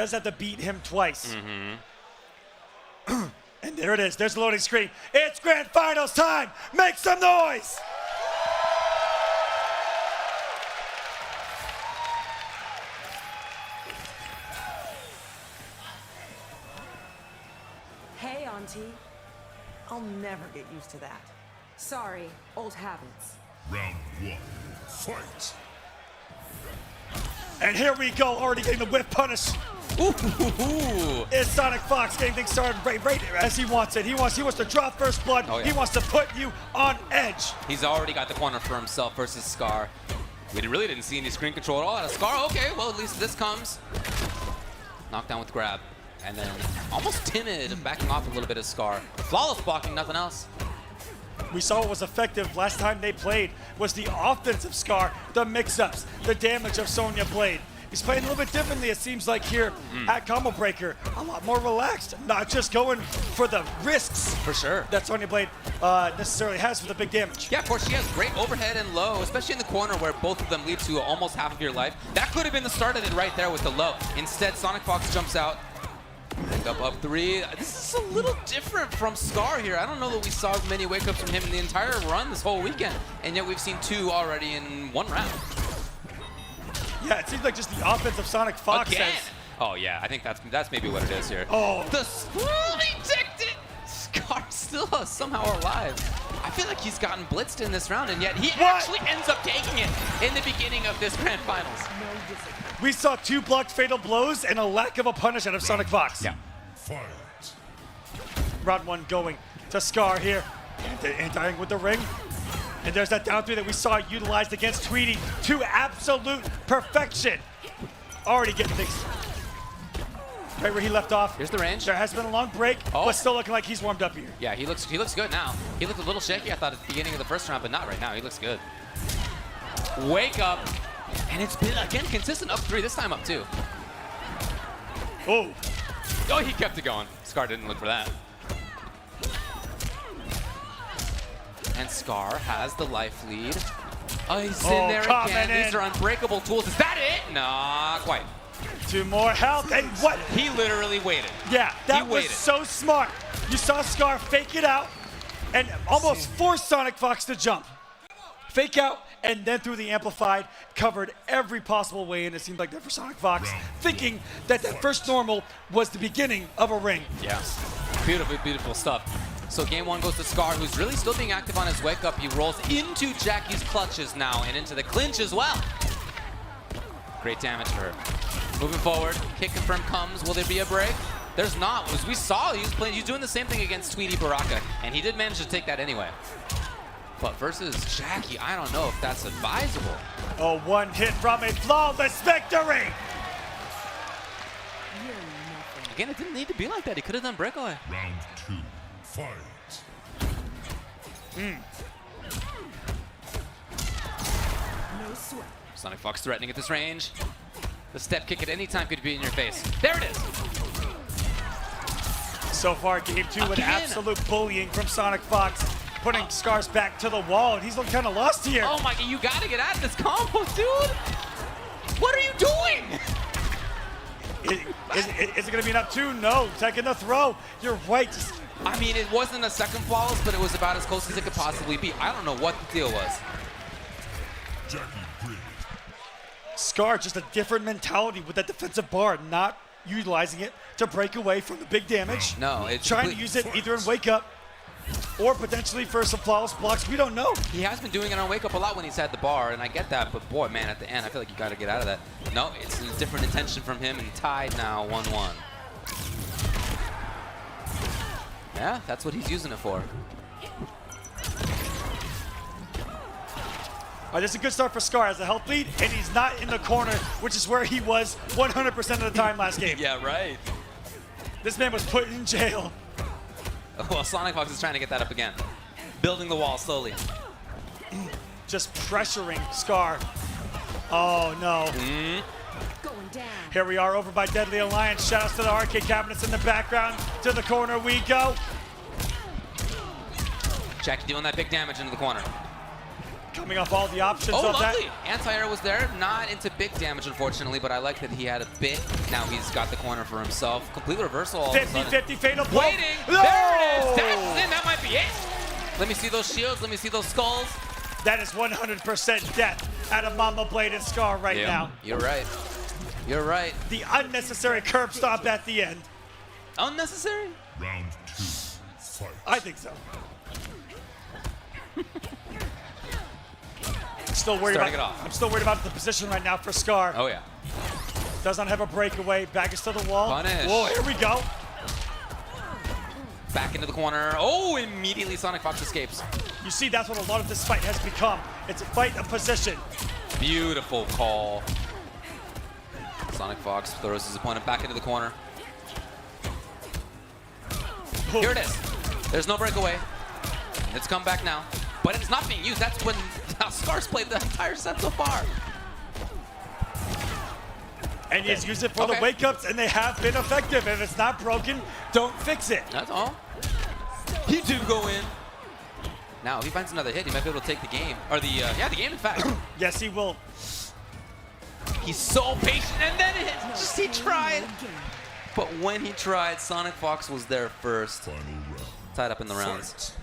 Does have to beat him twice. And there it is. There's the loading screen. It's grand finals time. Make some noise. Hey, Auntie. I'll never get used to that. Sorry, old habits. Round 1, fight! And here we go, already getting the whip punish. Ooh. Is Sonicfox getting things started right as he wants it. He wants to draw first blood. Oh, yeah. He wants to put you on edge. He's already got the corner for himself versus Scar. We really didn't see any screen control at all out of Scar. Okay, well, at least this comes. Knockdown with grab. And then almost timid, backing off a little bit of Scar. Flawless blocking, nothing else. We saw what was effective last time they played was the offensive Scar, the mix-ups, the damage of Sonya Blade. He's playing a little bit differently, it seems like here at Combo Breaker. A lot more relaxed, not just going for the risks. For sure. That Sonya Blade necessarily has for the big damage. Yeah, of course, she has great overhead and low, especially in the corner where both of them lead to almost half of your life. That could have been the start of it right there with the low. Instead, Sonicfox jumps out. Pick up 3. This is a little different from Scar here. I don't know that we saw many wake-ups from him in the entire run this whole weekend, and yet we've seen 2 already in 1 round. Yeah, it seems like just the offensive Sonicfox Again. has... Oh yeah, I think that's maybe what it is here. Oh. The detected Scar still somehow alive. I feel like he's gotten blitzed in this round, and yet he actually ends up taking it in the beginning of this grand finals. We saw 2 blocked fatal blows and a lack of a punish out of Sonicfox. Yeah. Fight! Round 1 going to Scar here. Anti-ing with the ring. And there's that down 3 that we saw utilized against Tweety to absolute perfection. Already getting things right where he left off. Here's the range. There has been a long break, but still looking like he's warmed up here. Yeah, he looks good now. He looked a little shaky, I thought, at the beginning of the first round, but not right now. He looks good. Wake up. And it's been, again, consistent up 3, this time up 2. Oh. Oh, he kept it going. Scar didn't look for that. And Scar has the life lead. Oh, he's in there again. These are unbreakable tools. Is that it? Not quite. 2 more health, and what? He literally waited. Yeah, that was so smart. You saw Scar fake it out and almost forced Sonicfox to jump. Fake out, and then through the amplified, covered every possible way, and it seemed like that for Sonicfox, thinking that that first normal was the beginning of a ring. Yeah, beautiful, beautiful stuff. So game 1 goes to Scar, who's really still being active on his wake up. He rolls into Jackie's clutches now, and into the clinch as well. Great damage for her. Moving forward, kick confirm comes. Will there be a break? There's not. As we saw, he's doing the same thing against Tweety Baraka, and he did manage to take that anyway. But versus Jackie, I don't know if that's advisable. Oh, 1 hit from a flawless victory! Again, it didn't need to be like that. He could have done breakaway. Round 2, fight! No sweat. Sonicfox threatening at this range. The step kick at any time could be in your face. There it is. So far, game 2 with absolute bullying from Sonicfox, putting Scar's back to the wall, and he's looking kind of lost here. Oh my God, you gotta get out of this combo, dude! What are you doing? Is it gonna be an up 2? No, taking the throw. You're right. I mean, it wasn't a second flawless, but it was about as close as it could possibly be. I don't know what the deal was. Jackie Bridge. Scar, just a different mentality with that defensive bar, not utilizing it to break away from the big damage. No, it's trying to use it either in wake up or potentially for some flawless blocks. We don't know. He has been doing it on wake up a lot when he's had the bar, and I get that, but boy, man, at the end, I feel like you gotta get out of that. No, it's a different intention from him, and tied now, 1-1. Yeah, that's what he's using it for. This is a good start for Scar as a health lead, and he's not in the corner, which is where he was 100% of the time last game. Yeah, right. This man was put in jail. Well, Sonicfox is trying to get that up again. Building the wall slowly. Just pressuring Scar. Oh, no. Going down. Here we are over by Deadly Alliance. Shoutouts to the arcade cabinets in the background. To the corner we go. Jackie doing that big damage into the corner. Coming off all the options Oh, of lovely. that. Anti-air was there. Not into big damage, unfortunately, but I like that he had a bit. Now he's got the corner for himself. Complete reversal all of a sudden. 50-50 fatal blow. Waiting. No! There it is. Dashes in. That might be it. Let me see those shields. Let me see those skulls. That is 100% death out of Mama Blade and Scar right now. You're right. You're right. The unnecessary curb stomp at the end. Unnecessary? Round 2. Fight. I think so. I'm still worried about the position right now for Scar. Oh, yeah. Does not have a breakaway. Back is to the wall. Punish. Whoa, here we go. Back into the corner. Oh, immediately Sonicfox escapes. You see, that's what a lot of this fight has become. It's a fight of position. Beautiful call. Sonicfox throws his opponent back into the corner. Boom. Here it is. There's no breakaway. It's come back now. But it's not being used. That's when Scar's played the entire set so far. And he's used it for the wake-ups, and they have been effective. If it's not broken, don't fix it. That's all. He did go in. Now, if he finds another hit, he might be able to take the game. Or the game, in fact. Yes, he will. He's so patient, and then he tried. But when he tried, Sonicfox was there first. Final round. Tied up in the rounds. Fight.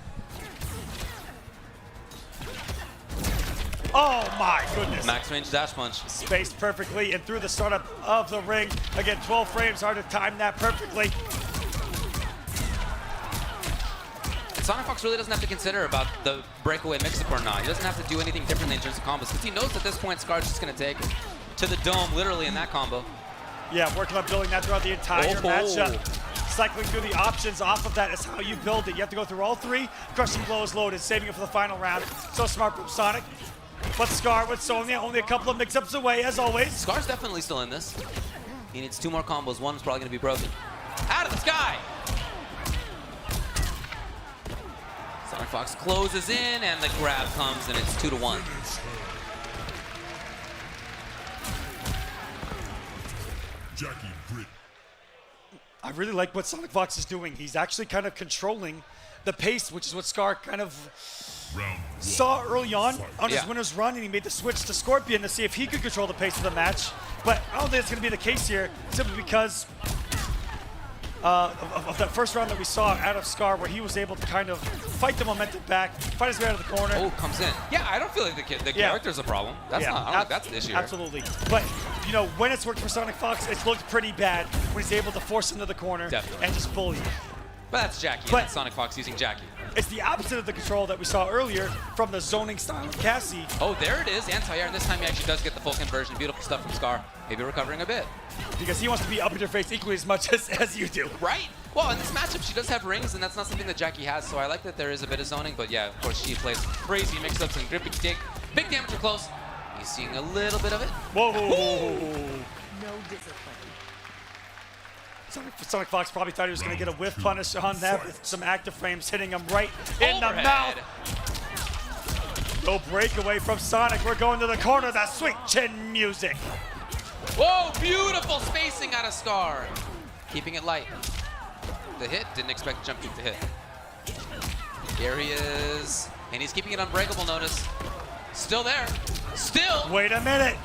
Oh my goodness. Max range dash punch. Spaced perfectly and through the startup of the ring. Again, 12 frames, hard to time that perfectly. Sonicfox really doesn't have to consider about the breakaway mix-up or not. He doesn't have to do anything differently in terms of combos because he knows at this point Scar's just going to take it to the dome, literally, in that combo. Yeah, working on building that throughout the entire matchup. Cycling through the options off of that is how you build it. You have to go through all three. Crushing blow is loaded, saving it for the final round. So smart from Sonic. But Scar with Sonya only a couple of mix-ups away, as always. Scar's definitely still in this. He needs 2 more combos. One's probably going to be broken. Out of the sky! Sonicfox closes in, and the grab comes, and it's 2-1. Jackie Brit. I really like what Sonicfox is doing. He's actually kind of controlling the pace, which is what Scar kind of saw early on his winner's run, and he made the switch to Scorpion to see if he could control the pace of the match. But I don't think it's going to be the case here, simply because of that first round that we saw out of Scar, where he was able to kind of fight the momentum back, fight his way out of the corner. Oh, comes in. Yeah, I don't feel like the character's a problem. That's not. I don't think that's the issue here. Absolutely. But, you know, when it's worked for Sonicfox, it's looked pretty bad when he's able to force him to the corner and just bully him. But that's Jackie, and that's Sonicfox using Jackie. It's the opposite of the control that we saw earlier from the zoning style of Cassie. Oh, there it is, anti-air, and this time he actually does get the full conversion. Beautiful stuff from Scar. Maybe recovering a bit. Because he wants to be up in your face equally as much as you do. Right. Well, in this matchup, she does have rings, and that's not something that Jackie has, so I like that there is a bit of zoning, but yeah, of course, she plays crazy mix-ups and grippy dig. Big damage or close. He's seeing a little bit of it. Whoa. No discipline. Sonicfox probably thought he was going to get a whiff punish on that with some active frames hitting him right in the mouth. No breakaway from Sonic. We're going to the corner. That sweet chin music. Whoa, beautiful spacing out of Scar. Keeping it light. The hit, didn't expect jump kick to hit. Here he is. And he's keeping it unbreakable, notice. Still there. Still. Wait a minute.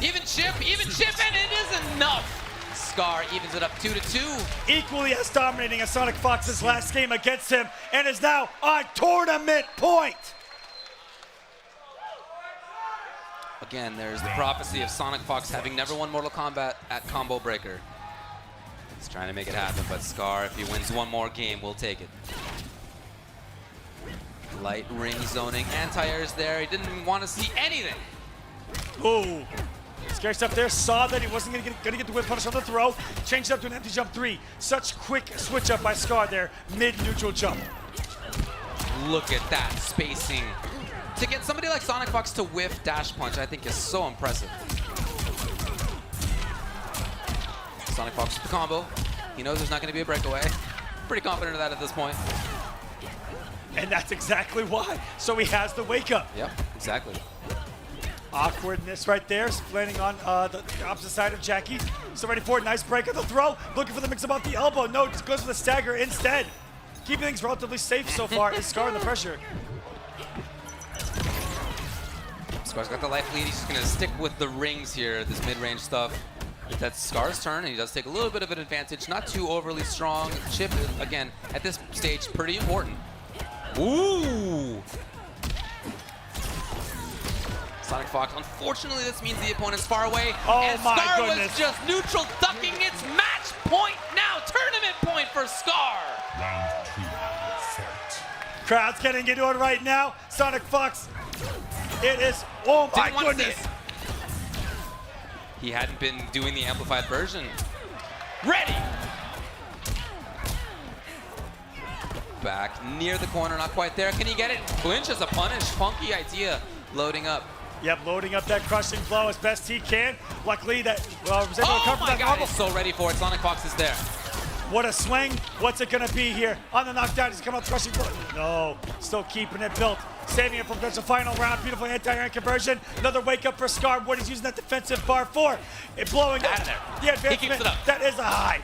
Even chip, and it is enough. Scar evens it up 2-2. Equally as dominating as Sonicfox's last game against him, and is now on tournament point. Again, there's the prophecy of Sonicfox having never won Mortal Kombat at Combo Breaker. He's trying to make it happen, but Scar, if he wins one more game, will take it. Light ring zoning, anti-air is there. He didn't want to see anything. Ooh. Scary stuff there. Saw that he wasn't going to get the whip punish on the throw. Changed it up to an empty jump 3. Such quick switch up by Scar there. Mid-neutral jump. Look at that spacing. To get somebody like Sonicfox to whiff dash punch, I think is so impressive. Sonicfox with the combo. He knows there's not going to be a breakaway. Pretty confident of that at this point. And that's exactly why. So he has the wake up. Yep, exactly. Awkwardness right there, landing on the opposite side of Jackie. So ready for it, nice break of the throw. Looking for the mix about the elbow. No, just goes for the stagger instead. Keeping things relatively safe so far is Scar in the pressure. Scar's got the life lead. He's just gonna stick with the rings here, this mid-range stuff. That's Scar's turn, and he does take a little bit of an advantage. Not too overly strong. Chip, again, at this stage, pretty important. Ooh! Sonicfox, unfortunately, this means the opponent's far away. Oh and my Scar goodness. was just neutral, ducking its match point now. Tournament point for Scar. Round 2, fight. Crowd's getting into it right now. Sonicfox, it is, oh my Didn't want to see goodness. it. He hadn't been doing the amplified version. Ready! Back near the corner, not quite there. Can he get it? Clinch is a punish. Funky idea. Loading up. Yep, loading up that crushing blow as best he can. Luckily that was able to Oh cover my that god, bubble. he's so ready for it. Sonicfox is there. What a swing. What's it gonna be here? On the knockdown, he's coming up crushing blow. No, still keeping it built. Saving it for the final round. Beautiful anti-iron conversion. Another wake up for Scar. What he's using that defensive bar for. It blowing Out up of there. the He keeps advancement. it up. That is a high.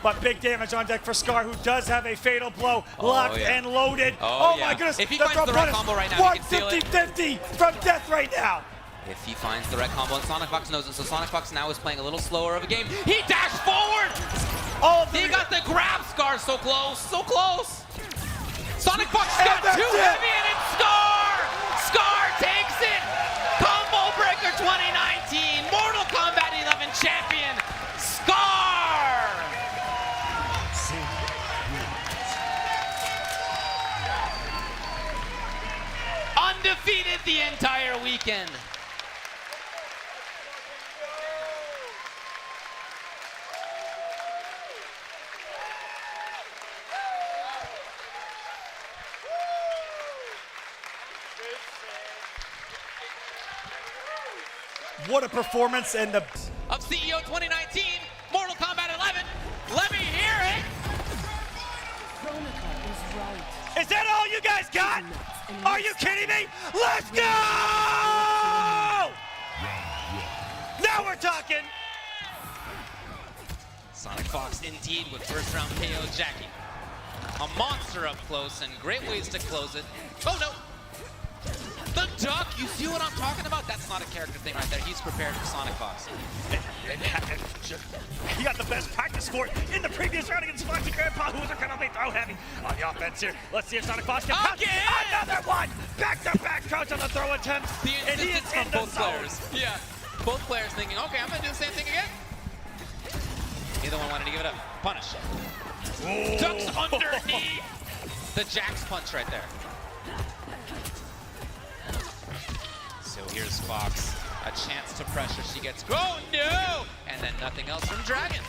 But big damage on deck for Scar, who does have a fatal blow. Locked yeah. and loaded. Oh, my yeah. goodness. If he finds the right combo right now, he can seal it. 150-50 from death right now. If he finds the right combo, and Sonicfox knows it, so Sonicfox now is playing a little slower of a game. He dashed forward! He got the grab. Scar so close, so close. Sonicfox got that's too it. heavy, and it's Scar! Scar takes it! Combo Breaker 2019, Mortal Kombat 11 champion, Scar! Undefeated the entire weekend. What a performance and the Of CEO 2019, Mortal Kombat 11. Let me hear it. Is that all you guys got? Are you kidding me? Let's go! Now we're talking. Sonicfox indeed with first round KO Jackie. A monster up close and great ways to close it. Oh no! The duck, you see what I'm talking about? That's not a character thing right there. He's prepared for Sonicfox. He got the best practice for it in the previous round against Foxy Grandpa, who was incredibly throw heavy on the offense here. Let's see if Sonicfox can pounce. Again! Another one! Back-to-back crouch on the throw attempt. The And he is insistence in from the both zone. players. Yeah, both players thinking, okay, I'm gonna do the same thing again. Neither one wanted to give it up. Punish. Ducks underneath. The Jack's punch right there. So here's Fox. A chance to pressure. She gets, oh no! And then nothing else from Dragon.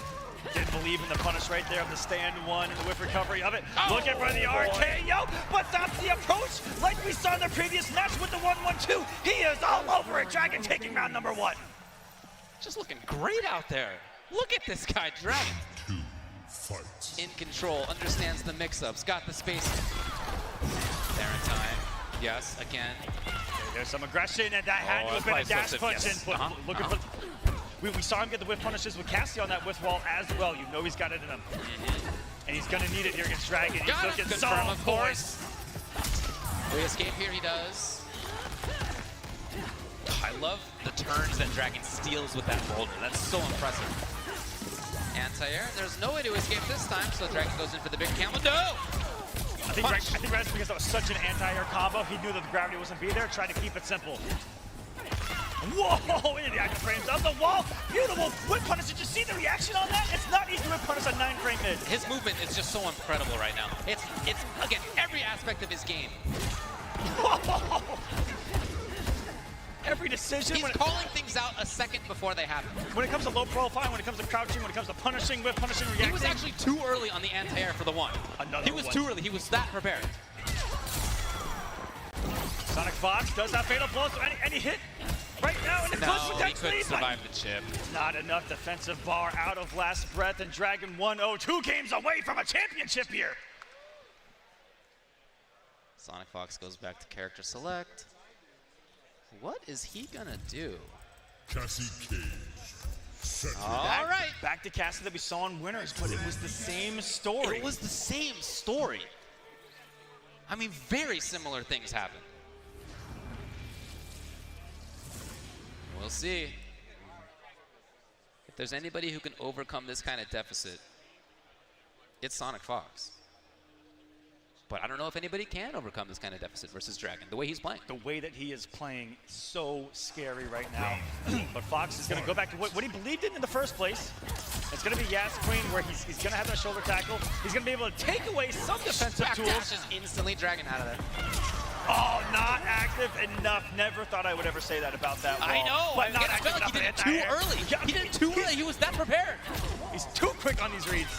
Didn't believe in the punish right there of the stand one and the whip recovery of it. Oh, Looking for the RKO, but that's the approach like we saw in the previous match with the 1-1-2. He is all over it. Dragon taking round number 1. Just looking great out there. Look at this guy, Dragon. 2, fight. In control, understands the mix-ups, got the space. There in time. Yes, again. There's some aggression, and that had to have been a dash punch input. Looking for. We saw him get the whiff punishes with Cassie on that whiff wall as well. You know he's got it in him. And he's going to need it here against Dragon. He's Got looking it. so Confirm, on of course. Will he escape here? He does. I love the turns that Dragon steals with that boulder. That's so impressive. Anti-air. There's no way to escape this time, so Dragon goes in for the big camel. No! I think that's because that was such an anti-air combo. He knew that the gravity wasn't be there, tried to keep it simple. Whoa! Into the active frames of the wall. Beautiful whip punish. Did you see the reaction on that? It's not easy to whip punish a 9-frame mid. His movement is just so incredible right now. It's again, every aspect of his game. Every decision. He's calling things out a second before they happen. When it comes to low profile, when it comes to crouching, when it comes to punishing, whip punishing, reacting. He was actually too early on the anti-air for the one. He was too early. He was that prepared. Sonicfox does that fatal blow, so any hit right now in the close No, he potentially. couldn't survive the chip. Not enough defensive bar out of last breath, and Dragon 1-0, 2 games away from a championship here. Sonicfox goes back to character select. What is he gonna do? Cassie Cage. Set. All right. Back to Cassie that we saw in Winners, but it was the same story. It was the same story. I mean, very similar things happen. We'll see. If there's anybody who can overcome this kind of deficit, it's Sonicfox. But I don't know if anybody can overcome this kind of deficit versus Dragon, the way he's playing. The way that he is playing, so scary right now. But Fox is going to go back to what he believed in the first place. It's going to be Yas Queen, where he's going to have that shoulder tackle. He's going to be able to take away some defensive tools. Just instantly Dragon out of there. Oh, not active enough. Never thought I would ever say that about that wall. I know. But not I felt like he did it too early. He did it too early. He was that prepared. He's too quick on these reads.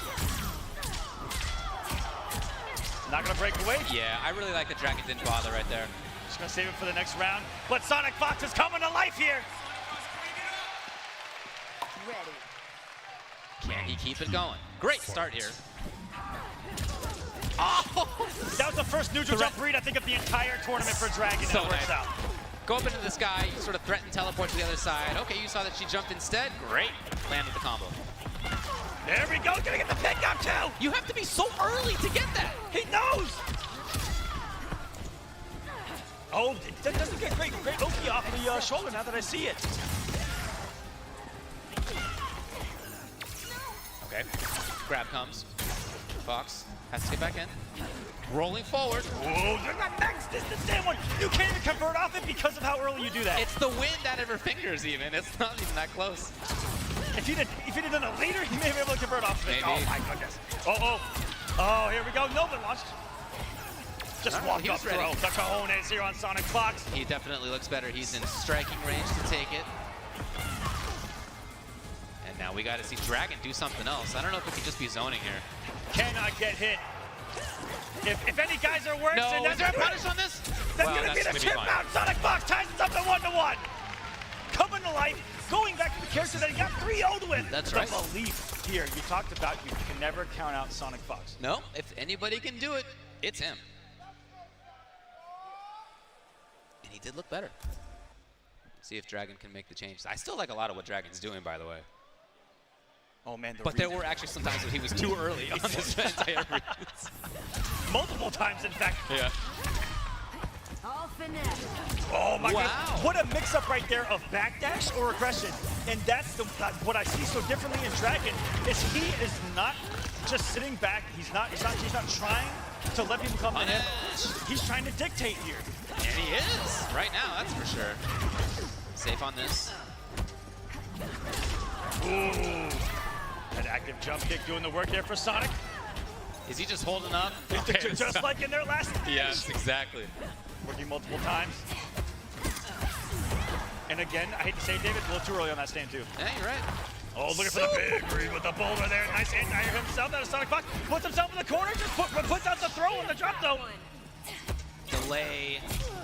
Not gonna break away. Yeah, I really like that Dragon didn't bother right there. Just gonna save it for the next round. But Sonicfox is coming to life here. Ready. Can he keep it going? Great start here. Oh! That was the first neutral jump read, I think, of the entire tournament for Dragon. So it works nice. out. Go up into this guy, you sort of threaten teleport to the other side. Okay, you saw that she jumped instead. Great. Landed the combo. There we go, gonna get the pickup too! You have to be so early to get that. He knows! Oh, that doesn't get great Oki off the shoulder now that I see it. Okay, grab comes. Fox has to get back in. Rolling forward. Oh, you're not next, this is the damn one! You can't even convert off it because of how early you do that. It's the wind out of her fingers even. It's not even that close. If he'd have done it later, he may have been able to convert off of it. Maybe. Oh my goodness. Oh, here we go. Nova launched. Just walked up throw. The cojones here on Sonicfox. He definitely looks better. He's in striking range to take it. And now we got to see Dragon do something else. I don't know if it could just be zoning here. Cannot get hit. If any guys are worse, No, and is there a punish on this? That's Well, going to be the gonna chip fine. out. Sonicfox ties it up to 1-1. Coming to life. Going back to the character that he got 3-0'd with. That's right. The belief here. You talked about you can never count out Sonicfox. No, if anybody can do it, it's him. And he did look better. See if Dragon can make the changes. I still like a lot of what Dragon's doing, by the way. Oh man, But there were actually some times when he was too early on this entire read. multiple times, in fact. Yeah. All finesse. Oh my Wow. God! What a mix-up right there of backdash or aggression, and that's what I see so differently in Dragon is he is not just sitting back. He's not trying to let people come to him. He's trying to dictate here. And he is right now, that's for sure. Safe on this. Ooh, that active jump kick doing the work there for Sonic. Is he just holding up? Just like in their last match. Yes, exactly. Working multiple times. And again, I hate to say it, David, a little too early on that stand too. Yeah, you're right. Oh, looking for the big read with the boulder there. Nice anti himself out of Sonicfox. Puts himself in the corner, just puts out the throw on the drop though. Delay,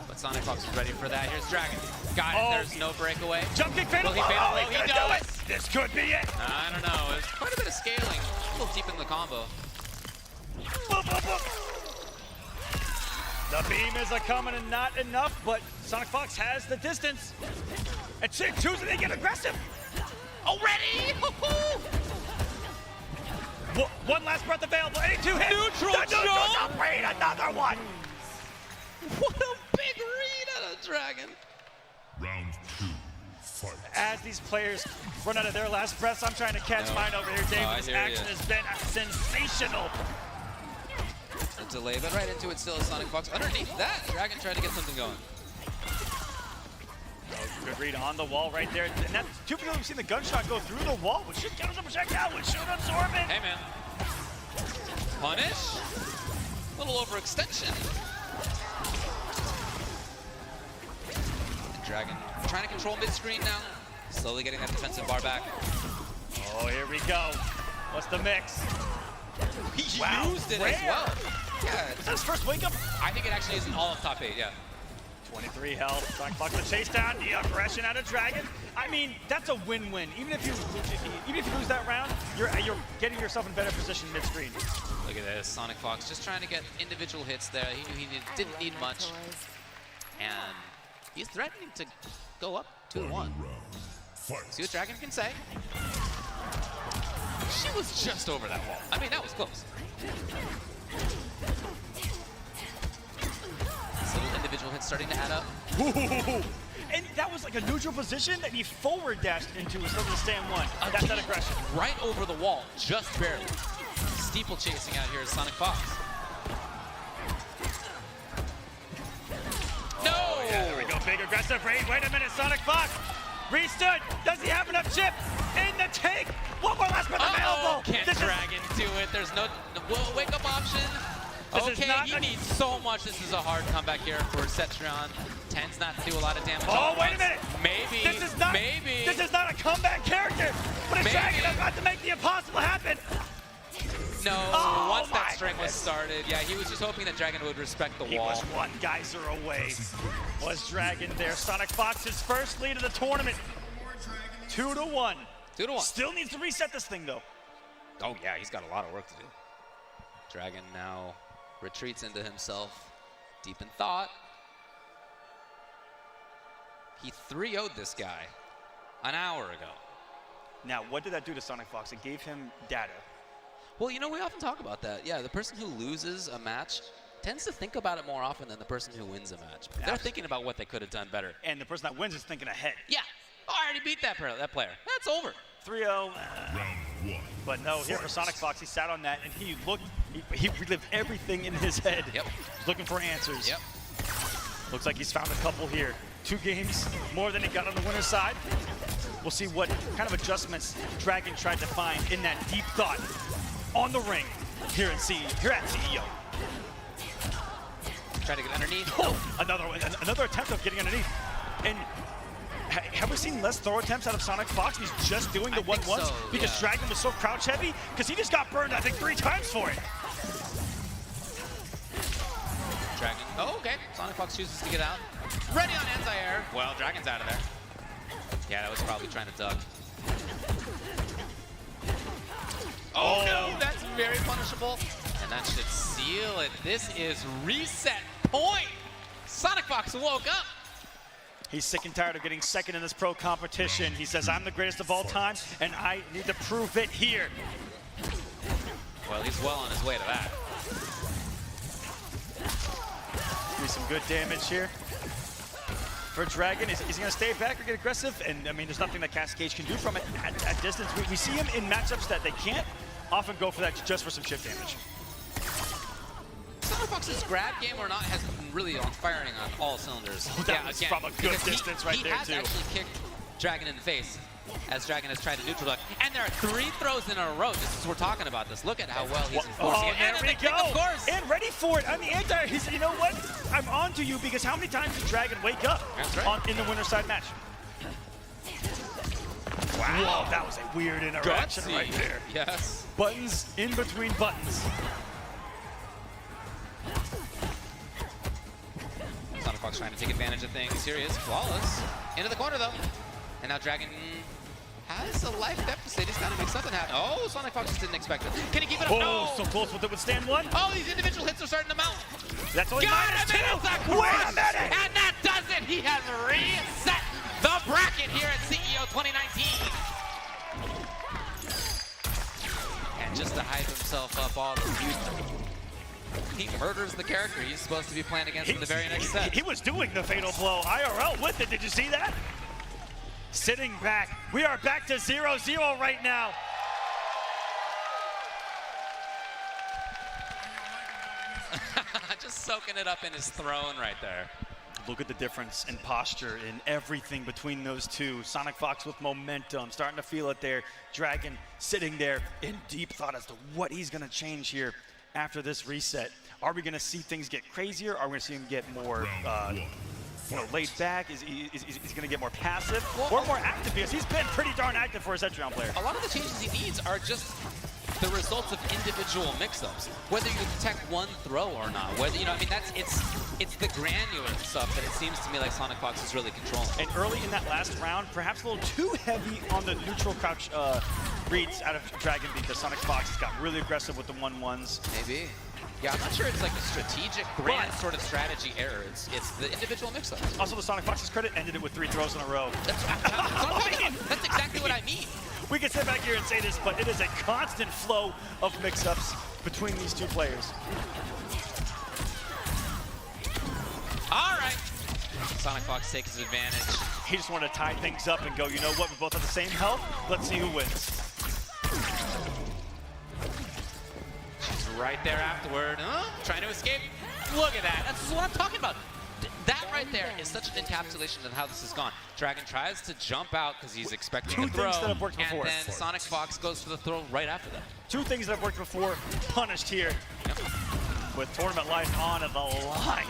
but Sonicfox is ready for that. Here's Dragon. Got it, Oh. there's no breakaway. Jump kick fatal. Will he fatal? Oh, Will he's he gonna do do it? it. This could be it. I don't know, there's quite a bit of scaling. A little deep in the combo. Boop, boop, boop. The beam is coming and not enough, but Sonicfox has the distance. And choosing to get aggressive. Already? One last breath available. 82 hit. Neutral the neutral jump. jump read, another one. What a big read out of Dragon. Round 2, fight. As these players run out of their last breaths, I'm trying to catch mine over here, Dave. I This hear action ya. has been sensational. A delay, but right into it still is Sonicfox. Underneath that, Dragon tried to get something going. Oh, good read on the wall right there. And that's typically we've seen the gunshot go through the wall, which should give us a projectile, which should absorb it. Hey, man. Punish. A little overextension. And Dragon trying to control mid-screen now. Slowly getting that defensive bar back. Oh, here we go. What's the mix? He used it rare. as well. Yeah, Is that his first wake up? I think it actually isn't all of top 8, yeah. 23 health. Sonicfox the chase down, the aggression out of Dragon. I mean, that's a win-win. Even if you lose that round, you're getting yourself in better position mid-screen. Look at this, Sonicfox just trying to get individual hits there. He knew he didn't need much. And he's threatening to go up 2-1. Round, fight. See what Dragon can say. She was just over that wall. I mean, that was close. This little individual hit starting to add up. Ooh, And that was like a neutral position that he forward dashed into instead of the stand one. That's that aggression. Right over the wall, just barely. Steeple chasing out here is Sonicfox. No! Oh, yeah, there we go. Big aggressive raid. Wait a minute, Sonicfox. Restood. Does he have enough chip in the tank? One more last but available. Can't Dragon do it. There's no wake up option. Okay, he needs so much. This is a hard comeback here for Cetrion. Tends not to do a lot of damage. Oh, wait a minute. Maybe. This is not. Maybe. This is not a comeback character, but a Maybe. Dragon about to make the impossible happen. No. Oh, once that my string was goodness. started, yeah, he was just hoping that Dragon would respect the He wall. was one geyser away. Was Dragon there? Sonicfox's first lead of the tournament. 2-1. 2-1. Still needs to reset this thing though. Oh yeah, he's got a lot of work to do. Dragon now retreats into himself, deep in thought. He 3-0'd this guy an hour ago. Now, what did that do to Sonicfox? It gave him data. Well, you know, we often talk about that. Yeah, the person who loses a match tends to think about it more often than the person who wins a match. They're thinking about what they could have done better. And the person that wins is thinking ahead. Yeah. Oh, I already beat that player. That's over. 3-0. Round 1. But no, here for Sonicfox, he sat on that and he looked, he relived everything in his head. Yep. He's looking for answers. Yep. Looks like he's found a couple here. 2 games, more than he got on the winner's side. We'll see what kind of adjustments Dragon tried to find in that deep thought on the ring here at CEO. Try to get underneath. Oh, another attempt of getting underneath. And have we seen less throw attempts out of Sonicfox? He's just doing the 1-1s so, because yeah. Dragon was so crouch heavy because he just got burned, I think, 3 times for it. Dragon. Oh, okay. Sonicfox chooses to get out. Ready on anti-air. Well, Dragon's out of there. Yeah, that was probably trying to duck. Oh, no, that's very punishable. And that should seal it. This is reset point. Sonicfox woke up. He's sick and tired of getting second in this pro competition. He says, I'm the greatest of all time, and I need to prove it here. Well, he's well on his way to that. Do some good damage here for Dragon. Is he going to stay back or get aggressive? And, I mean, there's nothing that Cascade can do from it at distance. We see him in matchups that they can't often go for that just for some chip damage. Sonicfox's grab game or not has been really on firing on all cylinders. Oh, that was from a good distance right there, too. He has actually kicked Dragon in the face as Dragon has tried to neutral duck. And there are 3 throws in a row, just as we're talking about this. Look at how well he's enforcing it. There And we the kick, go. of course. And ready for it. On the anti, he said, you know what? I'm on to you because how many times did Dragon wake up in the winner's side match? Wow. Whoa, that was a weird interaction Gutsy. right there. Yes. Buttons in between buttons. Sonicfox trying to take advantage of things. Here he is, flawless. Into the corner though. And now Dragon has a life deficit. He's got to make something happen. Oh, Sonicfox just didn't expect it. Can he keep it up? Oh, No! so close with it with stand 1. Oh, these individual hits are starting to mount. That's only Got minus him, 2. and it's a Wait crush. a minute. And that does it. He has reset the bracket here at CEO 2019. And just to hype himself up all the future, he murders the character he's supposed to be playing against in the very next set. He was doing the fatal blow IRL with it. Did you see that? Sitting back. We are back to 0-0 right now. Just soaking it up in his throne right there. Look at the difference in posture in everything between those two. Sonicfox with momentum, starting to feel it there. Dragon sitting there in deep thought as to what he's going to change here after this reset. Are we going to see things get crazier? Are we going to see him get more laid back? Is he going to get more passive or more active? Because he's been pretty darn active for a Cetrion player. A lot of the changes he needs are just the results of individual mix-ups. Whether you detect one throw or not, whether it's the granular stuff that it seems to me like Sonicfox is really controlling. And early in that last round, perhaps a little too heavy on the neutral crouch reads out of Dragon because Sonicfox has got really aggressive with the 1-1s. Maybe. Yeah, I'm not sure it's like a strategic, grand sort of strategy error. It's the individual mix-ups. Also, the Sonicfox's credit ended it with 3 throws in a row. That's exactly what I mean. We can sit back here and say this, but it is a constant flow of mix-ups between these two players. All right. Sonicfox takes his advantage. He just wanted to tie things up and go, you know what, we both have the same health. Let's see who wins. She's right there afterward. Trying to escape. Look at that. That's what I'm talking about. That right there is such an encapsulation of how this has gone. Dragon tries to jump out because he's expecting a throw. Two things that have worked before. And then Sonicfox goes for the throw right after that. Two things that have worked before, punished here. Yep. With tournament life on the line.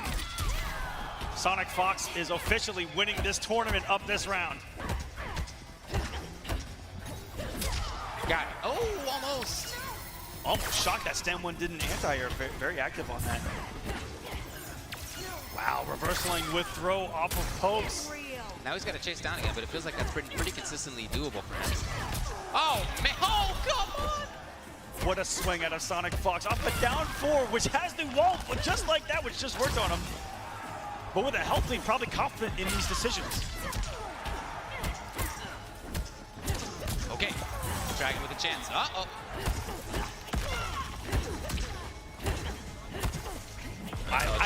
Sonicfox is officially winning this tournament up this round. Got it. Oh, almost. Almost shocked that Stem 1 didn't anti-air. Very active on that. Wow, reversaling with throw off of pokes. Now he's got to chase down again, but it feels like that's pretty consistently doable for him. Oh, man. Oh, come on. What a swing out of Sonicfox off the down 4, which has the wall, but just like that, which just worked on him. But with a health lead, probably confident in these decisions. Okay, Dragon with a chance. Uh-oh.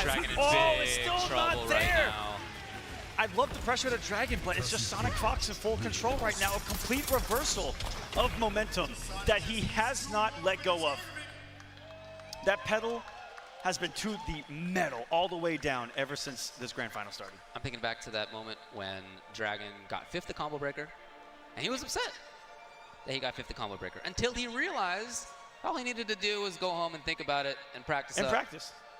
Dragon in big still trouble not there. right now. I love the pressure of the Dragon, but it's just Sonicfox in full control right now. A complete reversal of momentum that he has not let go of. That pedal has been to the metal all the way down ever since this grand final started. I'm thinking back to that moment when Dragon got 5th the combo breaker, and he was upset that he got 5th the combo breaker until he realized all he needed to do was go home and think about it and practice.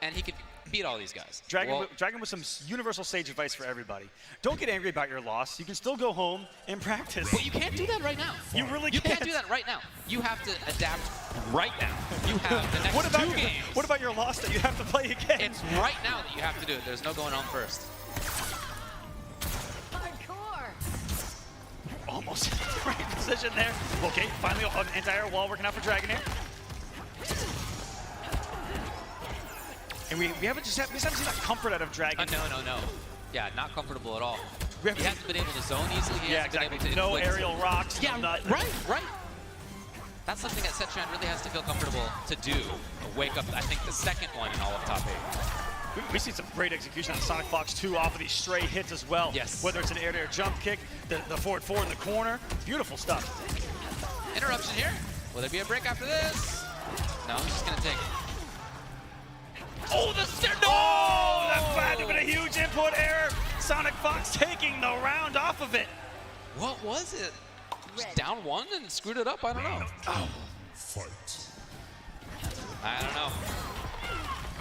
And he could beat all these guys. Dragon with some universal sage advice for everybody. Don't get angry about your loss. You can still go home and practice. But you can't do that right now. You really can't. You can't do that right now. You have to adapt right now. You have the next 2 games. What about your loss that you have to play again? It's right now that you have to do it. There's no going home first. Almost in the right position there. Okay, finally an entire wall working out for Dragon here. And we haven't seen that comfort out of Dragon. No. Yeah, not comfortable at all. He hasn't been able to zone easily. He hasn't been able to no aerial rocks. Yeah, right. That's something that Setran really has to feel comfortable to do. Wake up, I think, the second one in all of top 8. We see some great execution on Sonicfox too off of these stray hits as well. Yes. Whether it's an air-to-air jump kick, the forward 4 in the corner. Beautiful stuff. Interruption here. Will there be a break after this? No, he's just going to take it. Oh, the stair! No! Oh, that had to have been a huge input error. Sonicfox taking the round off of it. What was it? Just down 1 and screwed it up? I don't know. Oh. Fight. I don't know.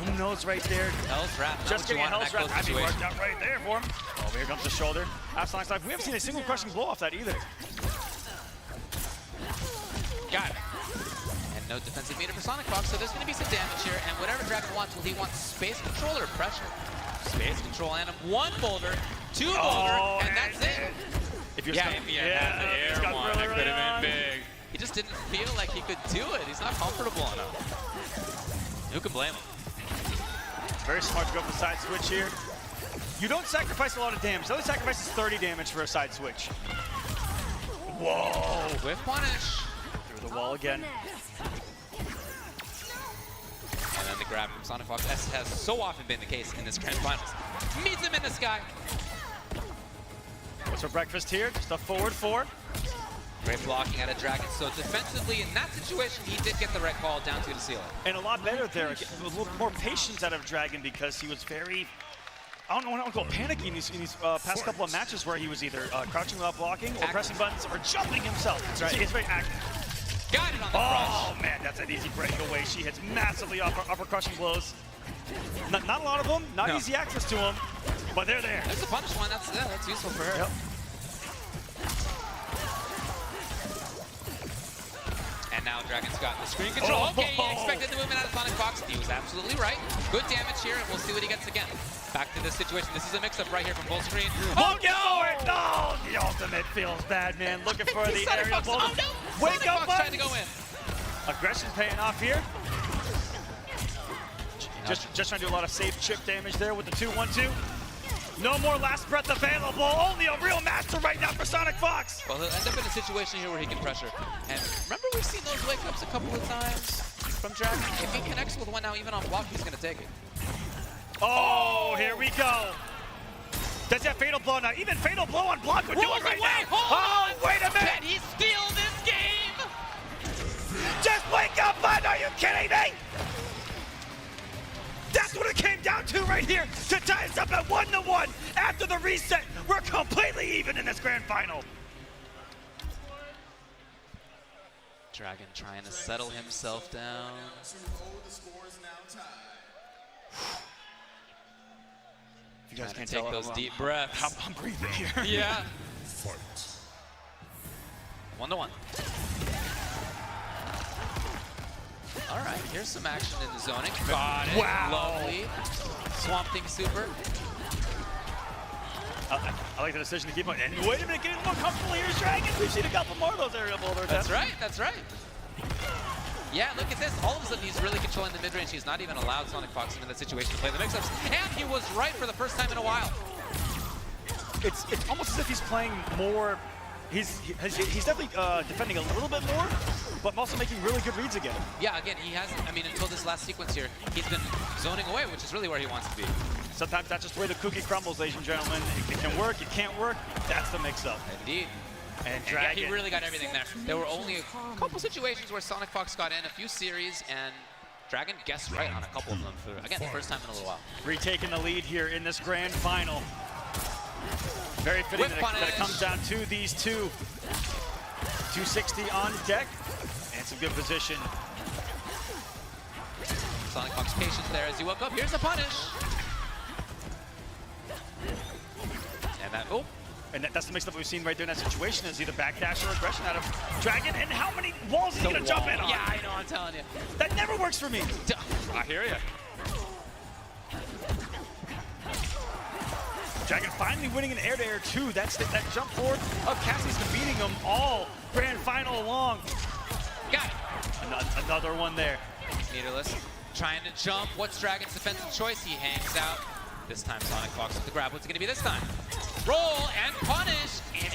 Who knows right there? Hell's Wrath. Just getting a Hell's Wrath. I mean, worked out right there for him. Oh, here comes the shoulder. Absolute life. We haven't seen a single crushing blow off that either. Got it. And no defensive meter for Sonicfox, so there's going to be some damage here. And whatever Dragon wants, will he want space control or pressure? Space control and 1 boulder, 2 boulder, and that's it. If you're had the air one, really that could have on. been big. He just didn't feel like he could do it. He's not comfortable enough. Who can blame him? Very smart to go for the side switch here. You don't sacrifice a lot of damage. The other sacrifice is 30 damage for a side switch. Whoa! With punish. Through the wall again. And then the grab from Sonicfox, as has so often been the case in this grand finals. Meets him in the sky. What's for breakfast here? Just a forward 4. Great blocking out of Dragon. So defensively, in that situation, he did get the right call down to the ceiling. And a lot better there. A little more patience out of Dragon because he was very, I don't want to call panicky in these past couple of matches where he was either crouching without blocking or pressing buttons or jumping himself. That's right. He's very active. Got it on the crush. Oh man, that's an easy breakaway. She hits massively upper crushing blows. Not a lot of them, not easy access to them, but they're there. There's a punish one. That's useful for her. Yep. And now Dragon's got the screen control. Okay, he expected the movement out of Sonicfox. He was absolutely right. Good damage here, and we'll see what he gets again. Back to this situation. This is a mix-up right here from full screen. Oh no! No! The ultimate feels bad, man. Looking for the aerial bolt. Oh no! Wake up, trying to go in. Aggression's paying off here. Just trying to do a lot of safe chip damage there with the 2-1-2. No more last breath available. Only a real master right now for Sonicfox. Well, he'll end up in a situation here where he can pressure. And remember, we've seen those wake-ups a couple of times from Dragon. If he connects with one now, even on block, he's going to take it. Oh, here we go. Does he have Fatal Blow now? Even Fatal Blow on block would do Rolls it right away. now. Oh, wait a minute. Can he steal this game? Just wake up, bud. Are you kidding me? That's what it came down to right here. To tie us up at 1-1 after the reset. We're completely even in this grand final. Dragon trying to settle himself down. You guys can't take tell those I'm- deep breaths. I'm breathing here. Yeah. Fight. 1-1. All right, here's some action in the zoning. Got it. Wow. Lovely. Swamp Thing super. I like the decision to keep on. And wait a minute, getting a little comfortable here, Dragon. We've seen a couple more of those aerial boulders. That's right, that's right. Yeah, look at this. All of a sudden, he's really controlling the mid-range. He's not even allowed Sonicfox into that situation to play the mix-ups. And he was right for the first time in a while. It's almost as if he's playing more. He's definitely defending a little bit more, but also making really good reads again. Yeah, again, he hasn't, I mean, until this last sequence here, he's been zoning away, which is really where he wants to be. Sometimes that's just the way the cookie crumbles, ladies and gentlemen. It can work, it can't work. That's the mix-up. Indeed. And Yeah, Dragon. he really got everything there. There were only a couple situations where Sonicfox got in, a few series, and Dragon guessed right on a couple of them for, again, the first time in a little while. Retaking the lead here in this grand final. Very fitting that it comes down to these two. 260 on deck, and some good position. Sonicfox patient there as he woke up. Here's a punish. And that, oh. And that's the mix-up we've seen right there in that situation, is either backdash or aggression out of Dragon. And how many walls is he gonna jump in on? Yeah, I know, I'm telling you. That never works for me. I hear you. Dragon finally winning an air-to-air too. That jump forward of Cassie's been beating him all grand final long. Got it. Another one there. Meterless trying to jump. What's Dragon's defensive choice? He hangs out. This time Sonicfox with the grab. What's it gonna be this time? Roll and punish. And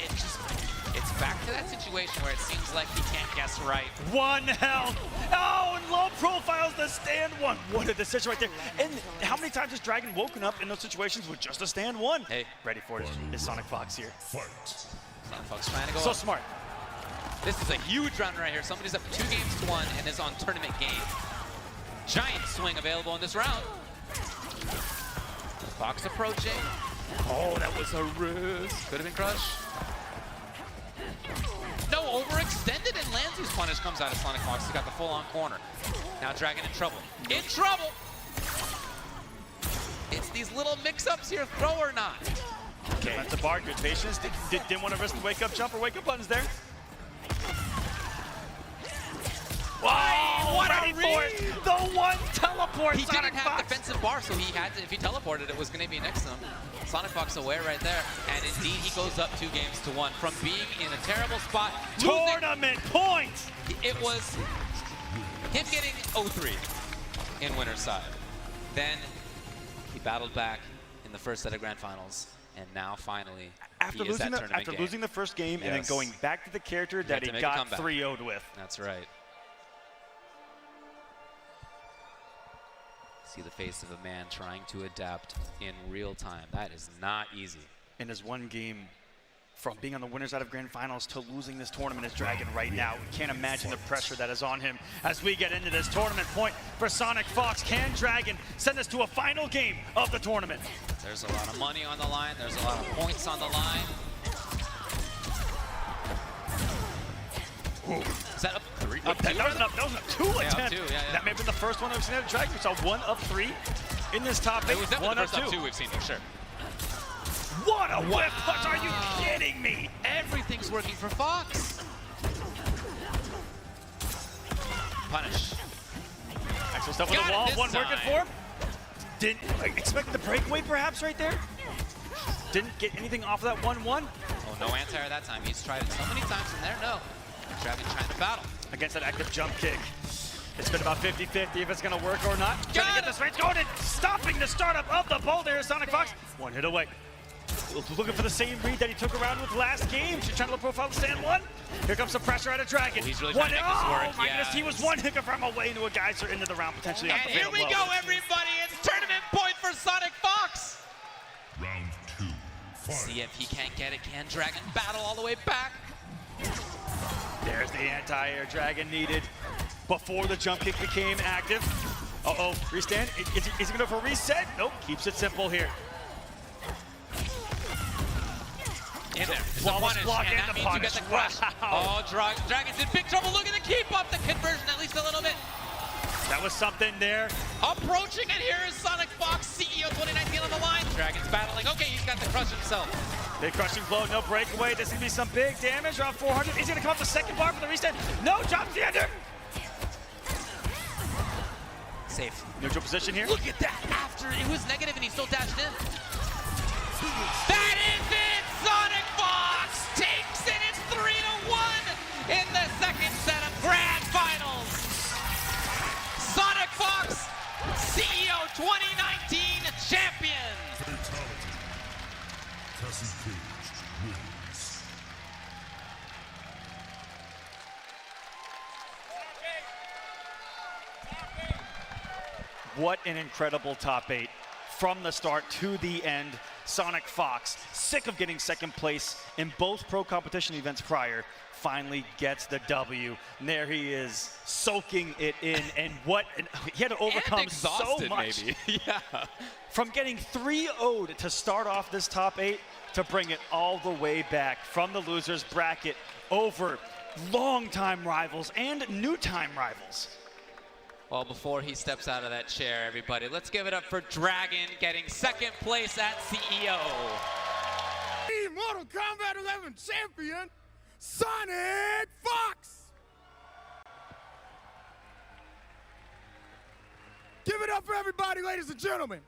it's back to that situation where it seems like he can't guess right. One health. Oh, and low profiles the stand one. What a decision right there. And how many times has Dragon woken up in those situations with just a stand one? Hey, ready for it is Sonicfox here. Fight. Sonicfox trying to go So up. smart. This is a huge round right here. Somebody's up 2-1 and is on tournament game. Giant swing available in this round. Fox approaching. Oh, that was a risk. Could have been crushed. No, overextended and lands his punish comes out of Sonicfox. He's got the full-on corner. Now Dragon in trouble. In trouble! It's these little mix-ups here, throw or not. Okay. That's a bar, good patience. Didn't want to risk the wake-up jump or wake-up buttons there. Wow, what a read! The one teleport. He didn't have Sonicfox. defensive bar, so he had to, if he teleported, it was going to be next to him. Sonicfox aware right there, and indeed he goes up 2-1 from being in a terrible spot. Tournament points! It was him getting 0-3 in winner's side. Then he battled back in the first set of grand finals, and now finally After he is losing that tournament game. losing the first game and then Yes. going back to the character that he to make a got comeback. 3-0'd with. That's right. See the face of a man trying to adapt in real time. That is not easy. In his one game, from being on the winner's side of grand finals to losing this tournament as Dragon right now. We can't imagine the pressure that is on him as we get into this tournament point for Sonicfox. Can Dragon send us to a final game of the tournament? There's a lot of money on the line. There's a lot of points on the line. Ooh. Is that up 3? That was an up 2 attempt. Two, yeah. That may have been the first one we've seen out of Dragon. We saw 1 of 3 in this top 8. It was definitely the first up up 2 2 we've seen for sure. What a whip punch! Are you kidding me? Everything's working for Fox. Punish. Excellent stuff with Got the it wall. this One working time. for him. Didn't expect the breakaway perhaps right there. Didn't get anything off of that 1-1. Oh, no anti-air that time. He's tried it so many times in there. No. Dragon trying to battle. Against that active jump kick. It's been about 50-50 if it's going to work or not. Trying to get this range going and stopping the startup of the boulder here, Sonicfox. One hit away. Looking for the same read that he took around with last game. She's trying to look profile stand one. Here comes some pressure out of Dragon. Oh, he's really trying to make this work. Oh my goodness, he was one hiccup from away into a geyser into the round, potentially off And the here we fatal go, blow. everybody. It's tournament point for Sonicfox. Round 2. See if he can't get it. Can Dragon battle all the way back? There's the anti-air Dragon needed before the jump kick became active. Uh-oh, restand. Is he going to go for a reset? Nope, keeps it simple here. In there. It's a Flawless punish, block and and that the means you get the crush. Wow. Oh, Dragon's in big trouble looking to keep up the conversion at least a little bit. That was something there. Approaching it here is Sonicfox, CEO 2019 on the line. Dragon's battling. Okay, he's got the crush himself. Big crushing blow, no breakaway. This is going to be some big damage. Around 400. He's going to come up the second bar for the reset. No, drops the ender. Safe. Neutral position here. Look at that. After it was negative and he still dashed in. That is it. Sonicfox takes it. It's 3-1 in the second set of Grand Finals. Sonicfox, CEO 2019 champion. Fatality. Cassie Cage wins. What an incredible top 8 from the start to the end. Sonicfox, sick of getting second place in both pro competition events prior, finally gets the W. And there he is, soaking it in, and he had to overcome so much. Maybe. Yeah. From getting 3-0'd to start off this top 8 to bring it all the way back from the losers bracket over longtime rivals and new-time rivals. Well, before he steps out of that chair, everybody, let's give it up for Dragon getting second place at CEO. Mortal Kombat 11 champion, Sonicfox! Give it up for everybody, ladies and gentlemen.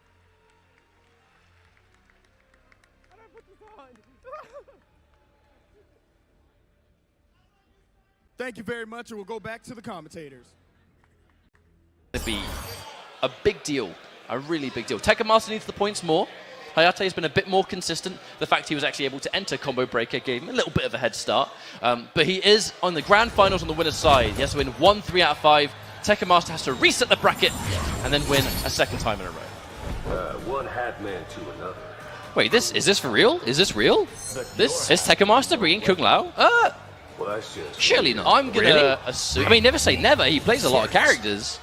How did I put this on? Thank you very much, and we'll go back to the commentators. To be a big deal, a really big deal. Tekken Master needs the points more. Hayatei has been a bit more consistent. The fact he was actually able to enter Combo Breaker gave him a little bit of a head start. But he is on the Grand Finals on the winner's side. He has to win 3 out of 5. Tekken Master has to reset the bracket and then win a second time in a row. One hat man to another. Wait, is this for real? Is this real? This is Tekken Master bringing Kung Lao? Well, that's just... Surely not. I'm gonna assume. I mean, never say never. He plays a lot of characters.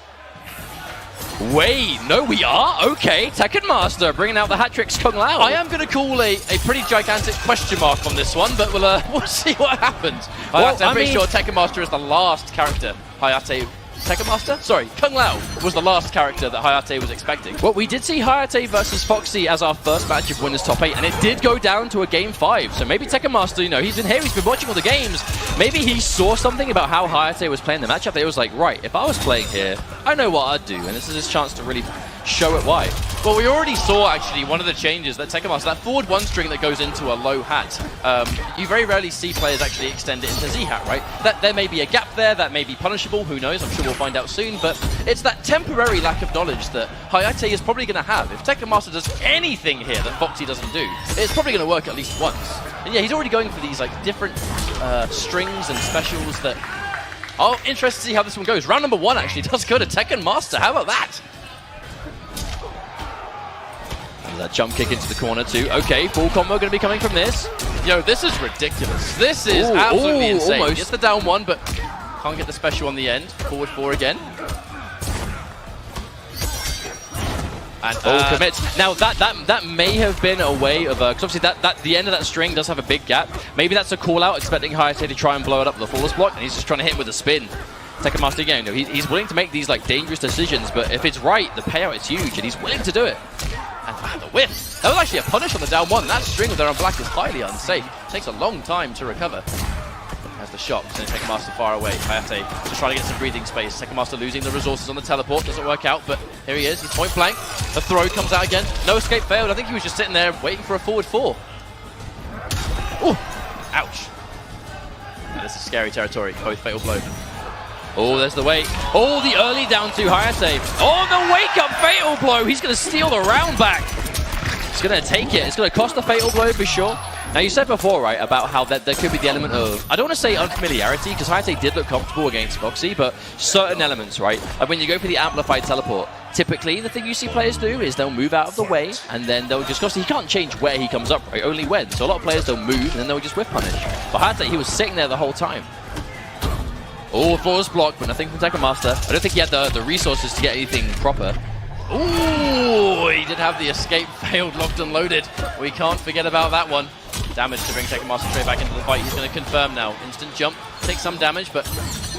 Wait, no, we are? Okay, Tekken Master bringing out the hat-tricks Kung Lao. I am going to call a pretty gigantic question mark on this one, but we'll see what happens. Well, I'm pretty sure Tekken Master is the last character Hayatei... Tekken Master? Sorry, Kung Lao was the last character that Hayatei was expecting. Well, we did see Hayatei versus Foxy as our first match of Winners Top 8, and it did go down to a Game 5. So maybe Tekken Master, you know, he's been here, he's been watching all the games. Maybe he saw something about how Hayatei was playing the matchup that he was like, right, if I was playing here, I know what I'd do, and this is his chance to really show it why. Well, we already saw, actually, one of the changes that Tekken Master, that forward one string that goes into a low hat, you very rarely see players actually extend it into Z-hat, right? That there may be a gap there, that may be punishable, who knows, I'm sure we'll find out soon, but it's that temporary lack of knowledge that Hayatei is probably going to have. If Tekken Master does anything here that Foxy doesn't do, it's probably going to work at least once. And yeah, he's already going for these like different strings and specials that... Oh, interested to see how this one goes. Round number 1 actually does go to Tekken Master, how about that? That jump kick into the corner too. Okay, full combo going to be coming from this. Yo, this is ridiculous. This is absolutely insane. Almost. Gets the down 1, but can't get the special on the end. Forward 4 again. And commits. Now that may have been a way of because obviously that the end of that string does have a big gap. Maybe that's a call out, expecting Hayatei to try and blow it up with the flawless block, and he's just trying to hit him with a spin. Tekken Master again, you know, he's willing to make these like dangerous decisions, but if it's right, the payout is huge, and he's willing to do it. And the whiff. That was actually a punish on the down 1. That string with there on black is highly unsafe. Takes a long time to recover. Has the shock, so Tekken Master far away. Hayatei just trying to get some breathing space. Tekken Master losing the resources on the teleport. Doesn't work out, but here he is. He's point blank. The throw comes out again. No escape failed. I think he was just sitting there waiting for a forward 4. Ooh! Ouch. And this is scary territory. Both fatal blow. Oh, there's the wait. Oh, the early down to Hayatei. Oh, the wake-up fatal blow. He's going to steal the round back. He's going to take it. It's going to cost the fatal blow for sure. Now, you said before, right, about how there could be the element of, I don't want to say unfamiliarity, because Hayatei did look comfortable against Foxy, but certain elements, right? Like when you go for the amplified teleport, typically the thing you see players do is they'll move out of the way and then they'll just, because he can't change where he comes up, right? Only when. So a lot of players they'll move and then they'll just whiff punish. But Hayatei, he was sitting there the whole time. Oh, flawless block, but nothing from Tekken Master. I don't think he had the resources to get anything proper. Ooh, he did have the escape failed, locked and loaded. We can't forget about that one. Damage to bring Tekken Master straight back into the fight. He's going to confirm now. Instant jump, take some damage, but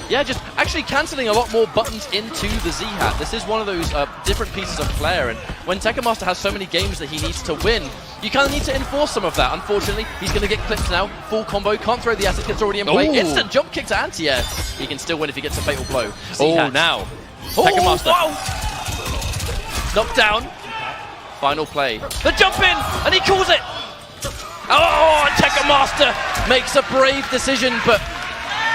yeah, just actually cancelling a lot more buttons into the Z-Hat. This is one of those different pieces of flair, and when Tekken Master has so many games that he needs to win, you kind of need to enforce some of that. Unfortunately, he's going to get clipped now. Full combo, can't throw the asset, it's already in play. Ooh. Instant jump kick to anti-air. He can still win if he gets a fatal blow. Oh, now. Tekken Master. Knocked down. Final play. The jump in, and he calls it. Oh, Tekken Master makes a brave decision, but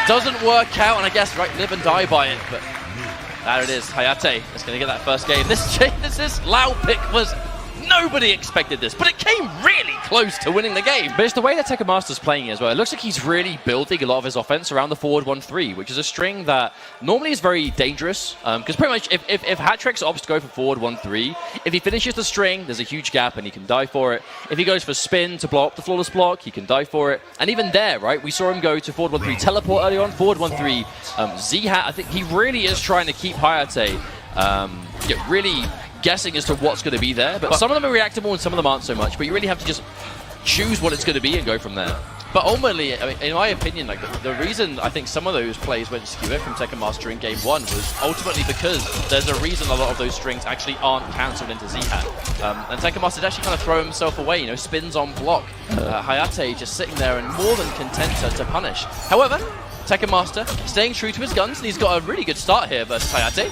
doesn't work out, and I guess, right, live and die by it, but there it is. Hayatei is going to get that first game. This Lao pick was... Nobody expected this, but it came really close to winning the game. But it's the way that Tekken Master's playing as well. It looks like he's really building a lot of his offense around the forward 1-3, which is a string that normally is very dangerous. Because pretty much if hat-tricks opts to go for forward 1-3, if he finishes the string, there's a huge gap and he can die for it. If he goes for spin to block the flawless block, he can die for it. And even there, right, we saw him go to forward 1-3 teleport early on, forward 1-3 Z-Hat. I think he really is trying to keep Hayatei really guessing as to what's going to be there, but some of them are reactable and some of them aren't so much, but you really have to just choose what it's going to be and go from there. But ultimately, I mean, in my opinion, like the reason I think some of those plays went skew from Tekken Master in game 1 was ultimately because there's a reason a lot of those strings actually aren't cancelled into Z-Hat. And Tekken Master did actually kind of throw himself away, you know, spins on block. Hayatei just sitting there and more than content to punish. However, Tekken Master staying true to his guns, and he's got a really good start here versus Hayatei.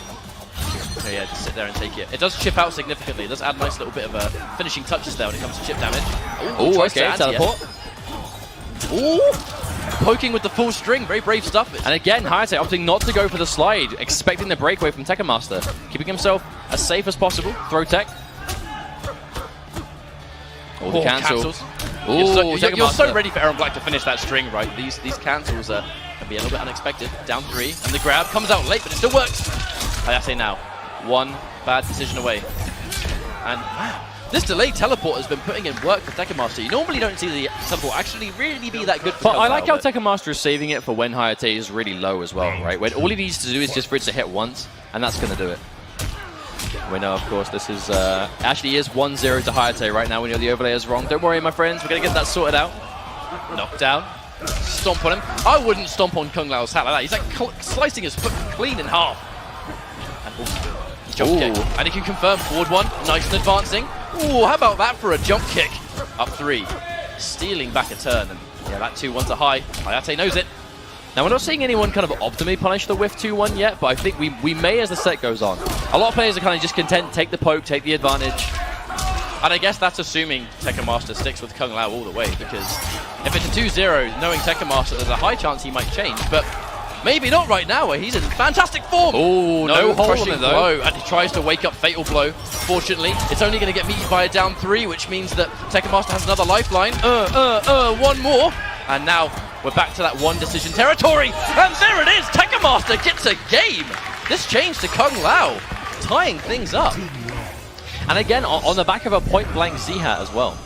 Oh yeah, just sit there and take it. It does chip out significantly. It does add a nice little bit of finishing touches there when it comes to chip damage. Oh, okay, teleport. Ooh, poking with the full string. Very brave stuff. And again, Hayatei opting not to go for the slide, expecting the breakaway from Tekken Master. Keeping himself as safe as possible. Throw tech. Oh, the cancels. Ooh, you're so ready for Aaron Black to finish that string, right? These cancels can be a little bit unexpected. Down 3, and the grab comes out late, but it still works. Hayatei now. One bad decision away. And wow, this delayed teleport has been putting in work for Tekken Master. You normally don't see the teleport actually really be that good for But I like how Tekken Master is saving it for when Hayatei is really low as well, right? When all he needs to do is just for it to hit once, and that's going to do it. We know, of course, this is actually is 1-0 to Hayatei right now when the overlay is wrong. Don't worry, my friends, we're going to get that sorted out. Knockdown. Stomp on him. I wouldn't stomp on Kung Lao's hat like that. He's like slicing his foot clean in half. And jump kick. And he can confirm forward 1. Nice and advancing. Ooh, how about that for a jump kick? Up 3. Stealing back a turn. And yeah, that 2-1's a high. Hayatei knows it. Now, we're not seeing anyone kind of optimally punish the whiff 2-1 yet, but I think we may as the set goes on. A lot of players are kind of just content, take the poke, take the advantage. And I guess that's assuming Tekken Master sticks with Kung Lao all the way, because if it's a 2-0, knowing Tekken Master, there's a high chance he might change, but maybe not right now, where he's in fantastic form. Oh, no crushing blow, and he tries to wake up fatal blow. Fortunately, it's only going to get meted by a down 3, which means that Tekken Master has another lifeline. One more, and now we're back to that one decision territory, and there it is. Tekken Master gets a game. This change to Kung Lao, tying things up. And again, on the back of a point-blank Z-Hat as well.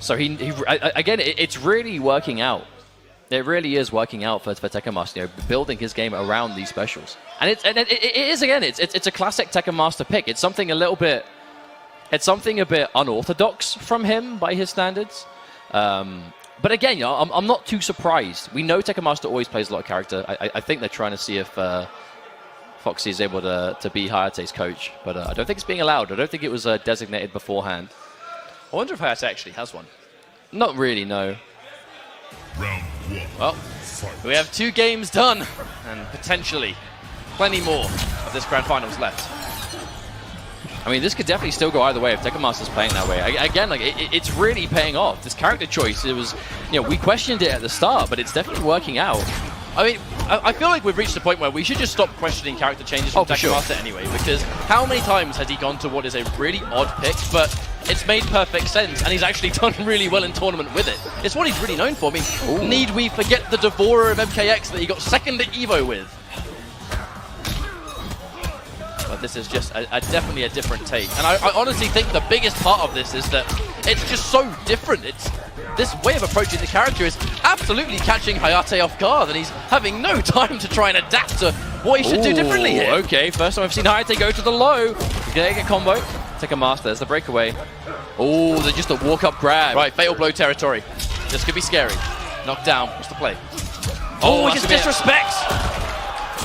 So again, it's really working out. It really is working out for Tekken Master, you know, building his game around these specials. And it is again, it's a classic Tekken Master pick. It's something a bit unorthodox from him by his standards. But again, you know, I'm not too surprised. We know Tekken Master always plays a lot of character. I think they're trying to see if Foxy is able to be Hayatei's coach, but I don't think it's being allowed. I don't think it was designated beforehand. I wonder if Hayatei actually has one. Not really, no. Round 1. Well, we have 2 games done, and potentially plenty more of this grand finals left. I mean, this could definitely still go either way if Tekken Master's playing that way. Again, like it's really paying off. This character choice, it was, you know, we questioned it at the start, but it's definitely working out. I mean, I feel like we've reached a point where we should just stop questioning character changes from Tekken Master anyway, because how many times has he gone to what is a really odd pick, but it's made perfect sense, and he's actually done really well in tournament with it. It's what he's really known for. I mean, need we forget the Devourer of MKX that he got second at EVO with? But this is just definitely a different take. And I honestly think the biggest part of this is that it's just so different. It's this way of approaching the character is absolutely catching Hayatei off guard, and he's having no time to try and adapt to what he should do differently here. Okay, first time I've seen Hayatei go to the low. He's gonna get a combo. Tekken Master, there's the breakaway. Oh, they're just a walk-up grab. Right, fatal blow territory. This could be scary. Knocked down. What's the play? Oh, he just disrespects.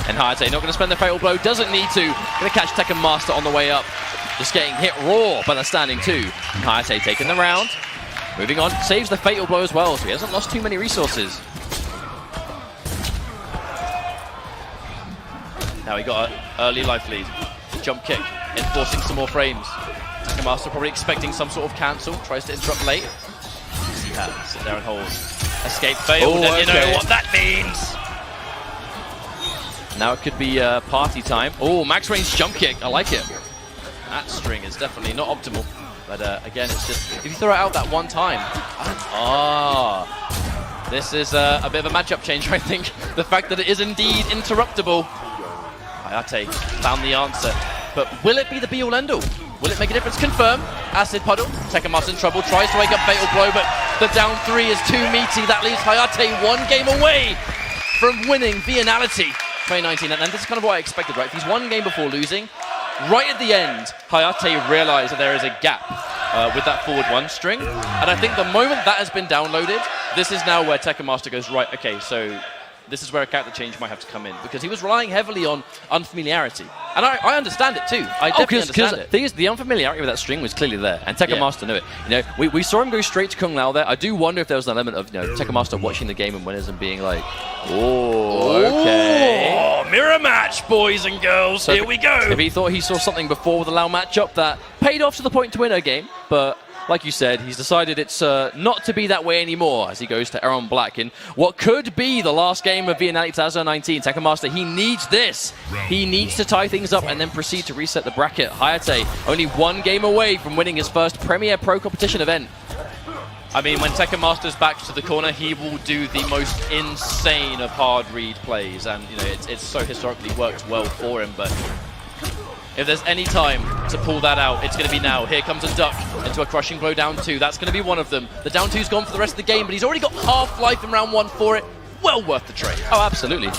And Hayatei not going to spend the fatal blow. Doesn't need to. Going to catch Tekken Master on the way up. Just getting hit raw by the standing 2. Hayatei taking the round. Moving on. Saves the fatal blow as well, so he hasn't lost too many resources. Now he got an early life lead. Jump kick. Enforcing some more frames. Tekken Master probably expecting some sort of cancel. Tries to interrupt late. Sit there and hold. Escape failed, and you know what that means. Now it could be party time. Oh, max range jump kick. I like it. That string is definitely not optimal. But again, it's just, if you throw it out that one time. This is a bit of a matchup change, I think. The fact that it is indeed interruptible. Hayatei found the answer. But will it be the be-all end-all? Will it make a difference? Confirm. Acid puddle. Tekken Master in trouble. Tries to wake up fatal blow, but the down 3 is too meaty. That leaves Hayatei 1 game away from winning Vienality 2019. And this is kind of what I expected, right? If he's 1 game before losing, right at the end, Hayatei realized that there is a gap with that forward 1 string. And I think the moment that has been downloaded, this is now where Tekken Master goes, right, okay, so this is where a character change might have to come in, because he was relying heavily on unfamiliarity. And I understand it too. I definitely understand it. The thing is, the unfamiliarity with that string was clearly there, and Tekken Master knew it. You know, we saw him go straight to Kung Lao there. I do wonder if there was an element of, you know, Tekken Master watching the game and winners and being like, oh, okay. Oh, mirror match, boys and girls. So here we go. If he thought he saw something before with the Lao matchup that paid off to the point to win a game, but like you said, he's decided it's not to be that way anymore as he goes to Aaron Black in what could be the last game of Vienality 2019. Tekken Master, he needs this. He needs to tie things up and then proceed to reset the bracket. Hayatei only 1 game away from winning his first Premier Pro Competition event. I mean, when Tekken Master's back to the corner, he will do the most insane of hard read plays, and you know it's so historically worked well for him, but if there's any time to pull that out, it's going to be now. Here comes a duck into a crushing blow down 2. That's going to be one of them. The down 2's gone for the rest of the game, but he's already got half life in round 1 for it. Well worth the trade. Oh, absolutely.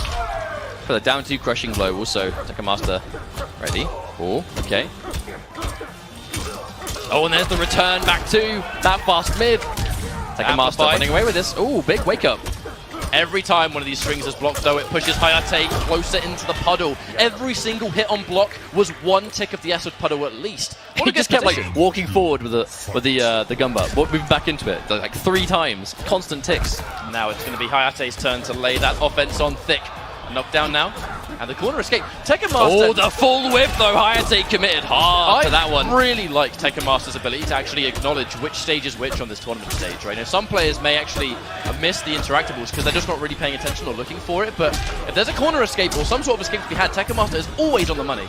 For the down 2 crushing blow, also Tekken Master ready. Oh, okay. Oh, and there's the return back to that fast mid. Tekken Master running away with this. Oh, big wake up. Every time one of these strings is blocked, though, it pushes Hayatei closer into the puddle. Every single hit on block was 1 tick of the acid puddle at least. He just kept like walking forward with the gunbutt, moving back into it like 3 times, constant ticks. Now it's going to be Hayatei's turn to lay that offense on thick. Knockdown now, and the corner escape. Tekken Master. Oh, the full whip though. Hayatei committed hard to that one. I really like Tekken Master's ability to actually acknowledge which stage is which on this tournament stage, right? Now, some players may actually miss the interactables because they're just not really paying attention or looking for it, but if there's a corner escape or some sort of escape to be had, Tekken Master is always on the money.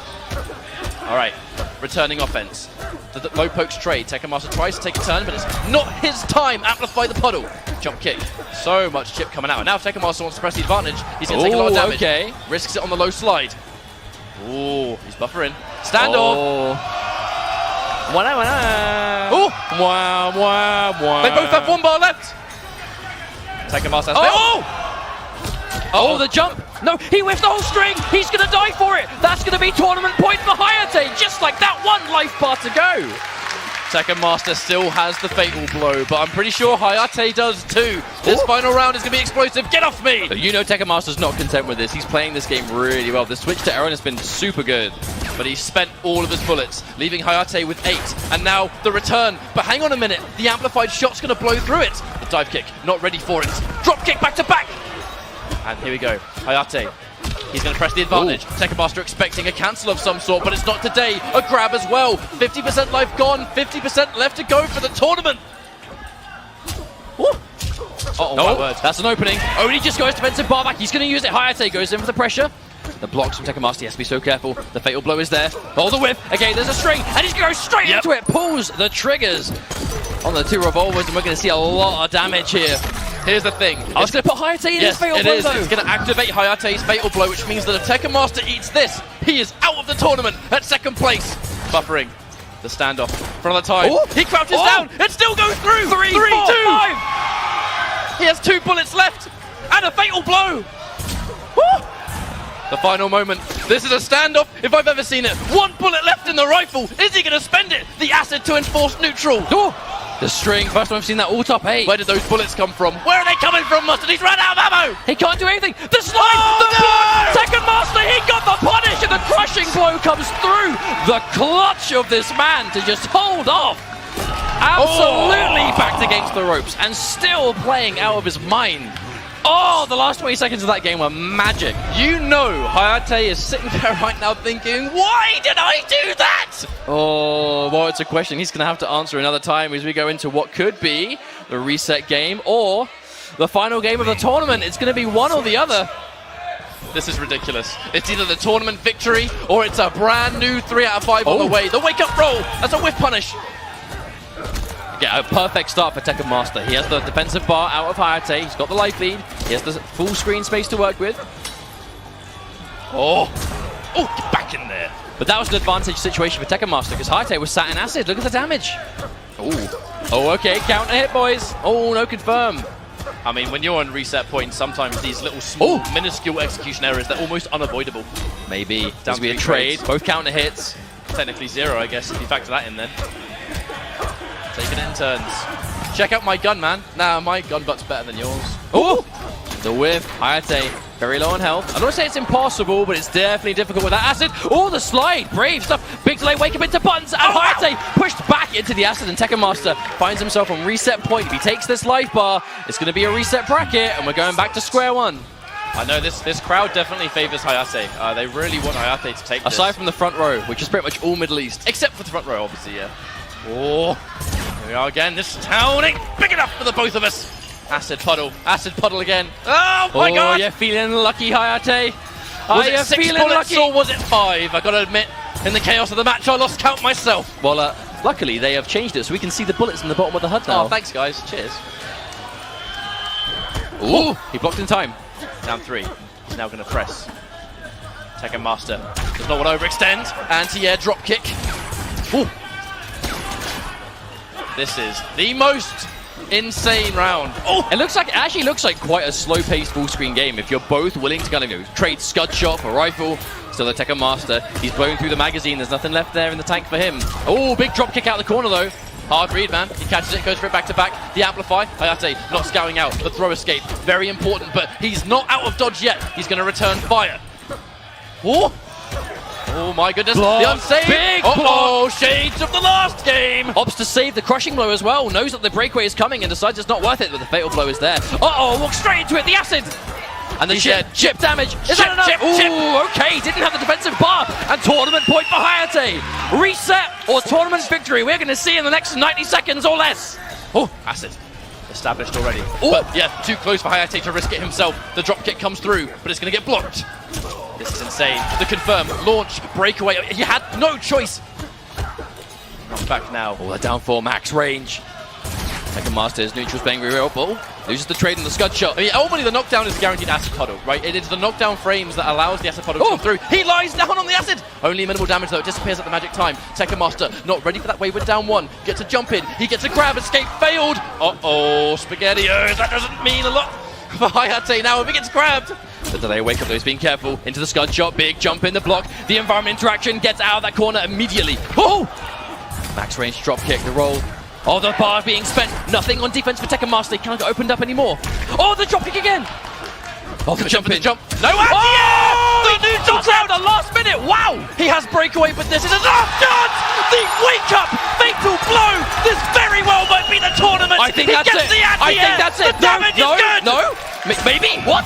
All right, returning offense. The low pokes trade. Tekken Master tries to take a turn, but it's not his time. Amplify the puddle. Jump kick. So much chip coming out. And now if Tekken Master wants to press the advantage, he's going to take a lot of damage. Okay. Risks it on the low slide. Oh, he's buffering. Standoff. Oh. They both have 1 bar left. Tekken Master has Oh, the jump! No, he whiffed the whole string! He's gonna die for it! That's gonna be tournament point for Hayatei, just like that 1 life bar to go! Tekken Master still has the fatal blow, but I'm pretty sure Hayatei does too. This final round is gonna be explosive. Get off me! You know Tekken Master's not content with this. He's playing this game really well. The switch to Aaron has been super good, but he spent all of his bullets, leaving Hayatei with 8. And now the return. But hang on a minute, the amplified shot's gonna blow through it. The dive kick, not ready for it. Drop kick back to back! And here we go, Hayatei. He's going to press the advantage. Tekken Master expecting a cancel of some sort, but it's not today. A grab as well. 50% life gone, 50% left to go for the tournament. Oh, that's an opening. Only just goes defensive bar back. He's going to use it. Hayatei goes in for the pressure. The blocks from Tekken Master, he has to be so careful. The fatal blow is there. Oh, the whip. Again, there's a string, and he's going to go straight into it. Pulls the triggers on the 2 revolvers, and we're going to see a lot of damage here Here's the thing. I was going to put Hayatei in his fatal blow, though. It's going to activate Hayatei's fatal blow, which means that if Tekken Master eats this, he is out of the tournament at second place. Buffering the standoff for another time. Ooh. He crouches down. It still goes through. 3, 2. 5. He has 2 bullets left and a fatal blow. Woo. The final moment. This is a standoff if I've ever seen it. 1 bullet left in the rifle. Is he going to spend it? The acid to enforce neutral. Oh. The string. First time I've seen that all top 8. Where did those bullets come from? Where are they coming from, Mustard? He's run out of ammo. He can't do anything. The slide. The block. Tekken Master. He got the punish, and the crushing blow comes through. The clutch of this man to just hold off. Absolutely backed against the ropes and still playing out of his mind. Oh, the last 20 seconds of that game were magic. You know Hayatei is sitting there right now thinking, why did I do that? Oh, well, it's a question he's going to have to answer another time as we go into what could be the reset game or the final game of the tournament. It's going to be one or the other. This is ridiculous. It's either the tournament victory or it's a brand new 3 out of 5 on the way. The wake-up roll. That's a whiff punish. Yeah, a perfect start for Tekken Master. He has the defensive bar out of Hayatei. He's got the life lead. He has the full screen space to work with. Oh, get back in there. But that was an advantage situation for Tekken Master because Hayatei was sat in acid. Look at the damage. Oh, okay, counter hit, boys. Oh, no confirm. I mean, when you're on reset points, sometimes these little small, minuscule execution errors, they're almost unavoidable. Maybe. Down to be a trade. Both counter hits. Technically 0, I guess, if you factor that in then. Taking it in turns. Check out my gun, man. Nah, my gun butt's better than yours. Oh! The whiff. Hayatei, very low on health. I don't want to say it's impossible, but it's definitely difficult with that acid. Oh, the slide. Brave stuff. Big delay, wake up into buttons. And Hayatei pushed back into the acid, and Tekken Master finds himself on reset point. If he takes this life bar, it's going to be a reset bracket, and we're going back to square one. I know this crowd definitely favors Hayatei. They really want Hayatei to take this. Aside from the front row, which is pretty much all Middle East. Except for the front row, obviously, yeah. Oh, here we are again. This town ain't big enough for the both of us. Acid puddle again. Oh my God! Yeah, feeling lucky, Hayatei. Was it 6 bullets or was it 5? I gotta admit, in the chaos of the match, I lost count myself. Well, luckily they have changed it, so we can see the bullets in the bottom of the HUD now. Oh, thanks, guys. Cheers. Ooh, he blocked in time. Down 3. He's now gonna press. Tekken Master does not want to overextend. Anti-air drop kick. Ooh. This is the most insane round. Oh, it actually looks like quite a slow-paced full-screen game if you're both willing to kind of trade scud shot for rifle. Still the Tekken Master. He's blowing through the magazine. There's nothing left there in the tank for him. Oh, big drop kick out the corner though. Hard read, man. He catches it, goes for it back to back. The amplify. Hayatei not scouting out. The throw escape, very important, but he's not out of dodge yet. He's going to return fire. Oh. Oh my goodness, the unsaved! Big shades of the last game! Opts to save the crushing blow as well, knows that the breakaway is coming and decides it's not worth it, but the fatal blow is there. Walks straight into it, the acid! And the chip damage. Is that enough? Ooh, okay, didn't have the defensive bar. And tournament point for Hayatei. Reset or tournament victory, we're going to see in the next 90 seconds or less. Oh, acid. Established already. Ooh. But yeah, too close for Hayatei to risk it himself. The drop kick comes through, but it's going to get blocked. This is insane. The confirm, launch, breakaway. You had no choice. Not back now. Oh, down 4 max range. Tekken Master is neutral, bang real ball. Loses the trade in the scud shot. I mean, ultimately the knockdown is guaranteed acid puddle, right? It is the knockdown frames that allows the acid puddle to come through. He lies down on the acid. Only minimal damage though. It disappears at the magic time. Tekken Master not ready for that wayward down 1. Gets a jump in. He gets a grab. Escape failed. SpaghettiOs. That doesn't mean a lot for Hayatei now if he gets grabbed. The delay wake up though, he's being careful. Into the scud shot, big jump in the block. The environment interaction gets out of that corner immediately. Max range drop kick, the roll. The bar being spent. Nothing on defense for Tekken Master. He can't get opened up anymore. The drop kick again. The jump in. No anti-air! The neutral out the last minute. Wow! He has breakaway, but this is a last chance! The wake up fatal blow! This very well might be the tournament. I think that's it. I think that's it. The damage is good. No. Maybe. What?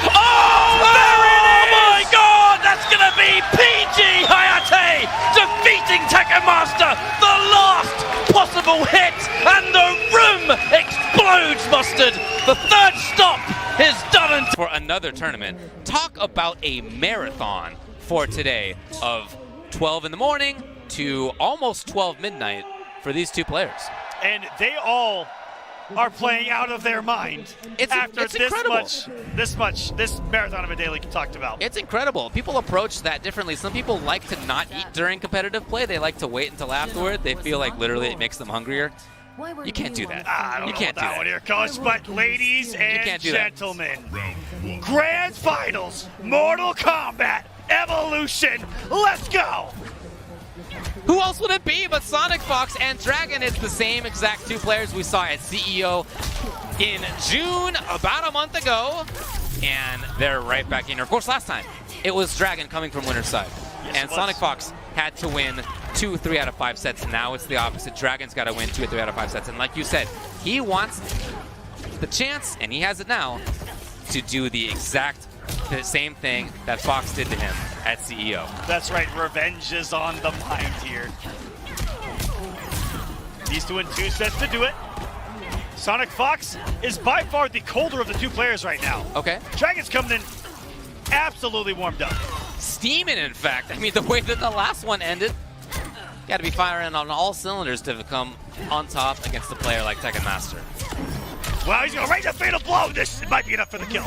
Oh my God! That's gonna be PG Hayatei defeating Tekken Master. The last possible hit, and the room explodes. Mustard. The third stop is done. For another tournament, talk about a marathon for today of 12 in the morning to almost 12 midnight for these two players. And they all are playing out of their mind after it's incredible. this marathon of a day like you talked about. It's incredible. People approach that differently. Some people like to not eat during competitive play. They like to wait until afterward. They feel like literally it makes them hungrier. You can't do that. I don't you know can't about do that that. one here, Coach, but ladies and can't do that. gentlemen, Round 1. Grand Finals, Mortal Kombat, Evolution, let's go! Who else would it be but Sonicfox and Dragon? It's the same exact two players we saw at CEO in June, about a month ago, and they're right back in here. Of course, last time, it was Dragon coming from winner's side, and Sonicfox had to win 2 3 out of 5 sets. Now it's the opposite. Dragon's got to win 2 or 3 out of 5 sets, and like you said, he wants the chance, and he has it now, to do the same thing that Fox did to him at CEO. That's right, revenge is on the mind here. Needs to win 2 sets to do it. Sonicfox is by far the colder of the two players right now. Okay. Dragon's coming in absolutely warmed up. Steaming, in fact. I mean, the way that the last one ended, got to be firing on all cylinders to come on top against a player like Tekken Master. Wow, he's gonna range a fatal blow. This might be enough for the kill.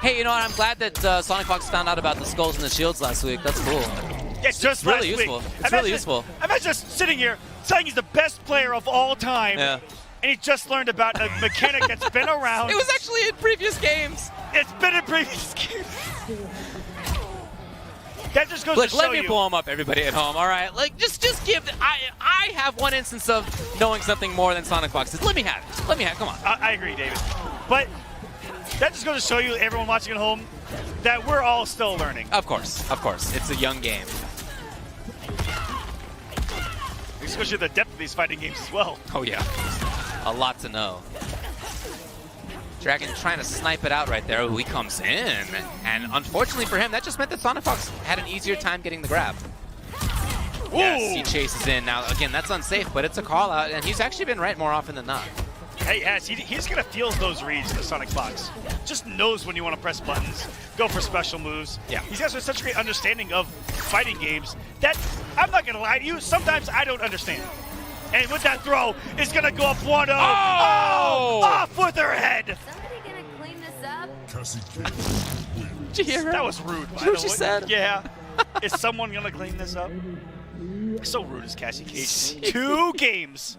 Hey, you know what? I'm glad that Sonicfox found out about the skulls and the shields last week. That's cool. It's just really last useful. week. It's really useful. I'm just sitting here saying he's the best player of all time, Yeah. and he just learned about a mechanic that's been around. It was actually in previous games. It's been in previous games. That just goes Look, to let show me you. blow him up, everybody at home, all right? Like, just give... I have one instance of knowing something more than Sonicfox is. Let me have it. Let me have it. Come on. I agree, David. But that just goes to show you, everyone watching at home, that we're all still learning. Of course. Of course. It's a young game. Especially the depth of these fighting games as well. Oh, yeah. A lot to know. Dragon trying to snipe it out right there. Ooh, he comes in. And unfortunately for him, that just meant that Sonicfox had an easier time getting the grab. Ooh. Yes, he chases in. Now, again, that's unsafe, but it's a call out, and he's actually been right more often than not. Hey, yes, he's going to feel those reads, the Sonicfox. Just knows when you want to press buttons, go for special moves. Yeah. He's got such a great understanding of fighting games that, I'm not going to lie to you, sometimes I don't understand. And with that throw, it's going to go up 1-0. Oh! Off with her head. Somebody gonna clean this up? Cassie Cage. Did you hear her? That was rude. Did you hear what she said? Yeah. Is someone going to clean this up? So rude is Cassie Cage. 2 games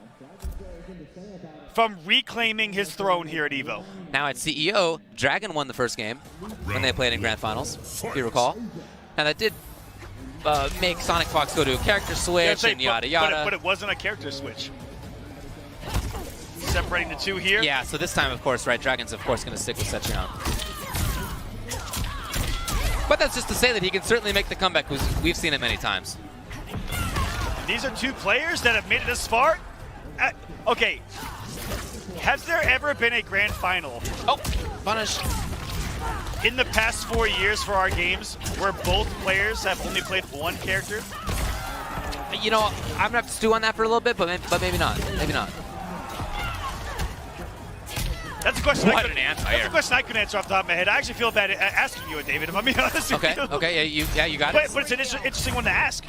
from reclaiming his throne here at EVO. Now at CEO, Dragon won the first game when they played in Grand Finals, if you recall. Now that did make Sonicfox go to a character switch and yada yada. But it wasn't a character switch. Separating the two here. Yeah, so this time, of course, right, Dragon's, of course, going to stick with Setchion. But that's just to say that he can certainly make the comeback, because we've seen it many times. These are 2 players that have made it this far. Okay. Has there ever been a grand final Oh, punish. in the past 4 years for our games where both players have only played 1 character? You know, I'm going to have to stew on that for a little bit, but maybe not. Maybe not. That's a question. What an anti-air. That's a question I couldn't answer off the top of my head. I actually feel bad asking you it, David, if I'm being honest with you. Okay, yeah, you got it. But it's an interesting one to ask.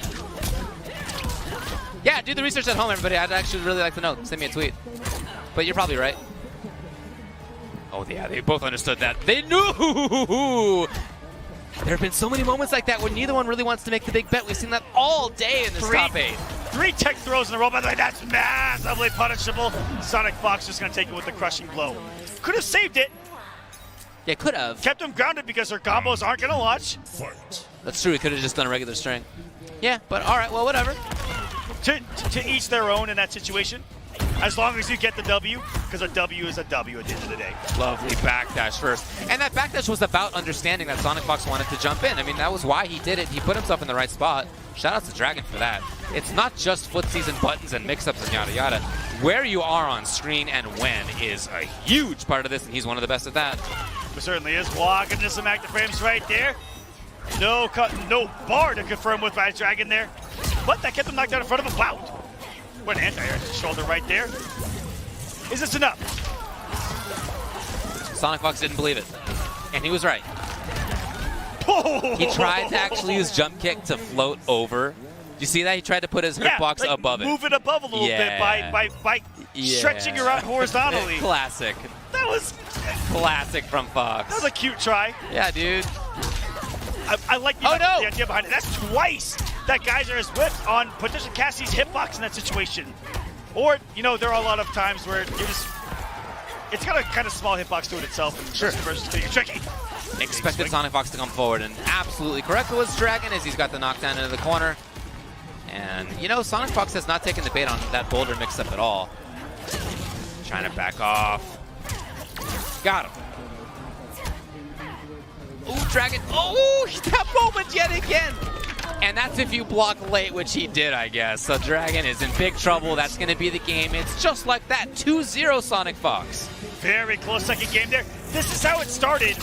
Yeah, do the research at home, everybody. I'd actually really like to know. Send me a tweet. But you're probably right. Oh, yeah, they both understood that. They knew! There have been so many moments like that where neither one really wants to make the big bet. We've seen that all day in this top 8. 3 tech throws in a row. By the way, that's massively punishable. Sonicfox just going to take it with the crushing blow. Could have saved it. Yeah, could have. Kept him grounded because her combos aren't going to launch. Fight. That's true. He could have just done a regular string. Yeah, but all right, well, whatever. To each their own in that situation. As long as you get the W, because a W is a W at the end of the day. Lovely backdash first. And that backdash was about understanding that Sonicfox wanted to jump in. I mean, that was why he did it. He put himself in the right spot. Shout out to Dragon for that. It's not just footsies and buttons and mix-ups and yada yada. Where you are on screen and when is a huge part of this, and he's one of the best at that. It certainly is. Walking into some active frames right there. No bar to confirm with by Dragon there. But that kept him knocked out in front of him. Wow. What an anti-air to the shoulder right there. Is this enough? Sonicfox didn't believe it. And he was right. Oh. He tried to actually use jump kick to float over. You see that? He tried to put his hitbox like above it. Move it above a little bit by stretching her out horizontally. Classic. That was Classic from Fox. a cute try. Yeah, dude. I like the idea behind it. That's twice that Geyser has whipped on potentially Cassie's hitbox in that situation. Or, you know, there are a lot of times where you're just, it's got a kind of small hitbox to it itself. And Sure. Versus getting tricky. Expected Sonicfox to come forward, and absolutely correct was Dragon as he's got the knockdown into the corner. And, you know, Sonicfox has not taken the bait on that boulder mix-up at all. Trying to back off. Got him. Ooh, Dragon. Oh, that moment yet again. And that's if you block late, which he did, I guess. So Dragon is in big trouble. That's going to be the game. It's just like that. 2-0 Sonicfox. Very close second game there. This is how it started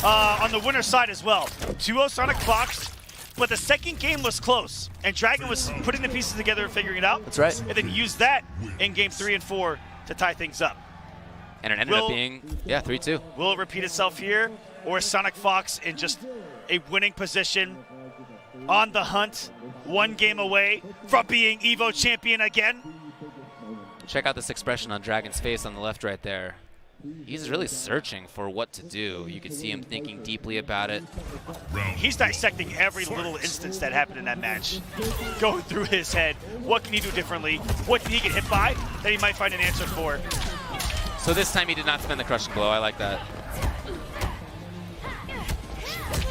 on the winner's side as well. 2-0 Sonicfox, but the second game was close. And Dragon was putting the pieces together and figuring it out. That's right. And then used that in game 3 and 4 to tie things up. And it ended up being, 3-2. Will it repeat itself here? Or is Sonicfox in just a winning position, on the hunt, one game away from being EVO champion again? Check out this expression on Dragon's face on the left right there. He's really searching for what to do. You can see him thinking deeply about it. He's dissecting every little instance that happened in that match. Going through his head. What can he do differently? What did he get hit by that he might find an answer for? So this time he did not spend the crushing blow. I like that.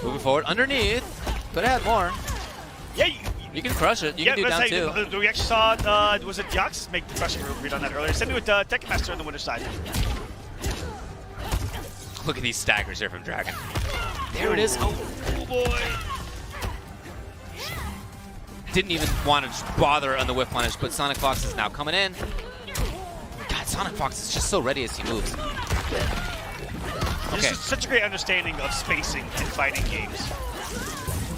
Moving forward, underneath. Could have had more. Yeah, you can crush it. You can do down two. We actually saw, was it Yox make the crushing read on that earlier? Same thing with Tekken Master on the winner's side. Look at these staggers here from Dragon. There it is. Oh boy. Didn't even want to bother on the whip punish, but Sonicfox is now coming in. God, Sonicfox is just so ready as he moves. Okay. This is such a great understanding of spacing in fighting games.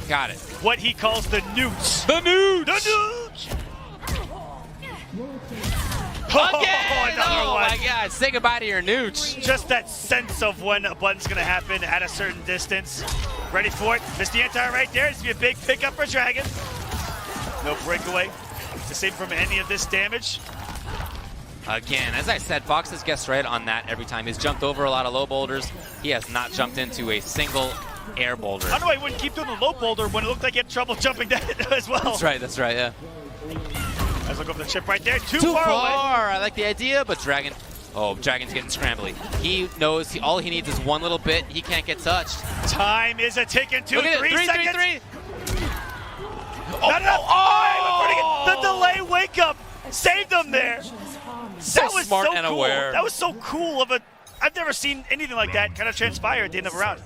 Got it. What he calls the nooch. The nooch! The nooch! Again! Oh my God, say goodbye to your nooch. Just that sense of when a button's gonna happen at a certain distance. Ready for it. Missed the anti right there. It's gonna be a big pickup for Dragon. No breakaway to save from any of this damage. Again, as I said, Fox has guessed right on that every time. He's jumped over a lot of low boulders. He has not jumped into a single air boulder. I don't know why he wouldn't keep doing the low boulder when it looked like he had trouble jumping that as well. That's right, yeah. Let's look up the chip right there. Too far away. I like the idea, but Dragon's getting scrambly. He knows all he needs is one little bit. He can't get touched. Time is a ticking. 3 seconds. 3. Not enough. The delay wake up saved them there. That was smart and cool. aware. That was so cool of a. I've never seen anything like that kind of transpire at the end of a round.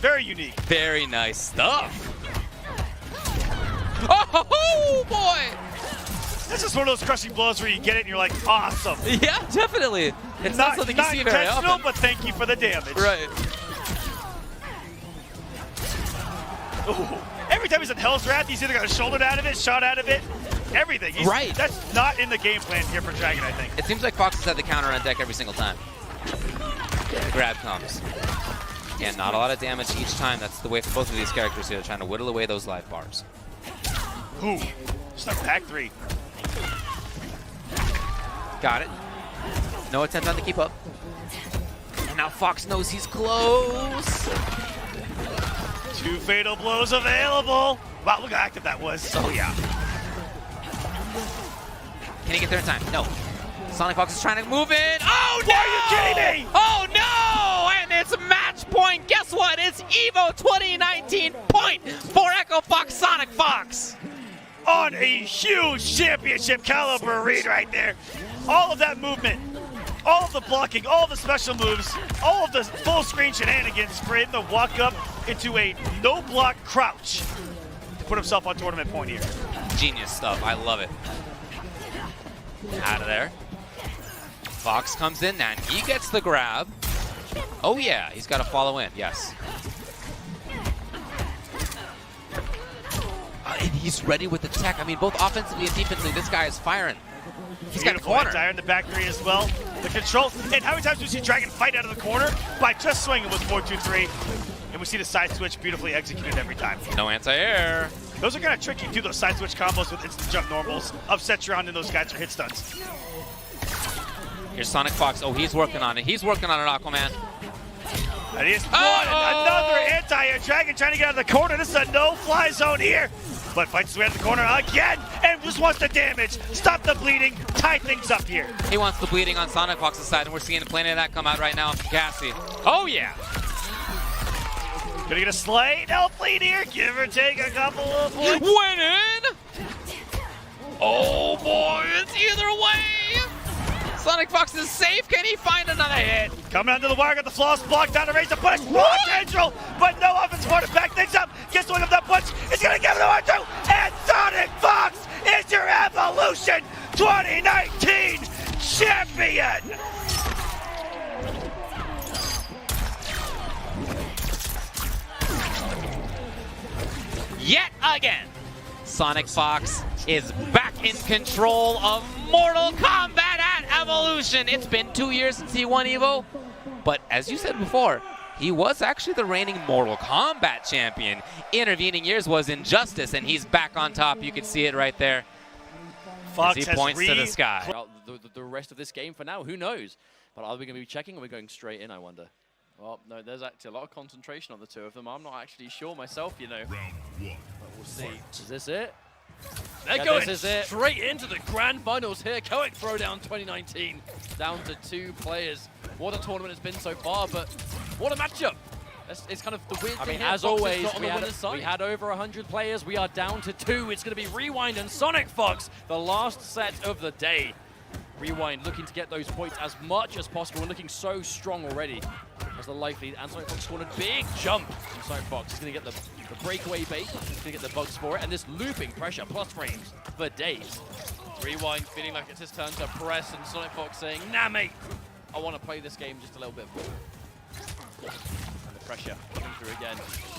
Very unique. Very nice stuff. Oh boy! This is one of those crushing blows where you get it and you're like, awesome. Yeah, definitely. It's not something you see very often. But thank you for the damage. Right. Ooh. Every time he's in Hell's Wrath, he's either got a shoulder out of it, shot out of it, everything. Right. That's not in the game plan here for Dragon, I think. It seems like Fox has had the counter on deck every single time. The grab comes. And not a lot of damage each time. That's the way for both of these characters here, trying to whittle away those life bars. Ooh, just a back 3. Got it. No attempt on the keep up. And now Fox knows he's close. 2 fatal blows available. Wow, look how active that was. Oh, yeah. Can he get there in time? No. Sonicfox is trying to move in. Oh, no! Why are you kidding me? Oh, no! And it's match point. Guess what? It's EVO 2019 point for Echo Fox Sonicfox. On a huge championship caliber read right there. All of that movement, all of the blocking, all of the special moves, all of the full screen shenanigans for him to walk up into a no block crouch to put himself on tournament point here. Genius stuff. I love it. Out of there. Fox comes in and he gets the grab. Oh yeah, he's got to follow in. Yes. And he's ready with the tech. I mean, both offensively and defensively, this guy is firing. He's got a corner. Anti-air in the back 3 as well. The control. And how many times do we see Dragon fight out of the corner by just swinging with 4-2-3? And we see the side switch beautifully executed every time. No anti-air. Those are kind of tricky too, those side switch combos with instant jump normals. Upset you around and those guys are hit stuns. Here's Sonicfox. Oh, he's working on it. He's working on it, Aquaman. And he's another anti-air dragon trying to get out of the corner. This is a no-fly zone here. But fights his way out of the corner again and just wants the damage. Stop the bleeding, tie things up here. He wants the bleeding on Sonicfox's side, and we're seeing plenty of that come out right now from Cassie. Oh, yeah. Gonna get a slay, no bleed here. Give or take a couple of points. Winning! Oh, boy, it's either way. Sonicfox is safe. Can he find another hit? Coming onto the wire, got the floss block down to raise the punch. Potential, but no offense for to back things up. Gets one of that punch. He's gonna give it a 1-2. And Sonicfox is your Evolution 2019 champion. Yet again, Sonicfox is back in control of Mortal Kombat at Evolution. It's been 2 years since he won Evo, but as you said before, he was actually the reigning Mortal Kombat champion. Intervening years was Injustice, and he's back on top. You can see it right there. Fox as he points to the sky. Well, the rest of this game for now, who knows? But are we going to be checking or are we going straight in, I wonder? Well, no, there's actually a lot of concentration on the two of them. I'm not actually sure myself, you know. Round 1. But we'll see. Is this it? They're Yeah, going this is it. straight into the grand finals here. KOMBAT Throwdown 2019. Down to 2 players. What a tournament it's been so far, but what a matchup. It's kind of the weird thing here. As Fox is always, not on the winner's side. we had over 100 players. We are down to 2. It's going to be Rewind and Sonicfox, the last set of the day. Rewind looking to get those points as much as possible and looking so strong already as the life lead. And Sonicfox scored a big jump from Sonicfox. He's going to get the breakaway bait. He's going to get the bugs for it. And this looping pressure plus frames for days. Rewind feeling like it's his turn to press, and Sonicfox saying, nah, mate. I want to play this game just a little bit more. And the pressure coming through again.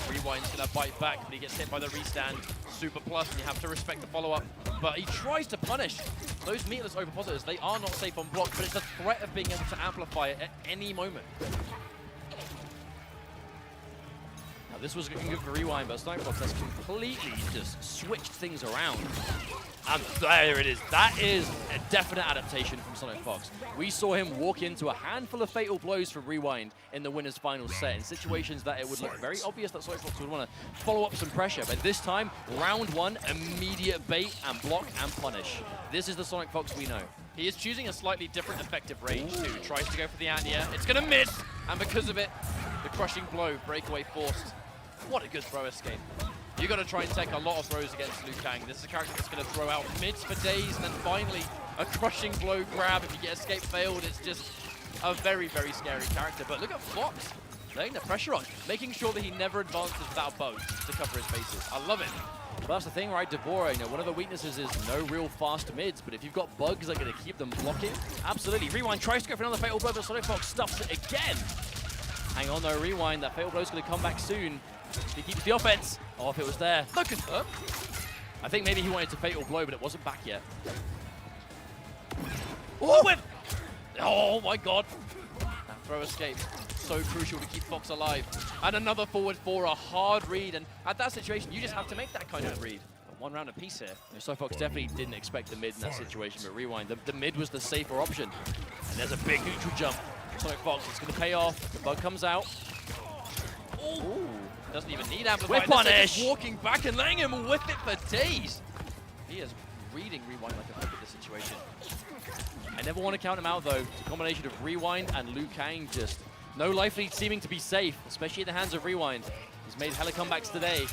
Rewind's going to bite back, but he gets hit by the restand. Super plus, and you have to respect the follow-up. But he tries to punish those meatless overpositors. They are not safe on block, but it's the threat of being able to amplify it at any moment. Now, this was looking good for Rewind, but Sonicfox has completely just switched things around. And there it is. That is a definite adaptation from Sonicfox. We saw him walk into a handful of fatal blows from Rewind in the winner's final set in situations that it would look very obvious that Sonicfox would want to follow up some pressure. But this time, round 1, immediate bait and block and punish. This is the Sonicfox we know. He is choosing a slightly different effective range too. Tries to go for the anti-air. It's going to miss, and because of it, the crushing blow, breakaway forced. What a good throw escape. You got to try and take a lot of throws against Liu Kang. This is a character that's going to throw out mids for days, and then finally a crushing blow grab. If you get escape failed, it's just a very, very scary character. But look at Fox laying the pressure on, making sure that he never advances without bugs to cover his bases. I love it. But that's the thing, right, Devora, you know, one of the weaknesses is no real fast mids, but if you've got bugs that are going to keep them blocking, absolutely. Rewind tries to go for another fatal blow, but Sonicfox stuffs it again. Hang on though, Rewind, that fatal blow's going to come back soon. He keeps the offense. Oh, if it was there. Not confirmed. I think maybe he wanted to fatal blow, but it wasn't back yet. Oh, oh my god. That throw escape. So crucial to keep Fox alive. And another forward 4, a hard read. And at that situation, you just have to make that kind of read. One round apiece here. So Fox definitely didn't expect the mid in that situation, but Rewind, the mid was the safer option. And there's a big neutral jump. Sonicfox, it's going to pay off. The bug comes out. Ooh. Doesn't even need amplify. Whip punish. Just walking back and letting him whip it for days. He is reading Rewind like a hook at this situation. I never want to count him out though. It's a combination of Rewind and Liu Kang, just no life lead seeming to be safe, especially in the hands of Rewind. He's made hella comebacks today.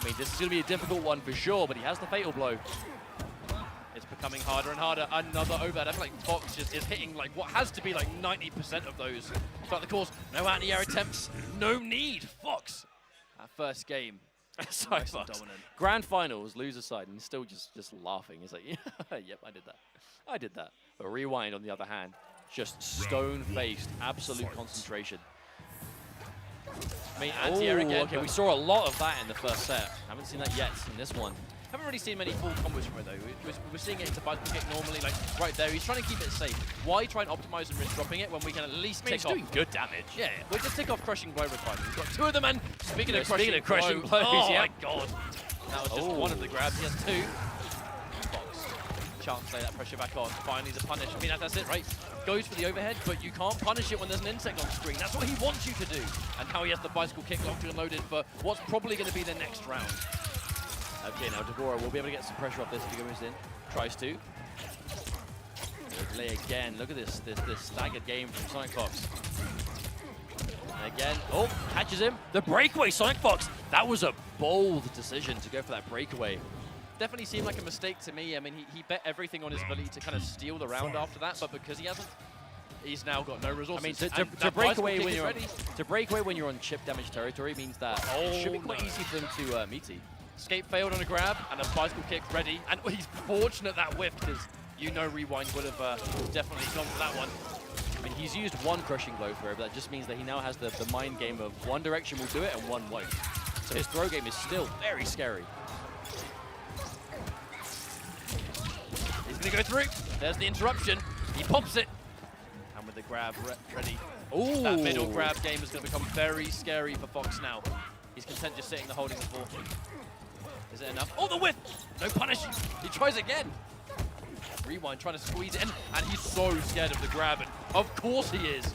I mean, this is going to be a difficult one for sure, but he has the fatal blow. It's becoming harder and harder. Another overhead. I feel like Fox just is hitting like what has to be like 90% of those throughout the course. No anti-air attempts. No need. Fox. Our first game. So dominant. Grand finals, loser side, and he's still just laughing. He's like, yeah, yep, I did that. I did that. But Rewind, on the other hand, just stone-faced, absolute concentration. I mean, anti-air again. Okay, we saw a lot of that in the first set. Haven't seen that yet in this one. Haven't really seen many full combos from it though. We're seeing it into bug kick normally, like right there. He's trying to keep it safe. Why try and optimize and risk dropping it when we can at least tick off? Doing good damage. Yeah, we'll just tick off crushing blow requirements. We've got 2 of them, and speaking of crushing blows, oh yeah. my god. That was just one of the grabs. He has 2. Fox chance to lay that pressure back on. Finally the punish. I mean, that's it, right? Goes for the overhead, but you can't punish it when there's an insect on screen. That's what he wants you to do. And now he has the bicycle kick locked and loaded for what's probably going to be the next round. Okay, now Devora will be able to get some pressure off this if he goes in. Tries to. Delay again. Look at this staggered game from Sonicfox. Again, oh, catches him. The breakaway, Sonicfox. That was a bold decision to go for that breakaway. Definitely seemed like a mistake to me. I mean, he bet everything on his ability to kind of steal the round after that, but because he hasn't, he's now got no resources. I mean, to break away when you're on chip damage territory means that it should be quite easy for them to meet you. Escape failed on a grab, and a bicycle kick ready. And he's fortunate that whiff, because you know Rewind would have definitely gone for that one. I mean, he's used one crushing blow throw, but that just means that he now has the mind game of one direction will do it and one won't. So his throw game is still very scary. He's going to go through. There's the interruption. He pops it. And with the grab ready. Ooh. That middle grab game is going to become very scary for Fox now. He's content just sitting there holding the ball. Is it enough? Oh, the whiff! No punish. He tries again. Rewind trying to squeeze it in, and he's so scared of the grab, and of course he is.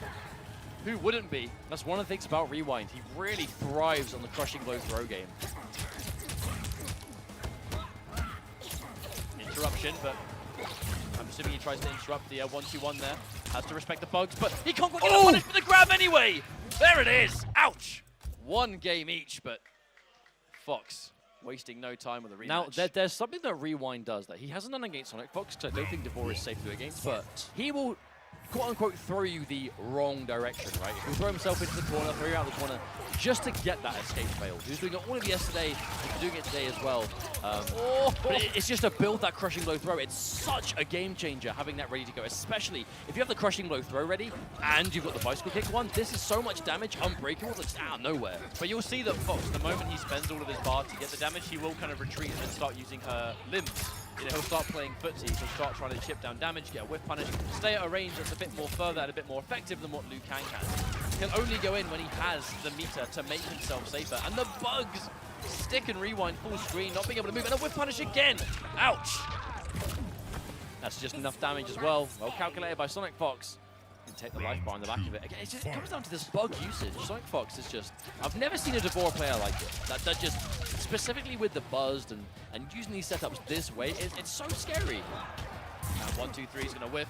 Who wouldn't be? That's one of the things about Rewind. He really thrives on the crushing blow throw game. Interruption, but I'm assuming he tries to interrupt the 1-2-1 there. Has to respect the bugs, but he can't quite get the punish for the grab anyway! There it is! Ouch! One game each, but Fox wasting no time with a rematch. Now, there's something that Rewind does that he hasn't done against Sonicfox, because I don't think Devora is safe to do against, but he will, quote-unquote, throw you the wrong direction, right? He'll throw himself into the corner, throw you out the corner, just to get that escape fail. He was doing it all of yesterday, he's doing it today as well. But it's just to build that crushing blow throw. It's such a game changer having that ready to go, especially if you have the crushing blow throw ready and you've got the bicycle kick one. This is so much damage, unbreakable, it's out of nowhere. But you'll see that Fox, the moment he spends all of his bar to get the damage, he will kind of retreat and start using her limbs. You know, he'll start playing footsie, he'll start trying to chip down damage, get a whiff punish, stay at a range that's a bit more further and a bit more effective than what Liu Kang has. He'll only go in when he has the meter to make himself safer. And the bugs stick and Rewind full screen, not being able to move, and a whiff punish again! Ouch! That's just enough damage as well. Well calculated by Sonicfox. And take the life bar on the back of it. Again, it comes down to this bug usage. Sonicfox is just... I've never seen a Devora player like it. That just, specifically with the buzzed and using these setups this way, it's so scary. And 1-2-3 is going to whiff.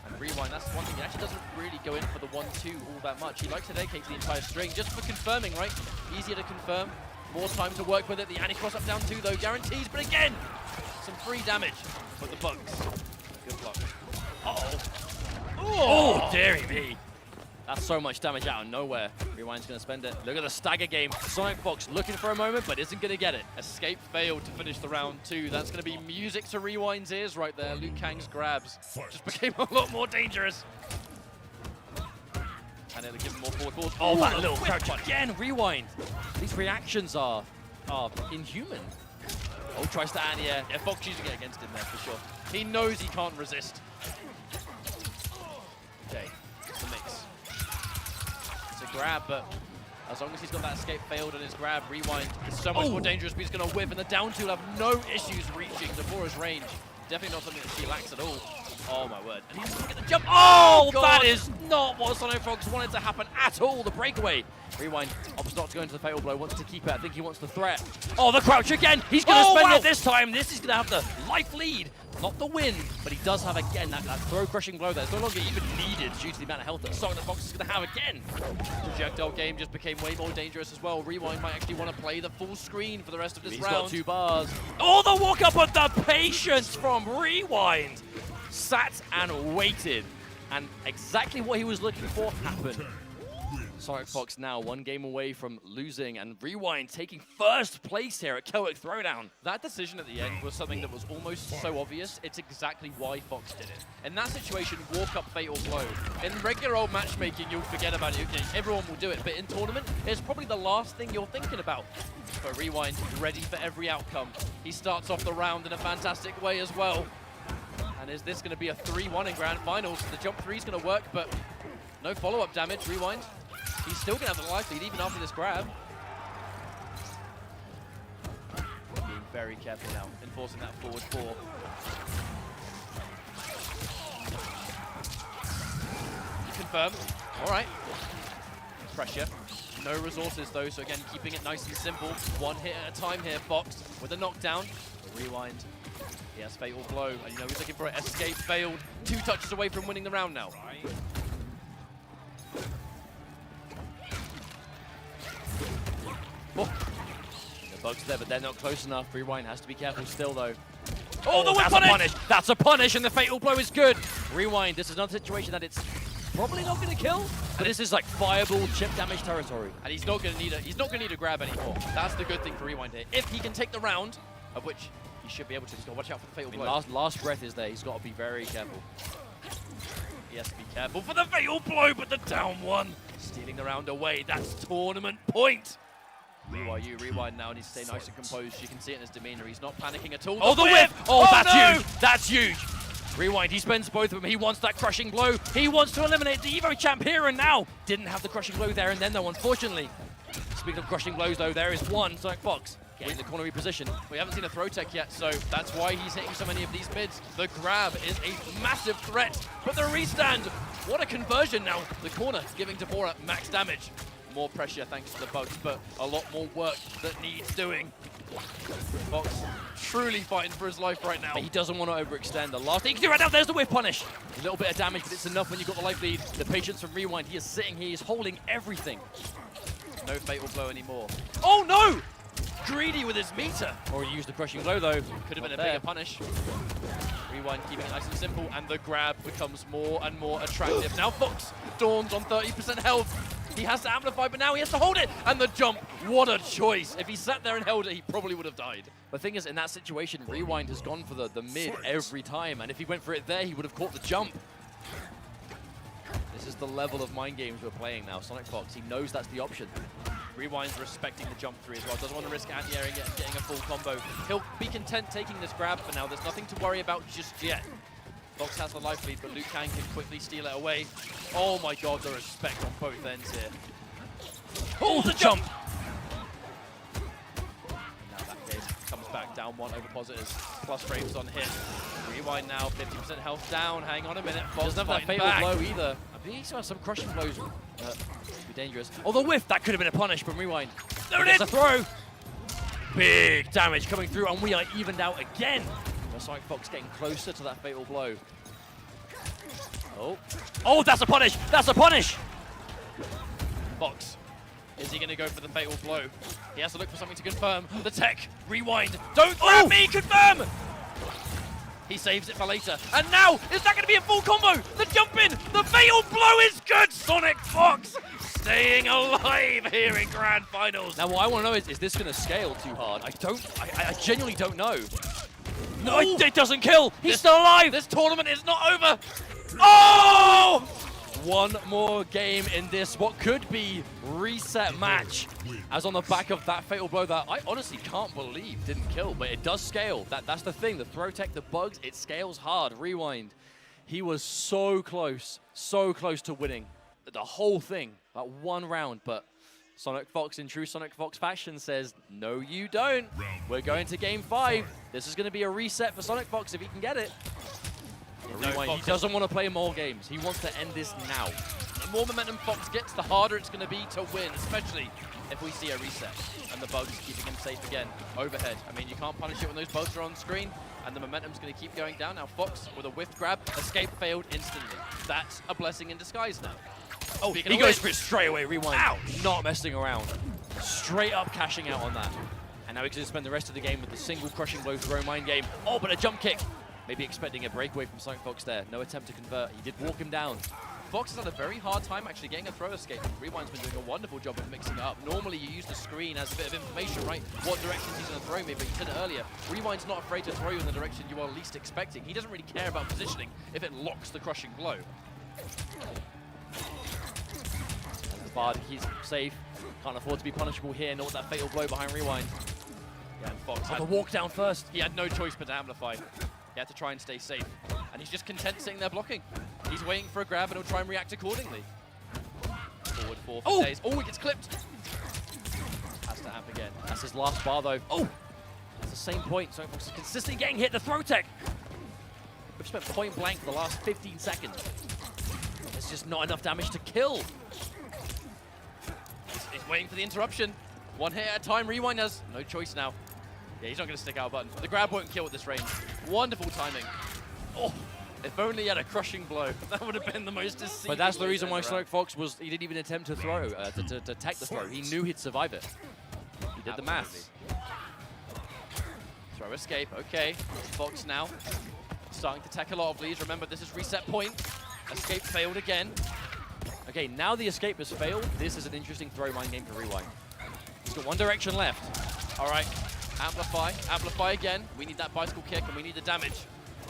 And Rewind, that's one thing. He actually doesn't really go in for the 1-2 all that much. He likes to dedicate the entire string just for confirming, right? Easier to confirm. More time to work with it. The anti-cross up down 2, though, guarantees. But again, some free damage for the bugs. Good luck. Uh-oh. Oh, dearie me. That's so much damage out of nowhere. Rewind's going to spend it. Look at the stagger game. Sonicfox looking for a moment, but isn't going to get it. Escape failed to finish the round 2. That's going to be music to Rewind's ears right there. Liu Kang's grabs just became a lot more dangerous. And it'll give him more forward force. Oh, that little crouch again. Rewind. These reactions are inhuman. Oh, tries to anti-air. Yeah, Fox using it against him there for sure. He knows he can't resist. Okay, it's a mix. It's a grab, but as long as he's got that escape failed on his grab, Rewind is so much more dangerous, but he's going to whiff, and the down two will have no issues reaching Devora's range. Definitely not something that she lacks at all. Oh my word. And he's going to get the jump. Oh, that is not what Sonicfox wanted to happen at all. The breakaway. Rewind opts not to go into the fatal blow, wants to keep it. I think he wants the threat. Oh, the crouch again. He's going to spend it this time. This is going to have the life lead. Not the win, but he does have, again, that throw-crushing blow there. It's no longer even needed due to the amount of health that Sonicfox is going to have again. Projectile game just became way more dangerous as well. Rewind might actually want to play the full screen for the rest of this round. He's got 2 bars. Oh, the walk-up with the patience from Rewind. Sat and waited, and exactly what he was looking for happened. Sonicfox now 1 game away from losing, and Rewind taking first place here at Celtic Throwdown. That decision at the end was something that was almost so obvious. It's exactly why Fox did it. In that situation, walk up fatal blow. In regular old matchmaking, you'll forget about it. Okay, everyone will do it, but in tournament, it's probably the last thing you're thinking about. But Rewind, ready for every outcome. He starts off the round in a fantastic way as well. And is this going to be a 3-1 in Grand Finals? The jump 3 is going to work, but no follow-up damage. Rewind. He's still going to have the life lead even after this grab. Being very careful now, enforcing that forward four. Confirm. All right. Pressure. No resources though, so again, keeping it nice and simple. One hit at a time here. Fox with a knockdown. Rewind. He has fatal blow, and you know he's looking for it. Escape failed. 2 touches away from winning the round now. Oh. The bug's there, but they're not close enough. Rewind has to be careful still though. Oh, the whip punish! That's a punish, and the fatal blow is good. Rewind. This is another situation that it's probably not going to kill, but this is like fireball chip damage territory, and he's not going to need a grab anymore. That's the good thing for Rewind here. If he can take the round, of which he should be able to, he's got to watch out for the fatal blow. Last breath is there. He's got to be very careful. He has to be careful for the fatal blow, but the down one, stealing the round away. That's tournament point. Rewind now needs to stay nice and composed. You can see it in his demeanor. He's not panicking at all. Oh, the whip! Oh, that's huge! That's huge! Rewind, he spends both of them. He wants that crushing blow. He wants to eliminate the Evo champ here and now. Didn't have the crushing blow there and then though, unfortunately. Speaking of crushing blows though, there is one. Sonicfox getting the corner reposition. We haven't seen a throw tech yet, so that's why he's hitting so many of these mids. The grab is a massive threat, but the restand, what a conversion now. The corner giving Devora max damage. More pressure thanks to the bugs, but a lot more work that needs doing. Fox truly fighting for his life right now. But he doesn't want to overextend. The last thing he can do right now, there's the whiff punish. A little bit of damage, but it's enough when you've got the life lead. The patience from Rewind, he is sitting here, he's holding everything. No fatal blow anymore. Oh no! Greedy with his meter. Or he used the crushing blow though. Could have been a bigger punish. Rewind keeping it nice and simple, and the grab becomes more and more attractive. Now Fox dawns on 30% health. He has to amplify, but now he has to hold it. And the jump, what a choice. If he sat there and held it, he probably would have died. The thing is, in that situation, Rewind has gone for the mid every time. And if he went for it there, he would have caught the jump. This is the level of mind games we're playing now. Sonicfox, he knows that's the option. Rewind's respecting the jump 3 as well. Doesn't want to risk anti-airing it and getting a full combo. He'll be content taking this grab for now. There's nothing to worry about just yet. Fox has the life lead, but Liu Kang can quickly steal it away. Oh my god, the respect on both ends here. Oh, the jump! Now that case comes back down 1 over positives. Plus frames on hit. Rewind now, 50% health down. Hang on a minute. Fox doesn't have that fatal blow either. I think he still has some crushing blows. Be dangerous. Oh, the whiff! That could have been a punish from Rewind. There it is! A throw! Big damage coming through, and we are evened out again. Sonicfox getting closer to that fatal blow. Oh, that's a punish! That's a punish! Fox, is he going to go for the fatal blow? He has to look for something to confirm. The tech, Rewind, don't grab me, confirm! He saves it for later. And now, is that going to be a full combo? The jump in, the fatal blow is good! Sonicfox staying alive here in Grand Finals. Now what I want to know is this going to scale too hard? I genuinely don't know. No, it doesn't kill! He's still alive! This tournament is not over! Oh! One more game in this, what could be reset match. As on the back of that fatal blow that I honestly can't believe didn't kill, but it does scale. That's the thing, the throw tech, the bugs, it scales hard. Rewind. He was so close to winning the whole thing, that one round, but Sonicfox, in true Sonicfox fashion, says, no you don't. We're going to game 5. This is going to be a reset for Sonicfox if he can get it. Rewind, he doesn't want to play more games. He wants to end this now. The more momentum Fox gets, the harder it's going to be to win, especially if we see a reset. And the bugs keeping him safe again. Overhead. I mean, you can't punish it when those bugs are on screen, and the momentum's going to keep going down. Now Fox with a whiff grab, escape failed instantly. That's a blessing in disguise now. Oh, he goes for it straight away, Rewind. Ouch. Not messing around. Straight up cashing out on that. And now he's going to spend the rest of the game with the single crushing blow throw mind game. Oh, but a jump kick. Maybe expecting a breakaway from Sonicfox there. No attempt to convert. He did walk him down. Fox has had a very hard time actually getting a throw escape. Rewind's been doing a wonderful job of mixing it up. Normally you use the screen as a bit of information, right? What directions he's going to throw me, but you said it earlier. Rewind's not afraid to throw you in the direction you are least expecting. He doesn't really care about positioning if it locks the crushing blow. Bard, he's safe. Can't afford to be punishable here. Not with that fatal blow behind Rewind. Yeah, and Fox had the walk down first. He had no choice but to amplify. He had to try and stay safe. And he's just content sitting there blocking. He's waiting for a grab and he'll try and react accordingly. Forward 4 for days. Oh, he gets clipped. Has to amp again. That's his last bar though. Oh! It's the same point. Sonicfox is consistently getting hit. The throw tech. We've spent point blank for the last 15 seconds. There's just not enough damage to kill. He's waiting for the interruption. One hit at a time. Rewind has no choice now. Yeah, he's not going to stick out a button. The grab won't kill at this range. Wonderful timing. Oh, if only he had a crushing blow. That would have been the most deceiving. But that's the reason why Sonicfox was, he didn't even attempt to throw, to tech the throw. He knew he'd survive it. He did the maths. Throw escape, okay. Fox now starting to tech a lot of leads. Remember, this is reset point. Escape failed again. Okay, now the escape has failed. This is an interesting throw mind game for Rewind. He's got one direction left. All right, amplify again. We need that bicycle kick and we need the damage.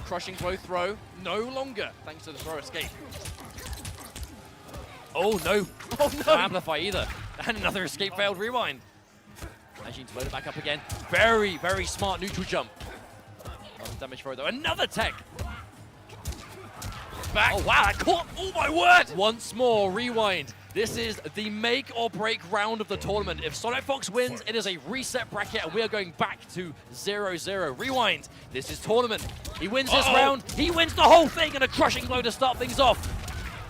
Crushing blow throw, no longer, thanks to the throw escape. Oh no! Oh Not no! amplify either. And another escape failed Rewind. Majine's loaded back up again. Very, very smart neutral jump. Damage throw though. Another tech! Back. Oh wow, that caught! Oh my word! Once more, Rewind. This is the make or break round of the tournament. If Sonicfox wins, it is a reset bracket and we are going back to 0-0. Rewind, this is tournament. He wins this round, he wins the whole thing, and a crushing blow to start things off.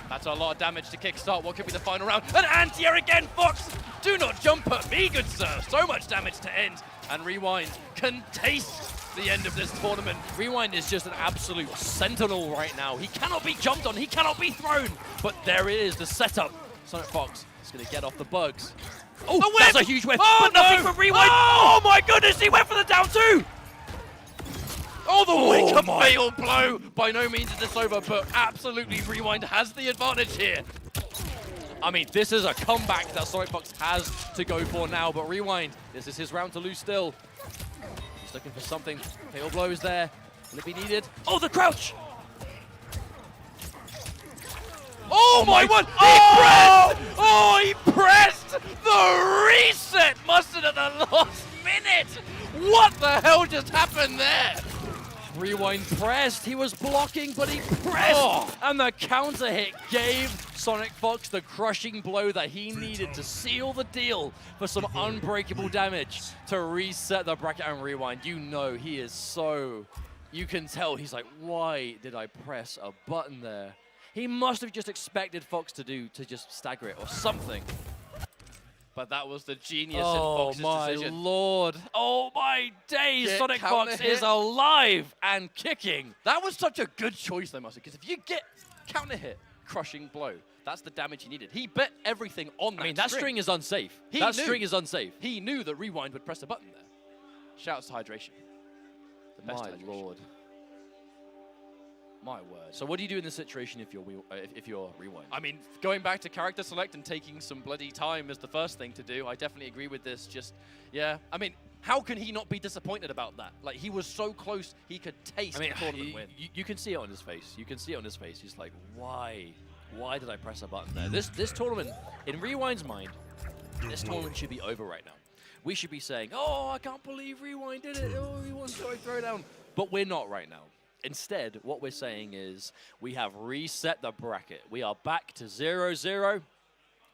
That's a lot of damage to kickstart what could be the final round. And anti-air again, Fox! Do not jump at me, good sir. So much damage to end. And Rewind can taste the end of this tournament. Rewind is just an absolute sentinel right now. He cannot be jumped on, he cannot be thrown. But there it is, the setup. Sonicfox is going to get off the bugs. Oh, that's a huge whiff, Oh, but nothing no. from Rewind. Oh my goodness, he went for the down two. Oh, the wake-up fail blow! By no means is this over, but absolutely Rewind has the advantage here. I mean, this is a comeback that Sonicfox has to go for now, but Rewind, this is his round to lose still. He's looking for something. Fail blow is there. Will it be needed? Oh, the crouch! Oh my word! He pressed the reset mustard at the last minute! What the hell just happened there? Rewind pressed, he was blocking, but he pressed! And the counter hit gave Sonicfox the crushing blow that he needed to seal the deal for some unbreakable damage to reset the bracket. And Rewind, you know he is so... You can tell he's like, why did I press a button there? He must have just expected Fox to just stagger it or something. But that was the genius in Fox's decision. Oh my lord. Oh my days. Get Sonicfox is alive and kicking. That was such a good choice, though, Mustard, because if you get counter hit, crushing blow, that's the damage he needed. He bet everything on that. I mean, that string is unsafe. String is unsafe. He knew that Rewind would press a button there. Shouts to hydration. The best My hydration. lord. My word. So what do you do in this situation if you're Rewind? I mean, going back to character select and taking some bloody time is the first thing to do. I definitely agree with this. Just, yeah. I mean, how can he not be disappointed about that? Like, he was so close, he could taste the tournament win. You can see it on his face. You can see it on his face. He's like, why? Why did I press a button there? This tournament, in Rewind's mind, this tournament should be over right now. We should be saying, oh, I can't believe Rewind did it. Oh, he wants to go Throwdown. But we're not right now. Instead, what we're saying is we have reset the bracket. We are back to 0-0.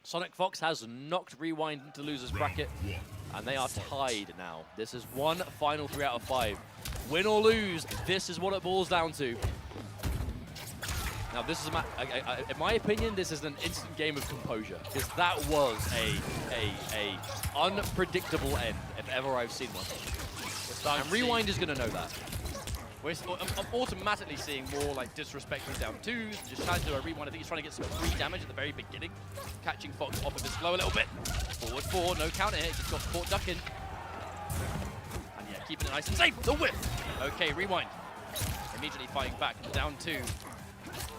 Sonicfox has knocked Rewind into loser's bracket, and they are tied now. This is one final 3 out of 5. Win or lose, this is what it boils down to. Now, this is, in my opinion, this is an instant game of composure, because that was a unpredictable end, if ever I've seen one. And Rewind is going to know that. I'm automatically seeing more like disrespectful down twos, and just trying to do a Rewind. I think he's trying to get some free damage at the very beginning, catching Fox off of his flow a little bit. Forward 4, no counter hit, just got caught ducking. And yeah, keeping it nice and safe, the whip. Okay, Rewind. Immediately fighting back, down 2.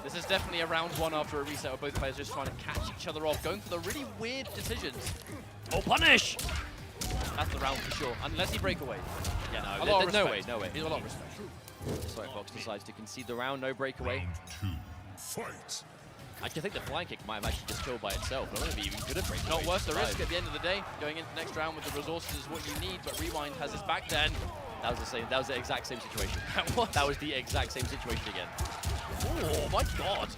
This is definitely a round 1 after a reset of both players just trying to catch each other off, going for the really weird decisions. Oh, punish! That's the round for sure, unless he break away. Yeah, no, there's no way, no way. He's a lot of respect. Sonicfox decides to concede the round, no breakaway. Round 2, fight. I think the flying kick might have actually just killed by itself. I don't think it'd be even good at breakaway. Not worth the risk at the end of the day. Going into the next round with the resources is what you need, but Rewind has his back then. That was the same. That was the exact same situation. That was the exact same situation again. Oh my god!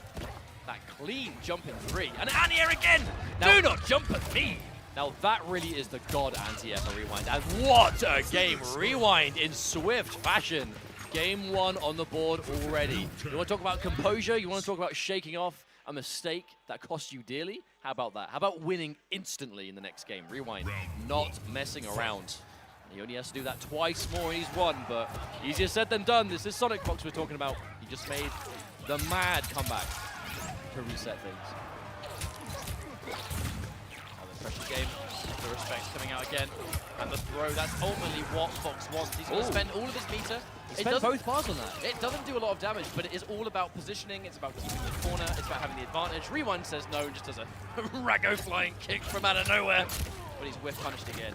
That clean jump in 3, and anti-air again. Now, do not jump at me. Now that really is the god anti-air for Rewind. And what a game! Rewind in swift fashion. Game 1 on the board already. You want to talk about composure? You want to talk about shaking off a mistake that cost you dearly? How about that? How about winning instantly in the next game? Rewind, not messing around. He only has to do that twice more and he's won, but easier said than done. This is Sonicfox we're talking about. He just made the mad comeback to reset things. Pressure game, the respect's coming out again, and the throw, that's ultimately what Fox wants. He's going to spend all of his meter. He spent both bars on that. It doesn't do a lot of damage, but it is all about positioning, it's about keeping the corner, it's about having the advantage. Rewind says no and just does a raggo flying kick from out of nowhere, but he's whiff punished again.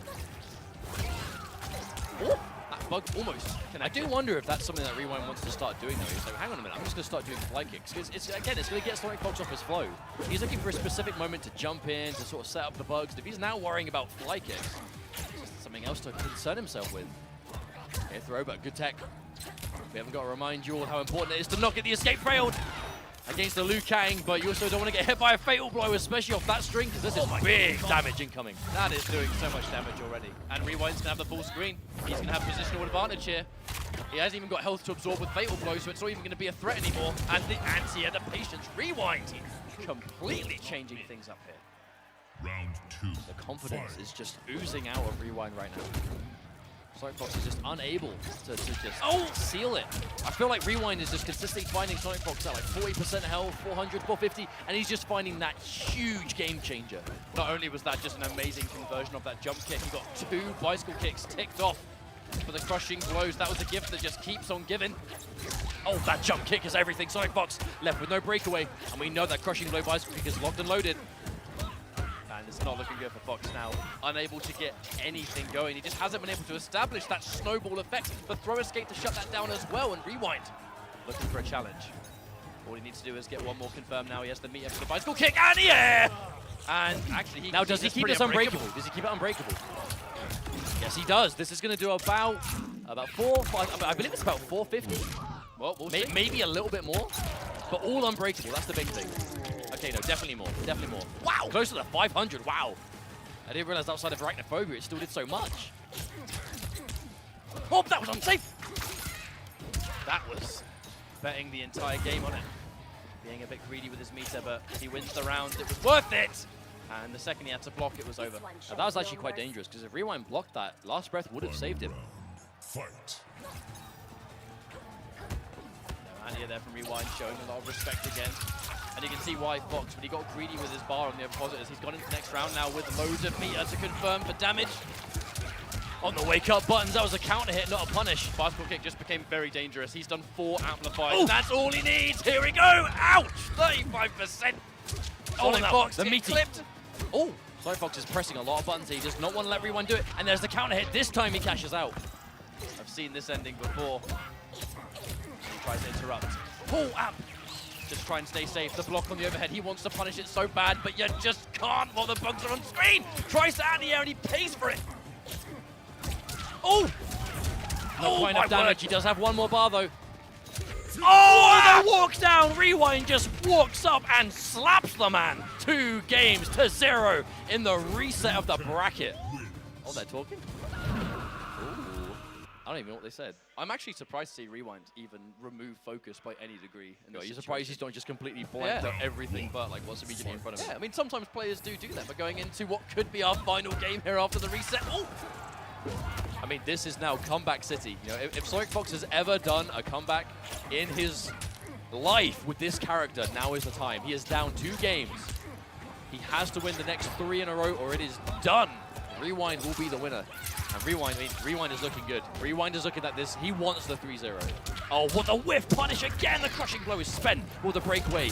Oh, that bug almost connected. I do wonder if that's something that Rewind wants to start doing though. He's like, hang on a minute, I'm just going to start doing fly kicks. Because it's going to get Sonicfox off his flow. He's looking for a specific moment to jump in, to sort of set up the bugs. If he's now worrying about fly kicks, it's just something else to concern himself with. Okay, throw, but good tech. We haven't got to remind you all how important it is to not get the escape failed against the Liu Kang, but you also don't want to get hit by a fatal blow, especially off that string, because this is big damage incoming. That is doing so much damage already. And Rewind's going to have the full screen. He's going to have positional advantage here. He hasn't even got health to absorb with fatal blow, so it's not even going to be a threat anymore. And the anti-air, the patience, Rewind, completely changing things up here. Round 2. The confidence is just oozing out of Rewind right now. Sonicfox is just unable to just seal it. I feel like Rewind is just consistently finding Sonicfox at like 40% health, 400, 450, and he's just finding that huge game changer. Not only was that just an amazing conversion of that jump kick, he got 2 bicycle kicks ticked off for the crushing blows. That was a gift that just keeps on giving. Oh, that jump kick is everything. Sonicfox left with no breakaway, and we know that crushing blow bicycle kick is locked and loaded. And it's not looking good for Fox now. Unable to get anything going. He just hasn't been able to establish that snowball effect. The throw escape to shut that down as well. And Rewind looking for a challenge. All he needs to do is get one more confirmed now. He has the meter for the bicycle kick and yeah! And actually, he now does he keep this unbreakable? Does he keep it unbreakable? Yes, he does. This is going to do about 4, 5. I believe it's about 450. Well, we'll see. Maybe a little bit more, but all unbreakable. That's the big thing. Okay, no, definitely more. Definitely more. Wow, closer to 500. Wow. I didn't realize outside of Arachnophobia, it still did so much. Oh, that was unsafe. That was betting the entire game on it. Being a bit greedy with his meter, but he wins the round. It was worth it. And the second he had to block, it was over. Now, that was actually quite dangerous, because if Rewind blocked that, Last Breath would have saved him. Fight. Andy there from Rewind, showing a lot of respect again. And you can see why Fox, when he got greedy with his bar on the oppositors, he's gone into the next round now with loads of meter to confirm for damage. On the wake up buttons, that was a counter hit, not a punish. Bicycle kick just became very dangerous. He's done 4 amplifiers. That's all he needs. Here we go. Ouch! 35%. Oh, no. Fox, The meaty. clipped. Oh, Sonicfox is pressing a lot of buttons. He does not want to let Rewind do it. And there's the counter hit. This time he cashes out. I've seen this ending before. He tries to interrupt. Oh, amp. Just try and stay safe. The block on the overhead. He wants to punish it so bad, but you just can't while the bugs are on screen. Tries to out the air and he pays for it. Oh! Not quite enough damage. He does have one more bar though. Oh, the walk down. Rewind just walks up and slaps the man. 2 games to 0 in the reset of the bracket. Oh, they're talking? Ooh. I don't even know what they said. I'm actually surprised to see Rewind even remove focus by any degree. Are you surprised he's not just completely blanked out everything but like what's immediately in front of him? Yeah, I mean, sometimes players do that. We're going into what could be our final game here after the reset. Oh! I mean, this is now comeback city. You know, if Sonicfox has ever done a comeback in his life with this character, now is the time. He is down 2 games. He has to win the next 3 in a row or it is done. Rewind will be the winner. And Rewind is looking good. Rewind is looking at this. He wants the 3-0. Oh, what a whiff punish again. The crushing blow is spent. Will the breakaway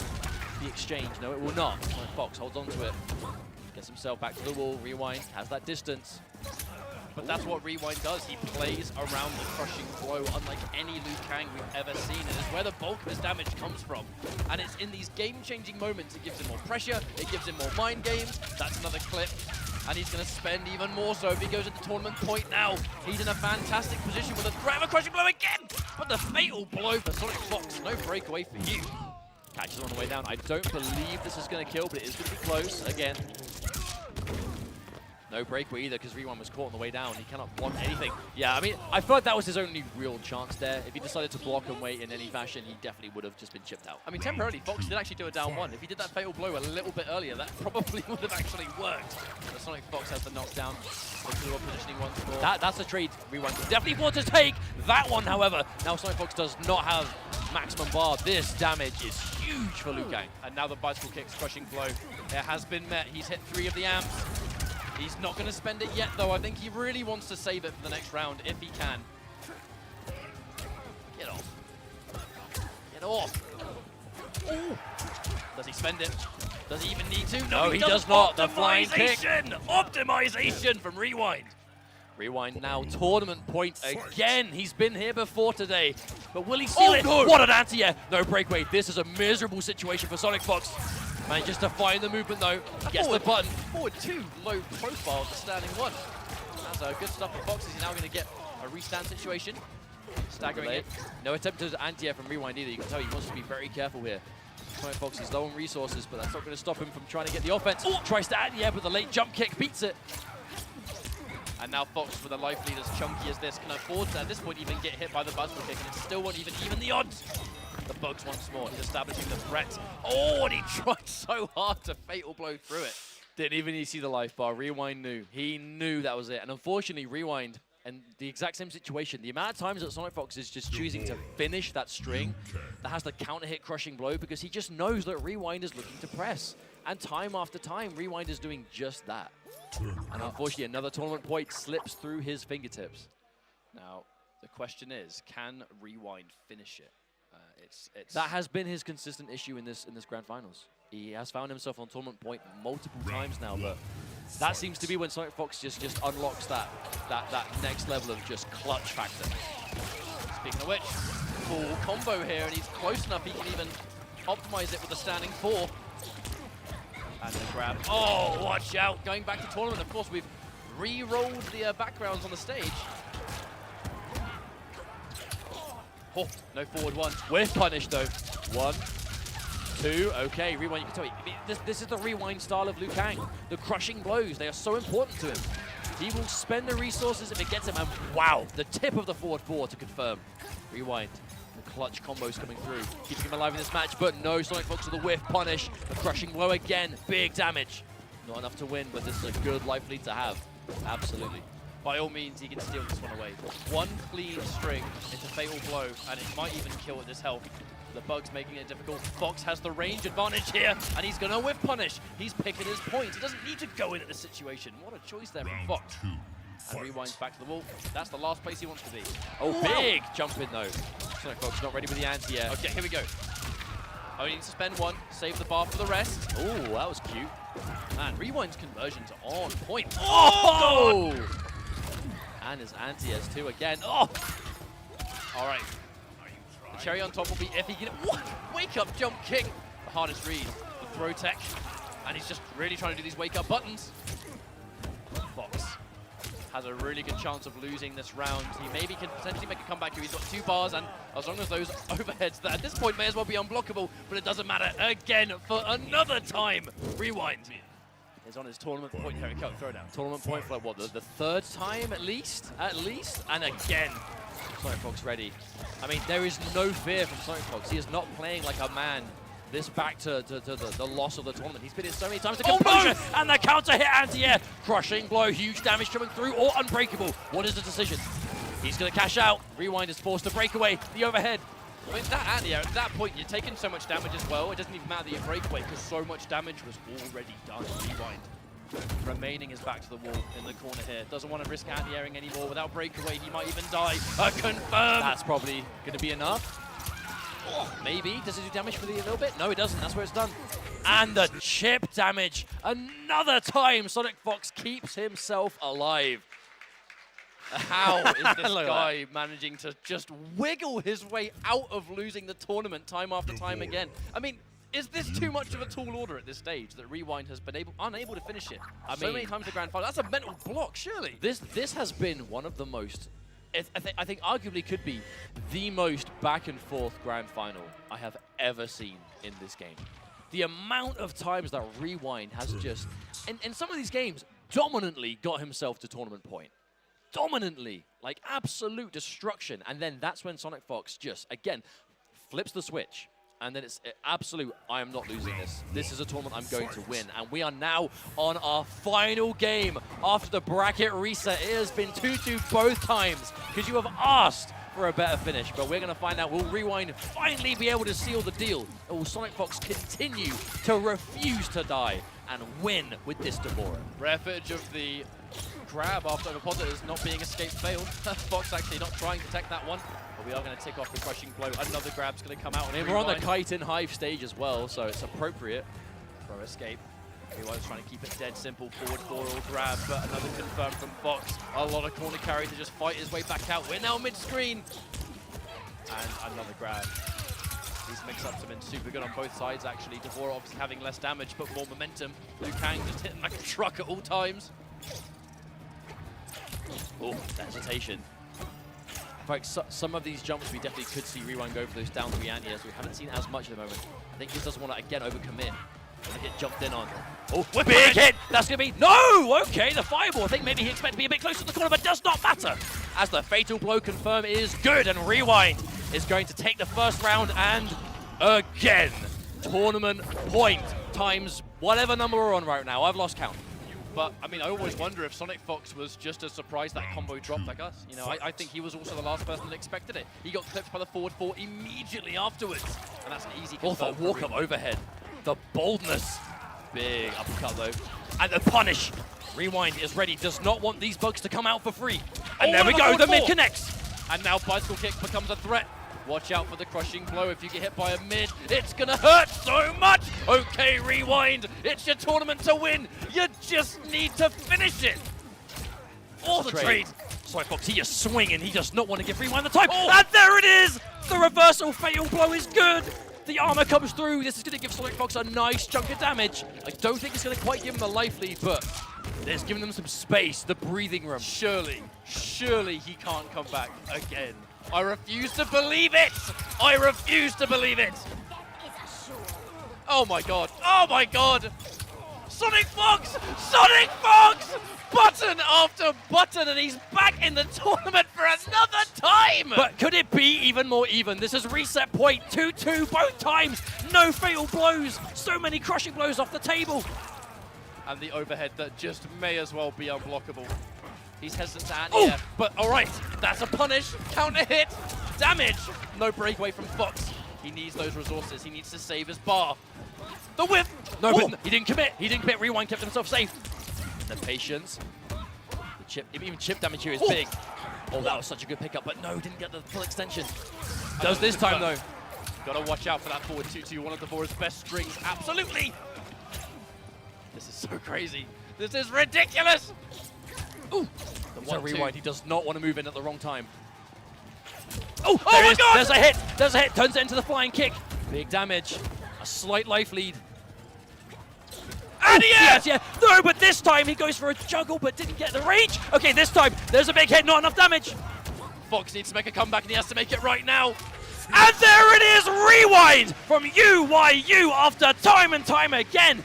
be exchanged? No, it will not. Fox holds on to it. Gets himself back to the wall. Rewind has that distance. But that's what Rewind does. He plays around the crushing blow unlike any Liu Kang we've ever seen. And it's where the bulk of his damage comes from. And it's in these game-changing moments it gives him more pressure, it gives him more mind games. That's another clip. And he's going to spend even more so if he goes into tournament point now. He's in a fantastic position with a threat of a crushing blow again. But the fatal blow for Sonicfox. No breakaway for you. Catches on the way down. I don't believe this is going to kill, but it is going to be close again. No breakaway either, because Rewind was caught on the way down. He cannot block anything. Yeah, I mean, I felt that was his only real chance there. If he decided to block and wait in any fashion, he definitely would have just been chipped out. I mean, temporarily, Fox did actually do a down one. If he did that fatal blow a little bit earlier, that probably would have actually worked. But Sonicfox has the knockdown. The positioning once more. That's a trade Rewind definitely want to take. That one, however, now Sonicfox does not have maximum bar. This damage is huge for Liu Kang. And now the bicycle kick's crushing blow. It has been met. He's hit 3 of the amps. He's not going to spend it yet, though. I think he really wants to save it for the next round, if he can. Get off. Get off. Ooh. Does he spend it? Does he even need to? No, he does not. The flying kick. Optimization from Rewind. Rewind now, tournament point again. He's been here before today, but will he steal it? No. What an anti-air. No breakaway. This is a miserable situation for Sonicfox. Manages to find the movement though. Gets the button. Forward 2, low profile to standing 1. That's good stuff for Fox. He's now going to get a restand situation. Staggering it. No attempt to anti-air from Rewind either. You can tell he wants to be very careful here. Sonicfox is low on resources, but that's not going to stop him from trying to get the offense. Tries to anti-air, but the late jump kick beats it. And now Fox, with a life lead as chunky as this, can afford to, at this point, even get hit by the bicycle kick, and it still won't even the odds. The bugs once more. He's establishing the threat. Oh, and he tried so hard to fatal blow through it. Didn't even need to see the life bar. Rewind knew. He knew that was it. And unfortunately, Rewind, and the exact same situation, the amount of times that Sonicfox is just choosing to finish that string that has the counter hit crushing blow, because he just knows that Rewind is looking to press. And time after time, Rewind is doing just that. And unfortunately, another tournament point slips through his fingertips. Now, the question is, can Rewind finish it? That has been his consistent issue in this grand finals. He has found himself on tournament point multiple times now, but that seems to be when Sonicfox just unlocks that next level of just clutch factor. Speaking of which, full combo here, and he's close enough he can even optimize it with a standing 4. And the grab. Oh, watch out! Going back to tournament, of course, we've re-rolled the backgrounds on the stage. Oh, no forward 1. With punish though. 1, 2, okay, Rewind, you can tell this is the Rewind style of Liu Kang. The crushing blows, they are so important to him. He will spend the resources if it gets him, and wow, the tip of the forward 4 to confirm. Rewind, the clutch combos coming through, keeping him alive in this match, but no, Sonicfox with a whiff, punish, the crushing blow again, big damage. Not enough to win, but this is a good life lead to have, absolutely. By all means, he can steal this one away. One clean string into fatal blow, and it might even kill at this health. The bugs making it difficult. Fox has the range advantage here, and he's going to whiff punish. He's picking his points. He doesn't need to go in at this situation. What a choice there from Fox. And rewinds back to the wall. That's the last place he wants to be. Oh, big jump in though. Sonicfox not ready with the anti-air. Okay, here we go. Only needs to spend 1, save the bar for the rest. Oh, that was cute. Man, Rewind's conversions are on point. Oh! And his anti-airs too again. Oh! All right. The cherry on top will be if he can. What? Wake up jump kick. The hardest read. The throw tech. And he's just really trying to do these wake up buttons. Fox has a really good chance of losing this round. He maybe can potentially make a comeback here. He's got 2 bars, and as long as those overheads that at this point may as well be unblockable, but it doesn't matter. Again, for another time, Rewind is on his tournament point here at Throwdown. Tournament point for like, what, the 3rd time at least? And again, Sonicfox ready. I mean, there is no fear from Sonicfox. He is not playing like a man this back to the loss of the tournament. He's been hit so many times. The composure and the counter hit anti-air. Crushing blow, huge damage coming through, or unbreakable. What is the decision? He's going to cash out. Rewind is forced to break away. The overhead. I mean, that anti-air, at that point, you're taking so much damage as well. It doesn't even matter that you break away because so much damage was already done. Rewind remaining his back to the wall in the corner here. Doesn't want to risk anti-airing anymore. Without breakaway, he might even die. Confirm. That's probably going to be enough. Maybe. Does it do damage for the little bit? No, it doesn't. That's where it's done. And the chip damage. Another time, Sonicfox keeps himself alive. How is this guy managing to just wiggle his way out of losing the tournament time after time again? I mean, is this too much of a tall order at this stage that Rewind has been unable to finish it? So many times the grand final. That's a mental block, surely. This has been one of the most, I think arguably could be the most back and forth grand final I have ever seen in this game. The amount of times that Rewind has just, in some of these games, dominantly got himself to tournament point. Dominantly, like absolute destruction. And then that's when Sonicfox just, again, flips the switch. And then it's absolute, I am not losing this. This is a tournament I'm going to win. And we are now on our final game after the bracket reset. It has been 2-2 both times because you have asked for a better finish. But we're going to find out, will Rewind finally be able to seal the deal? Or will Sonicfox continue to refuse to die and win with this Devora? Rare footage of the grab after Overpositors not being escape failed. Fox actually not trying to protect that one. But we are going to tick off the crushing blow. Another grab's going to come out. I mean, we're on the kite in hive stage as well, so it's appropriate. Throw escape. Rewind's trying to keep it dead simple. Forward 4-all grab, but another confirm from Fox. A lot of corner carry to just fight his way back out. We're now mid-screen. And another grab. These mix-ups have been super good on both sides, actually. Devora obviously having less damage, but more momentum. Liu Kang just hitting like a truck at all times. Oh, hesitation. In fact, some of these jumps we definitely could see Rewind go for those down 3 anti-airs. We haven't seen as much at the moment. I think he doesn't want to, again, overcommit. And get jumped in on. Oh, big hit! That's going to be... No! Okay, the fireball. I think maybe he expected to be a bit closer to the corner, but does not matter. As the fatal blow confirm is good, and Rewind is going to take the first round, and again, tournament point times whatever number we're on right now. I've lost count. But, I mean, I always wonder if Sonicfox was just as surprised that combo dropped like us. You know, I think he was also the last person that expected it. He got clipped by the forward 4 immediately afterwards. And that's an easy confirm. The walk-up overhead. The boldness. Big uppercut, though. And the punish. Rewind is ready. Does not want these bugs to come out for free. And there we go. The mid connects. And now bicycle kick becomes a threat. Watch out for the crushing blow. If you get hit by a mid, it's gonna hurt so much. Okay, Rewind, it's your tournament to win. You just need to finish it. Or the trade. Sonicfox, he is swinging. He does not want to give Rewind the time. Oh. And there it is. The reversal fatal blow is good. The armor comes through. This is going to give Sonicfox a nice chunk of damage. I don't think it's going to quite give him the life lead, but it's giving them some space, the breathing room. Surely he can't come back again. I refuse to believe it! I refuse to believe it! Oh my god! Oh my god! Sonicfox! Sonicfox! Button after button, and he's back in the tournament for another time! But could it be even more even? This is reset point, 2-2 both times. No fatal blows. So many crushing blows off the table. And the overhead that just may as well be unblockable. He's hesitant to anti-air, but all right, that's a punish, counter hit, damage. No breakaway from Fox. He needs those resources. He needs to save his bar. The whip. No, but he didn't commit. He didn't commit. Rewind kept himself safe. The patience. The chip, even chip damage here is big. Oh, that was such a good pickup, but no, didn't get the full extension. Does this time though. Gotta watch out for that forward 2-2, one of Devora's best strings. Absolutely. This is so crazy. This is ridiculous. Ooh, the Rewind, he does not want to move in at the wrong time. Oh my god! There's a hit, there's a hit, turns it into the flying kick. Big damage, a slight life lead. And yes, yeah, no, but this time he goes for a juggle, but didn't get the range. Okay, this time, there's a big hit, not enough damage. Fox needs to make a comeback, and he has to make it right now. And there it is, Rewind from UYU after time and time again.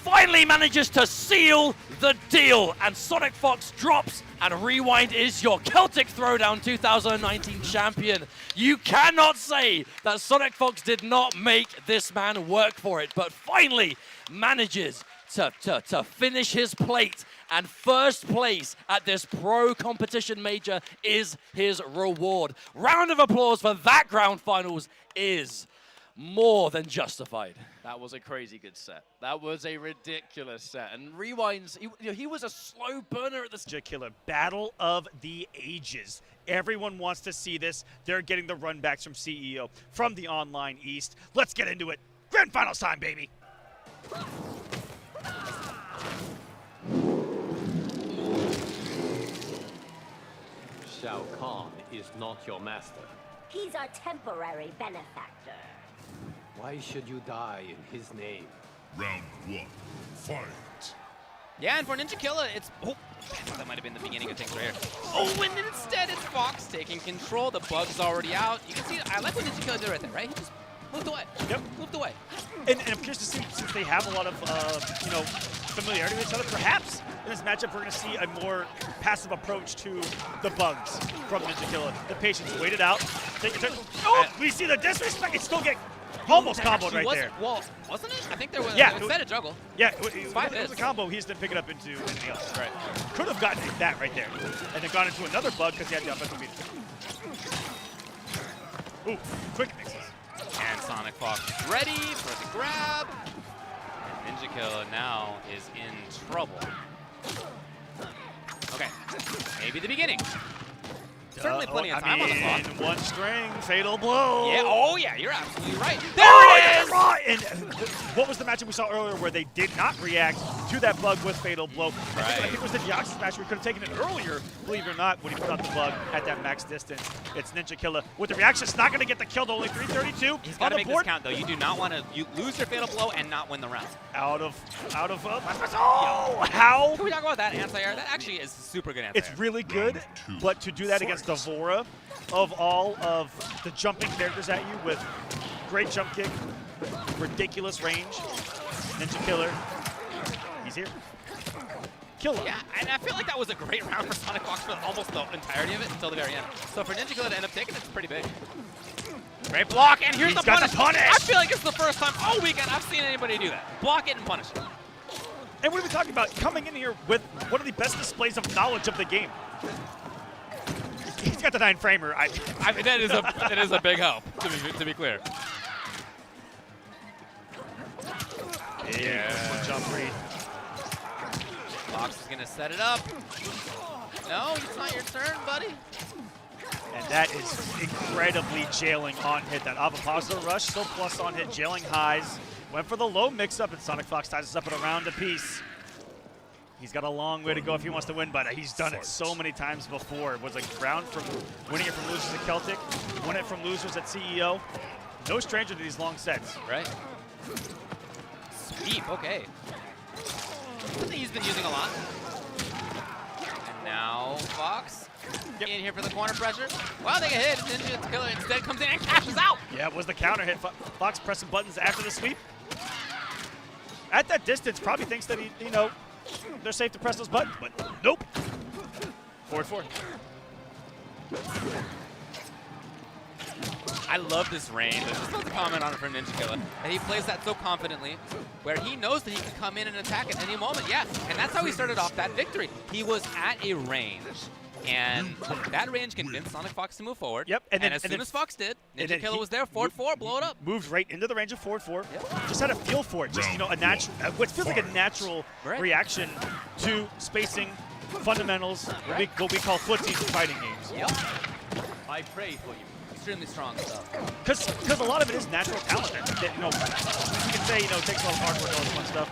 Finally manages to seal the deal, and Sonicfox drops, and Rewind is your Celtic Throwdown 2019 champion. You cannot say that Sonicfox did not make this man work for it, but finally manages to finish his plate, and first place at this pro competition major is his reward. Round of applause for that grand finals is more than justified. That was a crazy good set. That was a ridiculous set. And Rewind's, he was a slow burner at the Ninjakilla, battle of the ages. Everyone wants to see this. They're getting the runbacks from CEO, from the online East. Let's get into it. Grand finals time, baby. Shao Kahn is not your master. He's our temporary benefactor. Why should you die in his name? Round 1, fight. Yeah, and for Ninjakilla, it's... Oh, that might have been the beginning of things right here. Oh, and instead it's Fox taking control. The bug's already out. You can see, I like what Ninjakilla did right there, right? He just moved away. Yep. Moved away. And I'm curious to see, since they have a lot of, familiarity with each other, perhaps in this matchup, we're going to see a more passive approach to the bugs from Ninjakilla. The patience waited out. Take your turn. Oh, we see the disrespect. It's still getting almost comboed right there. Well, wasn't it? I think there was. Yeah, it said a juggle. Yeah, it was a combo. He just didn't pick it up into anything else. Right. Could have gotten that right there, and then gone into another bug because he had the offensive meter. Ooh, quick mixes. And Sonicfox is ready for the grab. And Ninjakilla now is in trouble. Okay, maybe the beginning. Certainly plenty of time on the clock. One string, fatal blow. Yeah, oh yeah, you're absolutely right. There it is! Right. And what was the matchup we saw earlier where they did not react to that bug with fatal blow? I think it was the Deoxys match. We could have taken it earlier, believe it or not, when he put out the bug at that max distance. It's Ninjakilla with the reaction. It's not going to get the kill to only 332. He's got to make this count, though. You do not want to lose your fatal blow and not win the round. Oh, how? Can we talk about that anti-air? That actually is super good anti-air. It's really good, but to do that against the Vora of all of the jumping characters at you with great jump kick, ridiculous range, Ninjakilla, he's here. Kill him. Yeah, and I feel like that was a great round for Sonicfox for almost the entirety of it until the very end. So for Ninjakilla to end up taking it, it's pretty big. Great block, and here's the punish. I feel like it's the first time all weekend I've seen anybody do that. Block it and punish it. And what are we talking about? Coming in here with one of the best displays of knowledge of the game. He's got the 9-framer. I mean, that is a big help, to be clear. Yeah. Jump read. Fox is going to set it up. No, it's not your turn, buddy. And that is incredibly jailing on hit. That Avapazzo rush, still plus on hit, jailing highs. Went for the low mix-up, and Sonicfox ties us up at a round apiece. He's got a long way to go if he wants to win, but he's done it so many times before. It was a round from winning it from losers at Celtic, won it from losers at CEO. No stranger to these long sets. Right. Sweep, okay. Something he's been using a lot. And now Fox in here for the corner pressure. Wow, they get hit. Ninjakilla instead comes in and cashes out. Yeah, it was the counter hit. Fox pressing buttons after the sweep. At that distance, probably thinks that they're safe to press those buttons, but nope. Forward. I love this range. There's just a comment on it from Ninjakilla. And he plays that so confidently, where he knows that he can come in and attack at any moment. Yeah, and that's how he started off that victory. He was at a range, and that range convinced Sonicfox to move forward. Yep. And as soon as Fox did, Ninjakilla was there, forward 4, blow it up. Moved right into the range of forward 4. Yep. Just had a feel for it. Just, a natural, what feels like a natural reaction to spacing, fundamentals, what we call footsies in fighting games. Yep. I pray for you. Extremely strong stuff. Because a lot of it is natural talent. That, you can say, it takes a lot of hard work and all this fun stuff.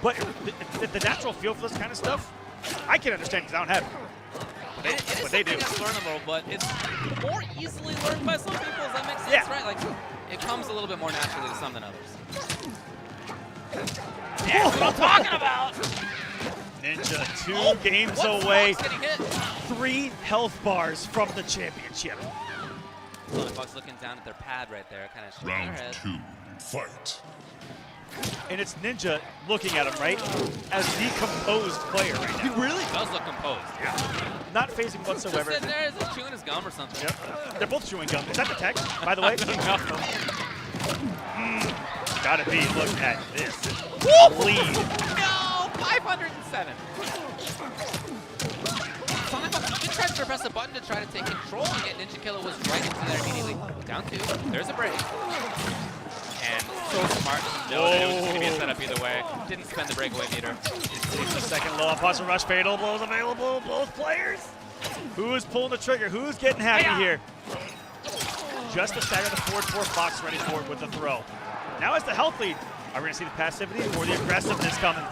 But the natural feel for this kind of stuff, I can understand because I don't have it. It is they do. It's learnable, but it's more easily learned by some people. Does that make sense, right? Like, it comes a little bit more naturally to some than others. That's what I'm talking about! Ninja 2 games away. 3 health bars from the championship. Sonicfox looking down at their pad right there, kind of shaking their head. Round 2, fight. And it's Ninja looking at him, right? As the composed player right now. He really does look composed. Yeah. Not phasing whatsoever. Just sitting there, is he chewing his gum or something? Yep. They're both chewing gum. Is that the text, by the way? Gotta be. Look at this. Lead. No! 507. Sonicfox even tried to press a button to try to take control, and yet Ninjakilla was right into there immediately. Down 2. There's a break. And so smart. No, it was going to be a setup either way. Didn't spend the breakaway meter. Takes the second low on Puzzle Rush. Fatal blows available. Both players. Who's pulling the trigger? Who's getting happy here? Just to stagger the forward 4. Fox ready for it with the throw. Now it's the health lead. Are we going to see the passivity or the aggressiveness coming?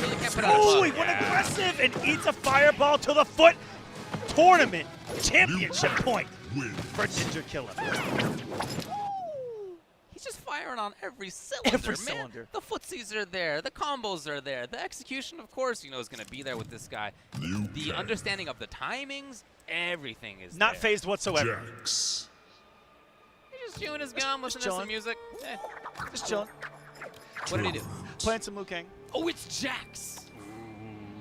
Really can't put out he went aggressive and eats a fireball to the foot. Tournament championship point for Ninjakilla. He's just firing on every cylinder, man. The footsies are there. The combos are there. The execution, of course, is going to be there with this guy. The understanding of the timings, everything is not there. phased whatsoever. Jax. He's just chewing his gum, listening to some music. Just chilling. What did he do? Playing some Liu Kang. Oh, it's Jax.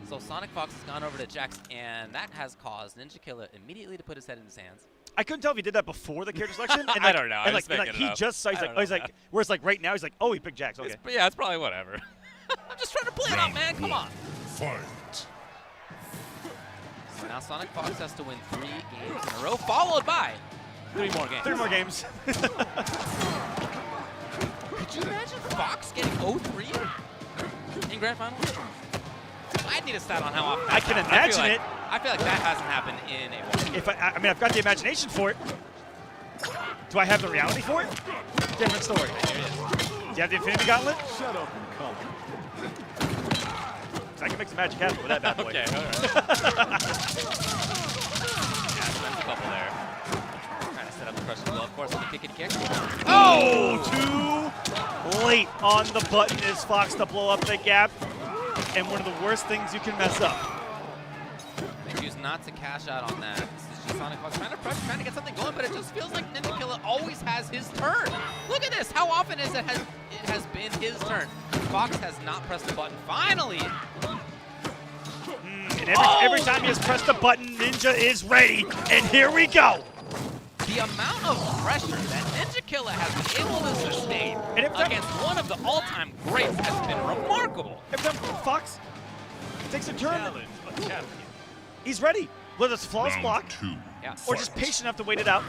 So Sonicfox has gone over to Jax, and that has caused Ninjakilla immediately to put his head in his hands. I couldn't tell if he did that before the character selection. And I don't know. And he just saw, he's like, whereas like right now, he's like, oh, he picked Jax. Okay. Yeah, it's probably whatever. I'm just trying to play it out, man. Come on. Fight. So now Sonicfox has to win 3 games in a row, followed by 3 more games. 3 more games. Could you imagine Fox getting 0-3 in Grand Finals? I'd need a stat on how often. I can imagine it. I feel like that hasn't happened in a while. If I mean, I've got the imagination for it. Do I have the reality for it? Different story. Do you have the Infinity Gauntlet? Shut up and come. I can make some magic happen with that bad boy. Okay, all right. Yeah, so that's a couple there. Trying to set up the crushing blow, of course, on the kickity kick. Oh, too late on the button is Fox to blow up the gap. And one of the worst things you can mess up. They choose not to cash out on that. This is just Sonicfox trying to pressure, trying to get something going, but it just feels like Ninjakilla always has his turn. Look at this. How often is it has been his turn? Fox has not pressed the button. Finally. And every time he has pressed the button, Ninja is ready. And here we go. The amount of pressure that Ninjakilla has been able to sustain against one of the all-time greats has been remarkable. Every time Fox takes a turn, he's ready. Whether it's flawless block, or just patient enough to wait it out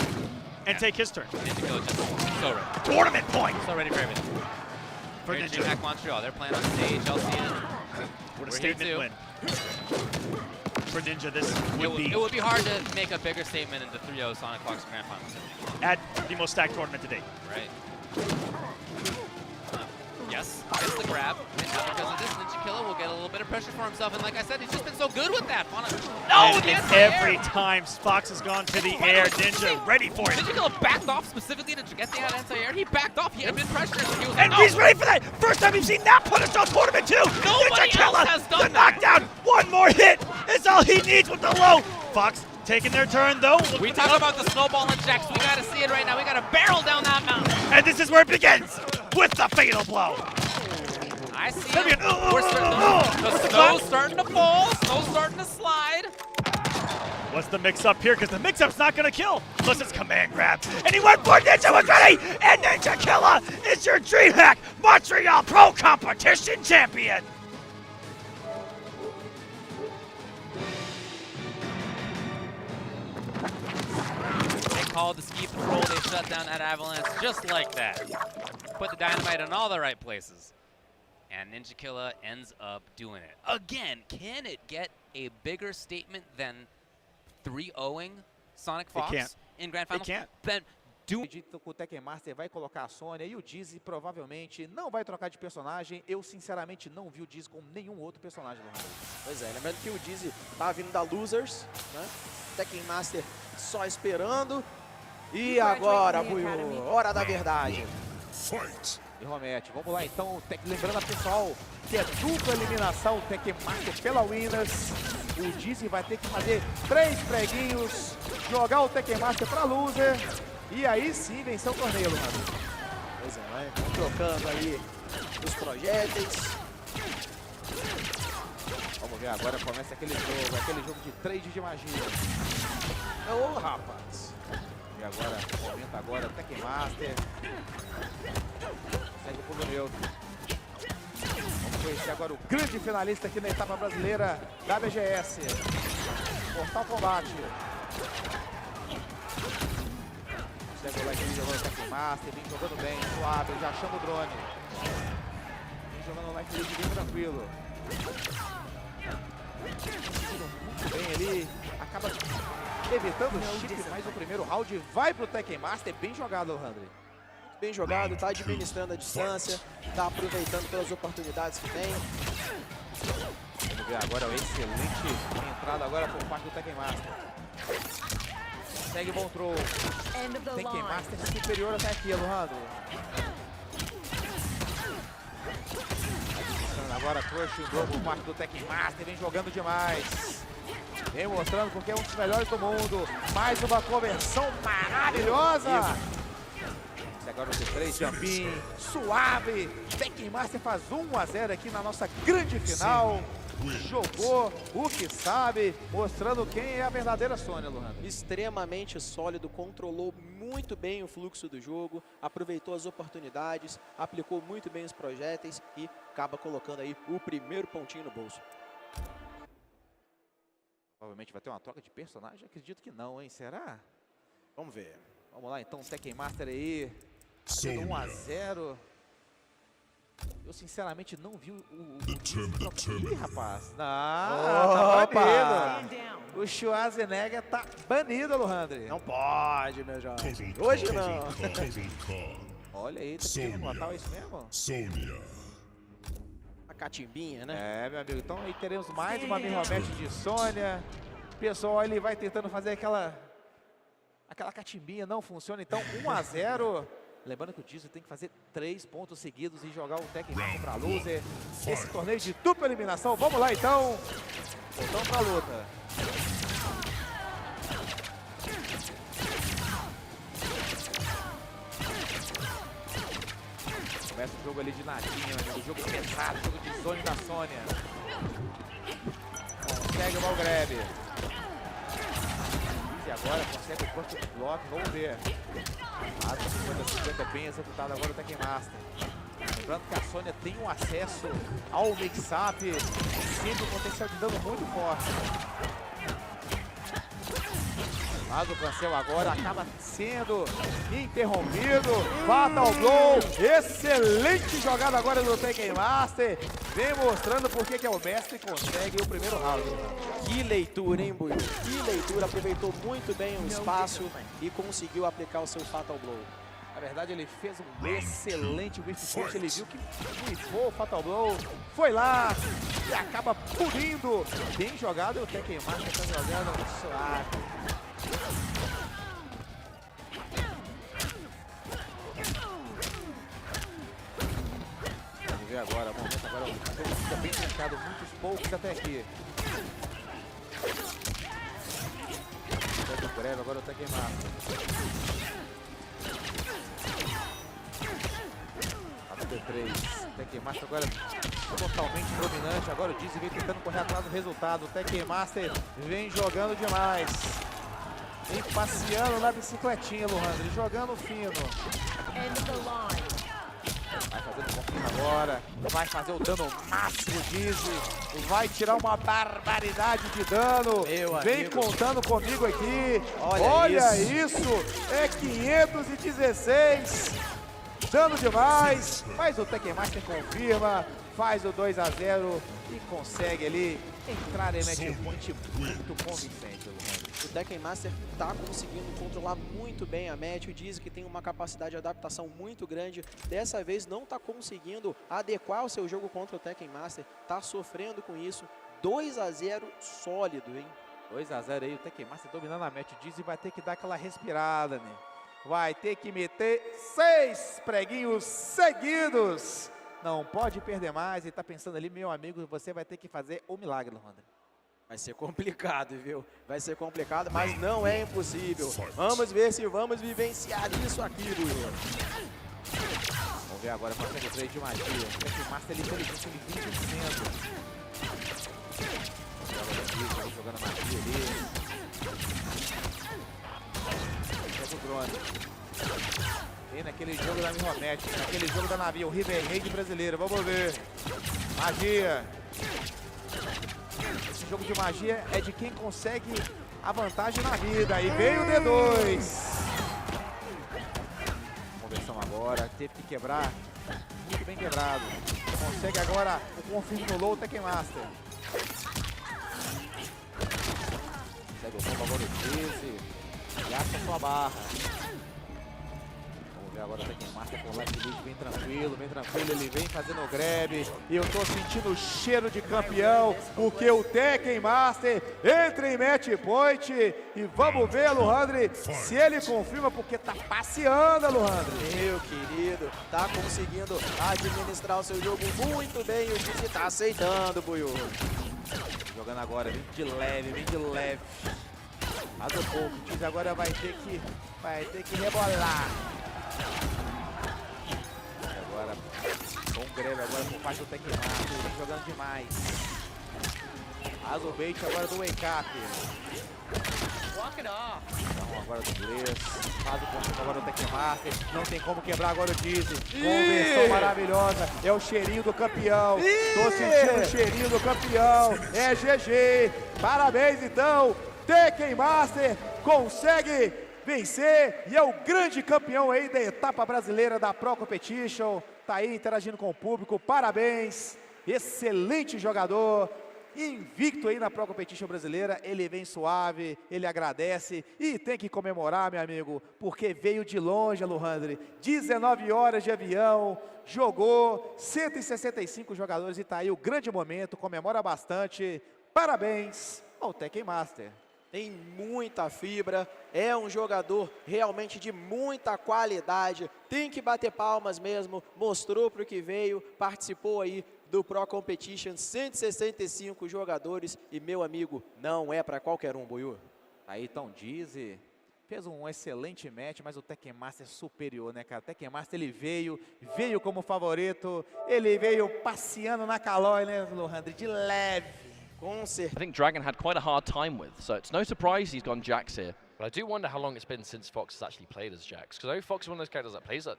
and take his turn. Ninjakilla just so ready. Tournament point! So ready for everything. For Ninja. Ninja. Dreamhack Montreal, they're playing on stage. I'll see it. What a statement win. For Ninja, this would be... It would be hard to make a bigger statement in the 3-0 Sonicfox Grand Finals. At the most stacked tournament to date. Right. Yes, gets the grab. And because of this, Ninjakilla will get a little bit of pressure for himself. And like I said, he's just been so good with that. And every time Fox has gone to the air, Ninja ready for it. Ninjakilla backed off specifically to get the anti-air. He backed off. He had been pressured. And he's ready for that. First time we've seen that punish on tournament too. Nobody else has done the knockdown. One more hit is all he needs with the low. Fox taking their turn though. We talk about the snowball and Jax. We gotta see it right now. We gotta barrel down that mountain. And this is where it begins with the fatal blow. I see it. The snow's starting to fall. Snow's starting to slide. What's the mix-up here? Because the mix-up's not going to kill unless it's command grab. And he went for Ninja was ready. And Ninjakilla is your Dreamhack Montreal Pro Competition champion. They called the ski patrol. They shut down that avalanche just like that. Put the dynamite in all the right places. And Ninjakilla ends up doing it. Again, can it get a bigger statement than 3-0ing Sonicfox in Grand Finals? It can't. Then Acredito que o Tekken Master vai colocar a Sônia e o Dizzy provavelmente não vai trocar de personagem. Eu, sinceramente, não vi o Dizzy com nenhum outro personagem. Pois é, lembrando que o Dizzy tá vindo da Losers, né? Tekken Master só esperando. E agora, Buiu, hora da verdade. Fight. E Romete, vamos lá então, lembrando a pessoal que é dupla eliminação, Tekken Master pela Winners. O Dizzy vai ter que fazer 3 preguinhos, jogar o Tekken Master pra Loser e aí sim vencer o torneio, mano. Pois é, vai trocando aí os projéteis. Vamos ver agora, começa aquele jogo de trade de magia. Ô, rapaz! E agora, comenta agora o Tekken Master. Segue o pulo neutro. Vamos conhecer agora o grande finalista aqui na etapa brasileira da BGS. Portal Combate. Segue o like jogando o Tekken Master, vem jogando bem, suave, já chama o drone. Vem jogando o like bem tranquilo. Muito bem ali, acaba evitando o chip, mas o primeiro round vai pro Tekken Master, bem jogado, Alhandre. Bem jogado, tá administrando a distância, tá aproveitando todas as oportunidades que tem. Vamos ver agora uma excelente entrada agora por parte do Tekken Master. Segue bom throw. Tekken Master superior até aqui, Alhandre. Agora crush em por parte do Tekken Master, vem jogando demais. Vem mostrando porque é um dos melhores do mundo. Mais uma conversão maravilhosa. Agora o C3, jumping, suave. Tekken Master faz 1-0 aqui na nossa grande final. jogou o que sabe, mostrando quem é a verdadeira Sônia, Luhanda. Extremamente sólido, controlou muito bem o fluxo do jogo, aproveitou as oportunidades, aplicou muito bem os projéteis e acaba colocando aí o primeiro pontinho no bolso. Provavelmente vai ter uma troca de personagem? Acredito que não, hein? Será? Vamos ver. Vamos lá, então, Tekken Master aí. 1 a 0. Eu, sinceramente, não vi o Ih, rapaz. Não, tá banido. O Schwarzenegger tá banido, Luhandri. Não pode, meu jovem. Hoje não. Olha aí, tá querendo matar, é isso mesmo? Sonia. A catimbinha, né? É, meu amigo. Então aí teremos mais uma mirror match de Sônia. Pessoal, ele vai tentando fazer aquela catimbinha, não funciona. Então, 1 a 0. Lembrando que o Dizzy tem que fazer 3 pontos seguidos e jogar o Tekken Master pra loser. Esse torneio de dupla eliminação. Vamos lá, então. Voltamos pra luta. Começa o jogo ali de ladinho, o jogo pesado, o jogo de zone da Sônia. Consegue o ball grab. E agora consegue o corpo de bloco, vamos ver. A 50-50 bem executado agora o Tekken Master. Lembrando que a Sônia tem um acesso ao mix-up, sempre um potencial de dano muito forte. Mas o cancel agora acaba sendo interrompido. Fatal Blow. Excelente jogada agora do Tekken Master. Vem mostrando por que é o mestre e consegue o primeiro round. Que leitura, hein, Buiu? Que leitura. Aproveitou muito bem o espaço e conseguiu aplicar o seu Fatal Blow. Na verdade, ele fez um excelente whiff. Ele viu que whiffou o Fatal Blow. Foi lá e acaba punindo. Bem jogado. O Tekken Master está jogando suave. Vamos ver agora, o momento agora, o jogo fica bem trancado, muitos poucos até aqui. Breve, agora o Tekken Master. A número 3, Tekken Master agora totalmente dominante, agora o Dizzy vem tentando correr atrás do resultado, o Tekken Master vem jogando demais. Vem passeando na bicicletinha, Luhandri, jogando fino. Vai fazer o confirma agora. Vai fazer o dano máximo, Dizzy. Vai tirar uma barbaridade de dano. Vem contando comigo aqui. Olha isso. É 516. Dano demais. Mas o Tekken Master confirma. Faz o 2 a 0 e consegue ali entrar em match point muito convincente, Luhandri. O Tekken Master está conseguindo controlar muito bem a match. O Dizzy que tem uma capacidade de adaptação muito grande. Dessa vez não está conseguindo adequar o seu jogo contra o Tekken Master. Está sofrendo com isso. 2 a 0 sólido, hein? 2 a 0 aí, o Tekken Master dominando a match. O Dizzy vai ter que dar aquela respirada, né? Vai ter que meter 6 preguinhos seguidos. Não pode perder mais. Ele tá pensando ali, meu amigo, você vai ter que fazer o milagre, Luhandri. Vai ser complicado, viu? Vai ser complicado, mas não é impossível. Vamos ver se vamos vivenciar isso aqui, Buiu. Vamos ver agora, consegue o trade de magia. O Tekken Master, ele inteligente, ele 20%. Jogando magia ali. Pega o drone. Tem naquele jogo da mirror match, naquele jogo da navio, o River Raid brasileiro. Vamos ver. Magia. Esse jogo de magia é de quem consegue a vantagem na vida. E veio o D2. Conversão agora. Teve que quebrar. Muito bem quebrado. Consegue agora o confirmo no low Tekken Master. Consegue o combo agora o 13. Gasta a sua barra. Agora o Tekken Master com o life lead bem tranquilo, ele vem fazendo o grab e eu tô sentindo o cheiro de campeão, porque o Tekken Master entra em match point e vamos ver, Luhandri, se ele confirma, porque tá passeando, Luhandri. Meu querido, tá conseguindo administrar o seu jogo muito bem e o Dizzy tá aceitando, Buiu. Jogando agora, vem de leve. Mas o pouco, o Dizzy agora vai ter que rebolar. Agora, bom greve agora por parte do Tekken Master, vem jogando demais. Faz o bait agora do wake up. Então agora do inglês. Faz o conjunto agora do Tekken Master. Não tem como quebrar agora o Dizzy. Conversão maravilhosa. É o cheirinho do campeão. Tô sentindo o cheirinho do campeão. É GG. Parabéns então. Tekken Master consegue vencer e é o grande campeão aí da etapa brasileira da Pro Competition. Tá aí interagindo com o público. Parabéns. Excelente jogador. Invicto aí na Pro Competition brasileira, ele vem suave, ele agradece e tem que comemorar, meu amigo, porque veio de longe, Alejandro. 19 horas de avião, jogou 165 jogadores e tá aí o grande momento, comemora bastante. Parabéns ao Tekken Master. Tem muita fibra, é um jogador realmente de muita qualidade, tem que bater palmas mesmo, mostrou para o que veio, participou aí do Pro Competition, 165 jogadores e, meu amigo, não é para qualquer um, Buiú. Aí então Dizzy fez um excelente match, mas o Tekken Master é superior, né, cara? O Tekken Master, ele veio como favorito, ele veio passeando na calói, né, Alejandro, de leve. Com certeza. I think Dragon had quite a hard time with, so it's no surprise he's gone Jax here. But I do wonder how long it's been since Fox has actually played as Jax. Because I know Fox is one of those characters that plays, that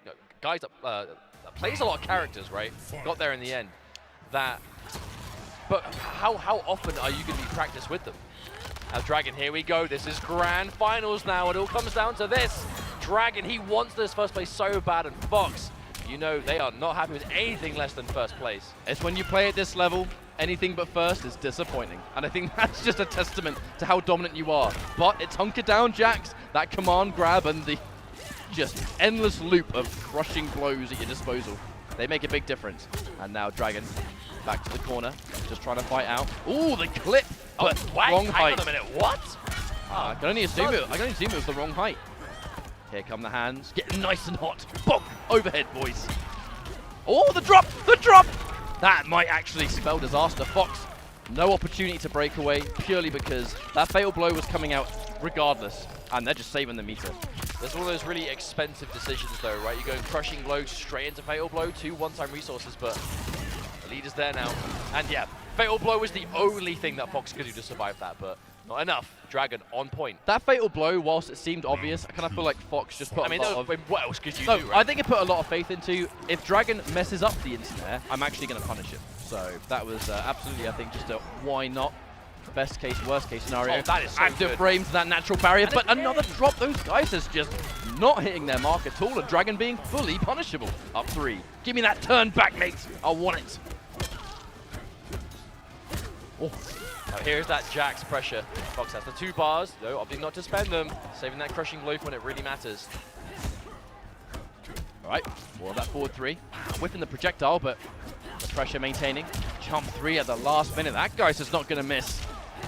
plays a lot of characters, right? Got there in the end. But how often are you going to be practiced with them? Now Dragon, here we go. This is grand finals now. It all comes down to this. Dragon, he wants this first place so bad, and Fox, you know they are not happy with anything less than first place. It's when you play at this level, anything but first is disappointing. And I think that's just a testament to how dominant you are. But it's hunker down Jax, that command grab and the just endless loop of crushing blows at your disposal. They make a big difference. And now Dragon back to the corner, just trying to fight out. Ooh, the clip, but wrong height. Hang on a minute, what? I can only assume it was the wrong height. Here come the hands, getting nice and hot. Boom, overhead, boys. Oh, the drop, the drop! That might actually spell disaster. Fox, no opportunity to break away, purely because that fatal blow was coming out regardless, and they're just saving the meter. There's one of those really expensive decisions though, right? You're going crushing blow straight into fatal blow, 2 one-time resources, but the lead is there now. And yeah, fatal blow was the only thing that Fox could do to survive that, but not enough. Dragon on point. That fatal blow, whilst it seemed obvious, I kind of feel like Fox just put what else could you do, right? I think it put a lot of faith into, if Dragon messes up the instant, I'm actually going to punish him. So that was absolutely, I think, just a why not. Best case, worst case scenario. Oh, that is so active good. frame to that natural barrier, but another drop. Those guys is just not hitting their mark at all, and Dragon being fully punishable. Up 3. Give me that turn back, mate. I want it. Oh. Here's that Jax pressure. Fox has the 2 bars, though opting not to spend them, saving that crushing blow for when it really matters. All right, more of that forward 3. Whipping the projectile, but the pressure maintaining. Jump 3 at the last minute. That guy's just not going to miss.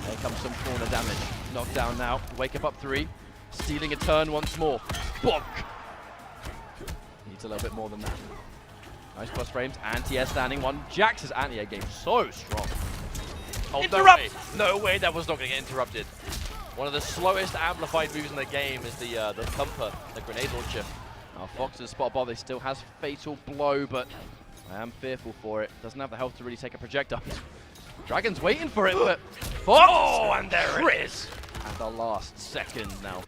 There comes some corner damage. Knocked down now. Wake up 3. Stealing a turn once more. Bonk! Needs a little bit more than that. Nice plus frames. Anti-air standing one. Jax's anti-air game so strong. Oh, interrupt! No way that was not going to get interrupted. One of the slowest amplified moves in the game is the thumper, the grenade launcher. Now Fox's spot ball, they still has fatal blow, but I am fearful for it. Doesn't have the health to really take a projectile. Dragon's waiting for it, but Fox! Oh, and there it is! At the last second now.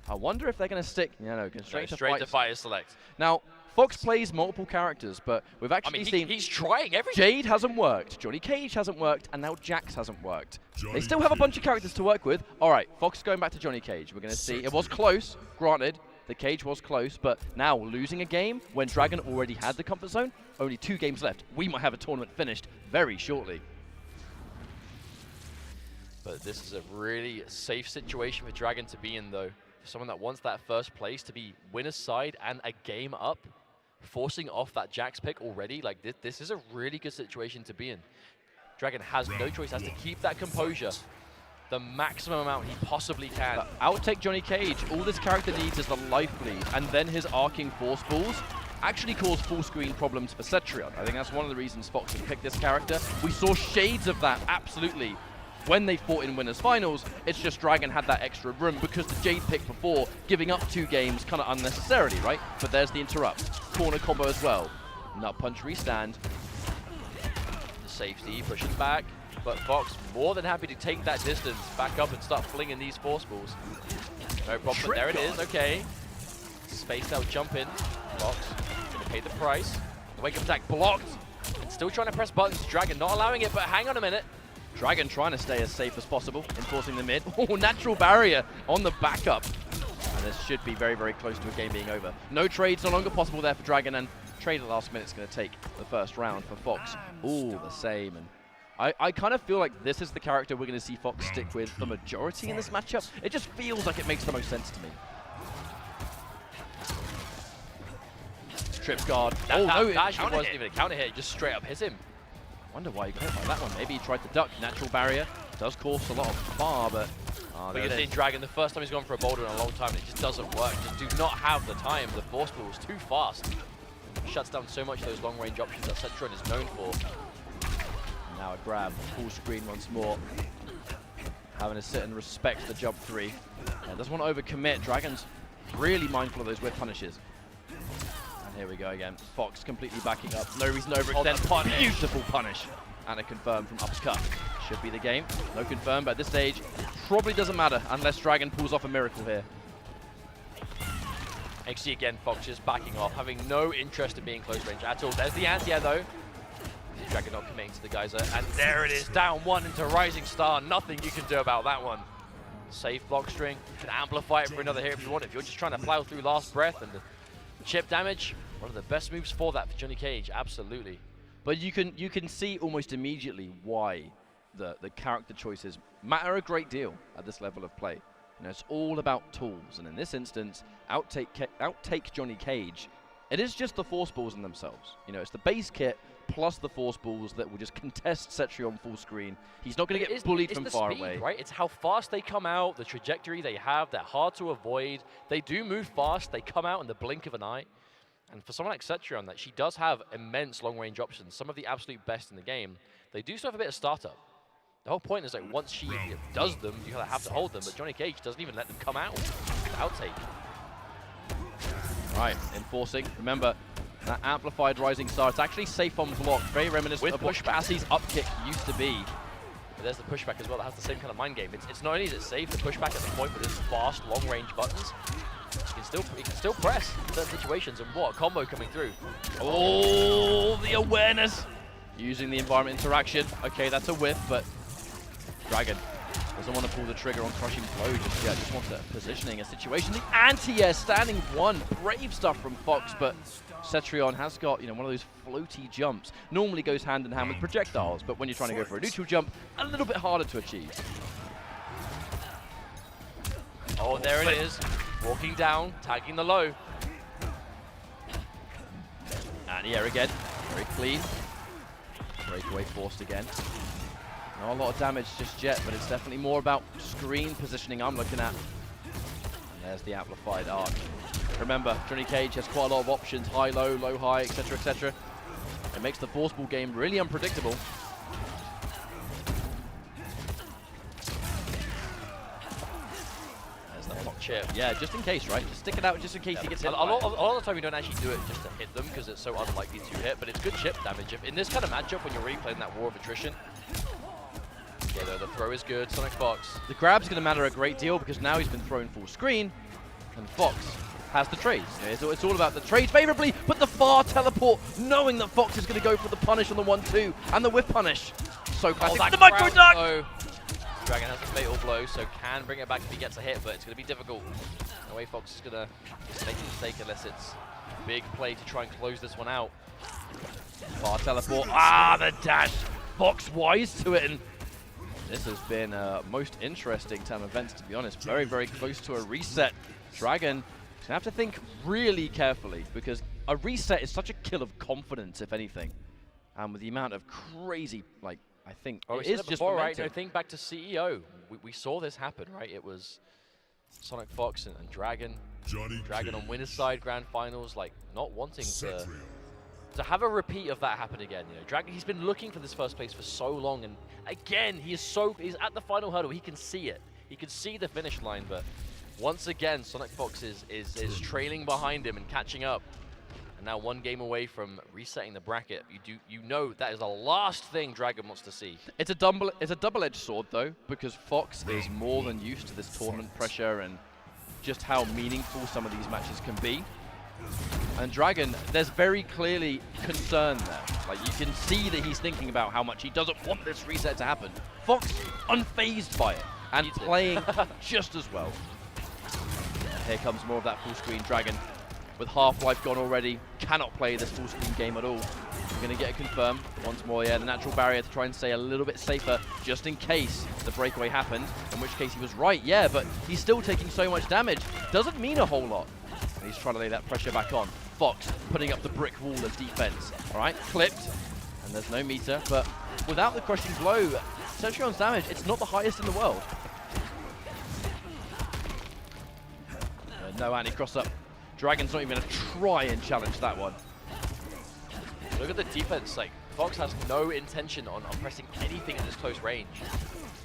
I wonder if they're going to stick. Yeah, no, straight to fire select. Now, Fox plays multiple characters, but we've actually seen he's trying everything. Jade hasn't worked, Johnny Cage hasn't worked, and now Jax hasn't worked. They still have a bunch of characters to work with. All right, Fox going back to Johnny Cage. We're going to see. It was close, granted. The cage was close, but now losing a game when Dragon already had the comfort zone. Only 2 games left. We might have a tournament finished very shortly. But this is a really safe situation for Dragon to be in, though. For someone that wants that first place to be winner's side and a game up, forcing off that Jax pick already, like this is a really good situation to be in. Dragon has no choice, has to keep that composure the maximum amount he possibly can. Outtake Johnny Cage. All this character needs is the life bleed, and then his arcing force balls actually cause full screen problems for Cetrion. I think that's one of the reasons Fox has picked this character. We saw shades of that, absolutely, when they fought in winners finals. It's just Dragon had that extra room because the Jade pick before, giving up 2 games kind of unnecessarily, right? But there's the interrupt. Corner combo as well. Nut punch restand. The safety, pushing back. but Fox more than happy to take that distance, back up and start flinging these force balls. No problem, there it is, okay. Spaced out jump in. Fox gonna pay the price. The wake up attack blocked. And still trying to press buttons. Dragon not allowing it, but hang on a minute. Dragon trying to stay as safe as possible, enforcing the mid. Oh, natural barrier on the backup. And this should be very, very close to a game being over. No trades no longer possible there for Dragon, and trade at the last minute is going to take the first round for Fox. Ooh, the same. And I kind of feel like this is the character we're going to see Fox stick with the majority in this matchup. It just feels like it makes the most sense to me. Trip guard. That actually wasn't even a counter hit, just straight up hit him. Wonder why he got hit by that one. Maybe he tried to duck. Natural barrier does cause a lot of bar, but But you're seeing Dragon, the first time he's gone for a boulder in a long time, it just doesn't work. Just do not have the time. The force ball is too fast. Shuts down so much of those long range options that Cetron is known for. Now a grab, full screen once more. Having to sit and respect the jump 3. Doesn't want to overcommit. Dragon's really mindful of those whip punishes. And here we go again. Fox completely backing up. No reason to overextend. Beautiful punish. And a confirm from uppercut. Should be the game. No confirm, but at this stage, probably doesn't matter unless Dragon pulls off a miracle here. XG again, Fox just backing off, having no interest in being close range at all. There's the anti-air though. Dragon not committing to the geyser, and there it is, down 1 into Rising Star. Nothing you can do about that one. Safe block string, you can amplify it for another hit if you want. If you're just trying to plow through last breath and the chip damage, one of the best moves for that for Johnny Cage, absolutely. But you can see almost immediately why the character choices matter a great deal at this level of play. You know, it's all about tools, and in this instance, outtake Johnny Cage. It is just the force balls in themselves. You know, it's the base kit plus the force balls that will just contest Cetrion full screen. He's not going to get bullied from far away. Right? It's how fast they come out, the trajectory they have. They're hard to avoid. They do move fast. They come out in the blink of an eye. And for someone like Cetrion, that she does have immense long-range options, some of the absolute best in the game. They do still have a bit of startup. The whole point is like once she does them, you kind of have to hold them. But Johnny Cage doesn't even let them come out. Outtake. Right, enforcing. Remember, that amplified Rising Star, it's actually safe on block. Very reminiscent of what Cassie's up kick used to be. But there's the pushback as well. That has the same kind of mind game. It's not only is it safe, the pushback at the point with his fast, long-range buttons, he can still press in certain situations. And what a combo coming through. Oh, the awareness. Using the environment interaction. Okay, that's a whiff, but Dragon doesn't want to pull the trigger on Crushing Blow just yet. Just wants a positioning, a situation. The anti-air standing 1. Brave stuff from Fox, but Cetrion has got, you know, one of those floaty jumps. Normally goes hand in hand with projectiles, but when you're trying to go for a neutral jump, a little bit harder to achieve. Oh, there it is. Walking down, tagging the low. Anti-air again. Very clean. Breakaway forced again. Not a lot of damage just yet, but it's definitely more about screen positioning I'm looking at. And there's the amplified arc. Remember, Johnny Cage has quite a lot of options, high, low, high, etc., etc. It makes the force ball game really unpredictable. There's that block chip. Yeah, just in case, right? Just stick it out just in case he gets hit. A lot of the time you don't actually do it just to hit them because it's so unlikely to hit, but it's good chip damage. In this kind of matchup, when you're really playing that war of attrition, okay, though, the throw is good. Sonicfox. The grab's going to matter a great deal because now he's been thrown full screen, and Fox has the trades. It's all about the trades favorably, but the far teleport, knowing that Fox is going to go for the punish on the 1-2 and the whiff punish. So classic. Oh, the micro duck! Dragon has the fatal blow, so can bring it back if he gets a hit, but it's going to be difficult. The way Fox is going to just make a mistake unless it's a big play to try and close this one out. Far teleport. Ah, the dash. Fox wise to it, and this has been a most interesting turn of events, to be honest. Very, very close to a reset. Dragon is going to have to think really carefully because a reset is such a kill of confidence, if anything. And with the amount of crazy, like, I think it is just before, right? No, think back to CEO. We saw this happen, right? It was Sonicfox and Dragon. Dragon on winner's side, grand finals, like not wanting to have a repeat of that happen again. You know, Dragon, he's been looking for this first place for so long, and again, he's at the final hurdle. He can see it. He can see the finish line, but once again, Sonicfox is trailing behind him and catching up. And now 1 game away from resetting the bracket. You know that is the last thing Dragon wants to see. It's a double-edged sword though, because Fox is more than used to this tournament pressure and just how meaningful some of these matches can be. And Dragon, there's very clearly concern there. Like, you can see that he's thinking about how much he doesn't want this reset to happen. Fox, unfazed by it, and playing just as well. Here comes more of that full screen. Dragon, with half-life gone already, cannot play this full screen game at all. We're going to get it confirmed once more. Yeah, the natural barrier to try and stay a little bit safer, just in case the breakaway happened, in which case he was right. Yeah, but he's still taking so much damage. Doesn't mean a whole lot. And he's trying to lay that pressure back on. Fox putting up the brick wall of defense. All right, clipped, and there's no meter, but without the crushing blow, Cetrion's damage, it's not the highest in the world. No anti-cross up. Dragon's not even going to try and challenge that one. Look at the defense. Like, Fox has no intention on pressing anything at this close range.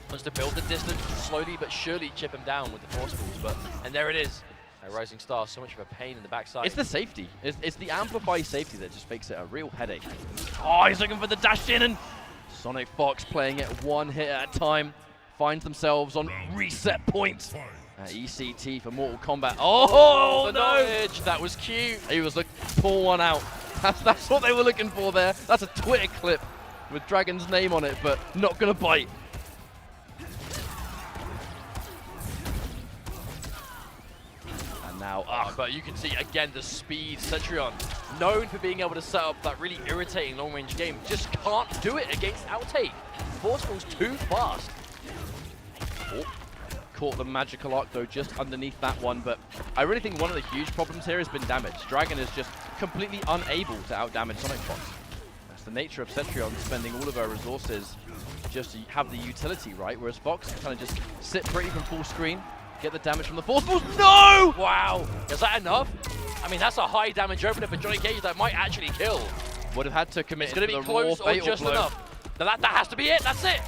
Wants to build the distance, slowly but surely chip him down with the force balls. And there it is. A Rising Star, so much of a pain in the backside. It's the safety. It's the Amplify safety that just makes it a real headache. Oh, he's looking for the dash in, and Sonicfox playing it 1 hit at a time. Finds themselves on reset point. ECT for Mortal Kombat. Oh, the no! knowledge. That was cute. He was looking to pull one out. That's what they were looking for there. That's a Twitter clip with Dragon's name on it, but not going to bite. And now, but you can see again the speed. Cetrion, known for being able to set up that really irritating long-range game, just can't do it against Hayatei. Forceful's too fast. Oh. Caught the magical arc though just underneath that one, but I really think one of the huge problems here has been damage. Dragon is just completely unable to outdamage Sonicfox. That's the nature of Cetrion, spending all of her resources just to have the utility, right? Whereas Fox can kind of just sit pretty from full screen, get the damage from the force balls. No! Wow, is that enough? I mean, that's a high damage opener for Johnny Cage that might actually kill. Would have had to commit It's going to be close or just blow. enough. Now that has to be it, that's it.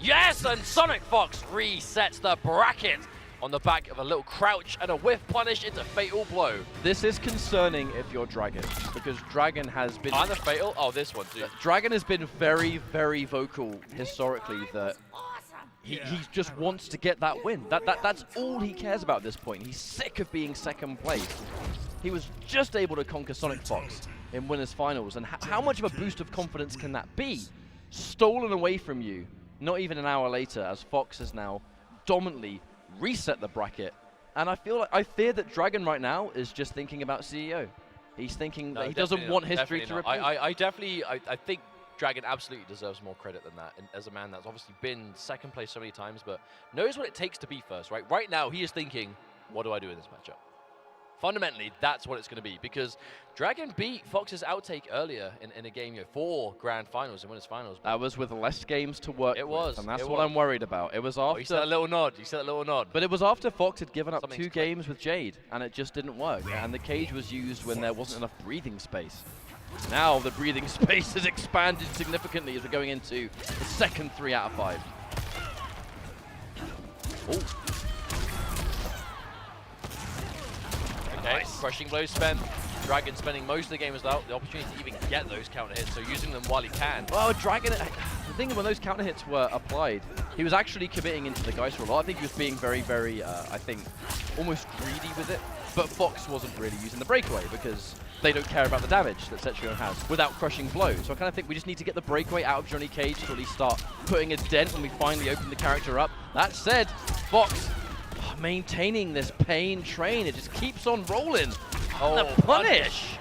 Yes, and Sonicfox resets the bracket on the back of a little crouch and a whiff punish into fatal blow. This is concerning if you're Dragon, because Dragon has been... And the fatal? Oh, this one too. Dragon has been very, very vocal historically that he just wants to get that win. That's all he cares about at this point. He's sick of being second place. He was just able to conquer Sonicfox in winners finals, and how much of a boost of confidence can that be? Stolen away from you. Not even an hour later, as Fox has now dominantly reset the bracket. And I fear that Dragon right now is just thinking about CEO. He's thinking that he doesn't want history to repeat. I think Dragon absolutely deserves more credit than that, and as a man that's obviously been second place so many times, but knows what it takes to be first, right? Right now, he is thinking, what do I do in this matchup? Fundamentally, that's what it's going to be, because Dragon beat Fox's outtake earlier in a game, 4 grand finals and winners finals. That was with less games to work with, and that's what I'm worried about. It was after... Oh, you said a little nod. You said a little nod. But it was after Fox had given up 2 games with Jade, and it just didn't work. And the cage was used when there wasn't enough breathing space. Now the breathing space has expanded significantly as we're going into the second 3 out of 5. Oh. Okay, nice. Crushing blow spent. Dragon spending most of the game without the opportunity to even get those counter hits, so using them while he can. Well, Dragon, the thing when those counter hits were applied, he was actually committing into the Geist roll. I think he was being very, very, I think, almost greedy with it. But Fox wasn't really using the breakaway because they don't care about the damage that Cetrion has without crushing blow. So I kind of think we just need to get the breakaway out of Johnny Cage to really start putting a dent when we finally open the character up. That said, Fox maintaining this pain train. It just keeps on rolling. Oh, the punish.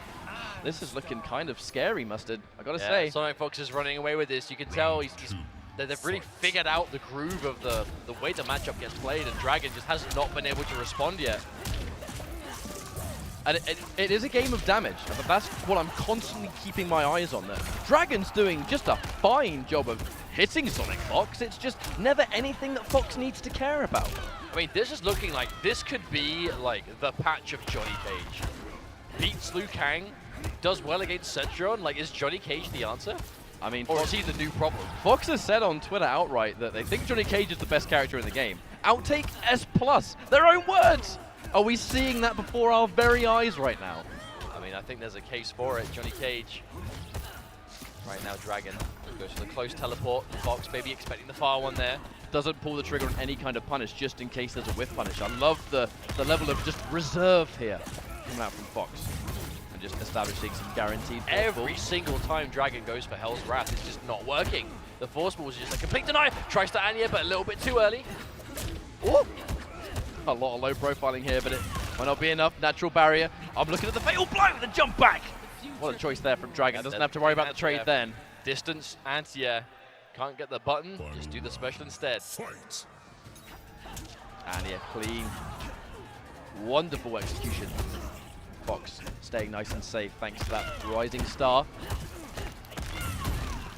This is looking kind of scary, Mustard, I gotta say. Sonicfox is running away with this. You can tell they've really figured out the groove of the way the matchup gets played, and Dragon just has not been able to respond yet. And it is a game of damage. But that's what I'm constantly keeping my eyes on there. Dragon's doing just a fine job of hitting Sonicfox. It's just never anything that Fox needs to care about. I mean, this is looking like this could be like the patch of Johnny Cage. Beats Liu Kang, does well against Cetrion. Like, is Johnny Cage the answer? I mean, or is he the new problem? Fox has said on Twitter outright that they think Johnny Cage is the best character in the game. Outtake S+, their own words. Are we seeing that before our very eyes right now? I mean, I think there's a case for it. Johnny Cage. Right now, Dragon goes for the close teleport. Fox maybe expecting the far one there. Doesn't pull the trigger on any kind of punish, just in case there's a whiff punish. I love the level of just reserve here coming out from Fox. And just establishing some guaranteed Every single time Dragon goes for Hell's Wrath, it's just not working. The Force Ball is just a complete deny. Tries to Anya, but a little bit too early. Ooh. A lot of low profiling here, but it might not be enough. Natural barrier. I'm looking at the fatal blow, the jump back. What a choice there from Dragon. Doesn't have to worry about the trade then. Distance, anti-air. Can't get the button, just do the special instead. Fight. Anya clean. Wonderful execution. Fox staying nice and safe thanks to that rising star.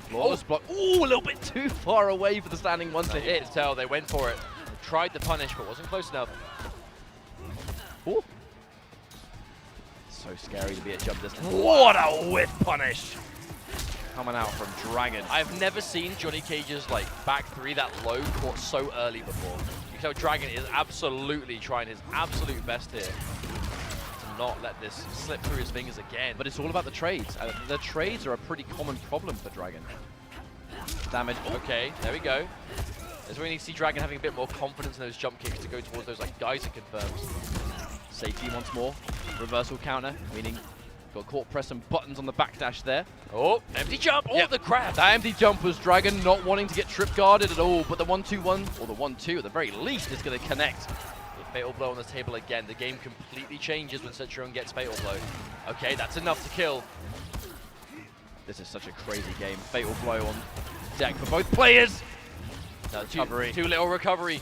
Flawless block. Ooh, a little bit too far away for the standing one to hit. You can tell they went for it. They tried the punish, but wasn't close enough. Ooh. So scary to be at jump distance. What a whiff punish! Coming out from Dragon. I've never seen Johnny Cage's like back three that low caught so early before. You can tell Dragon is absolutely trying his absolute best here to not let this slip through his fingers again. But it's all about the trades. The trades are a pretty common problem for Dragon. Damage. Okay, there we go. That's where we need to see Dragon having a bit more confidence in those jump kicks to go towards those like Geyser confirms. Safety once more. Reversal counter, meaning got caught pressing buttons on the backdash there. Oh, empty jump. Oh, the grab. That empty jump was Dragon not wanting to get trip guarded at all, but the 1-2-1, or the 1-2 at the very least, is going to connect. With Fatal Blow on the table again, the game completely changes when Citron gets Fatal Blow. Okay, that's enough to kill. This is such a crazy game. Fatal Blow on deck for both players. No, too little recovery.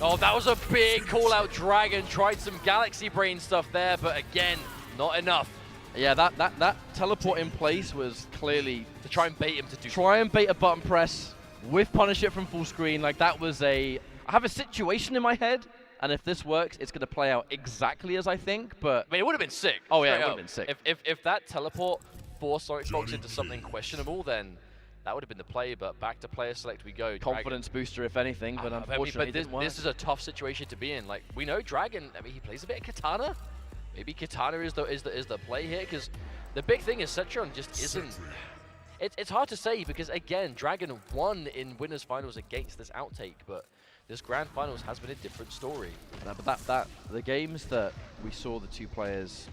Oh, that was a big call out. Dragon tried some Galaxy Brain stuff there, but again, not enough. Yeah, that teleport in place was clearly to try and bait him to do. Try and bait a button press with punish it from full screen. Like that was I have a situation in my head, and if this works, it's going to play out exactly as I think. But I mean, it would have been sick. Oh yeah, it would have been sick. If that teleport forced Sonicfox into something questionable, then that would have been the play, but back to player select we go. Confidence booster, if anything, but unfortunately this is a tough situation to be in. Like, we know Dragon, I mean, he plays a bit of Katana. Maybe Katana is the play here, because the big thing is Citron just isn't... It's hard to say, because again, Dragon won in winners finals against this outtake, but this grand finals has been a different story. But the games that we saw the two players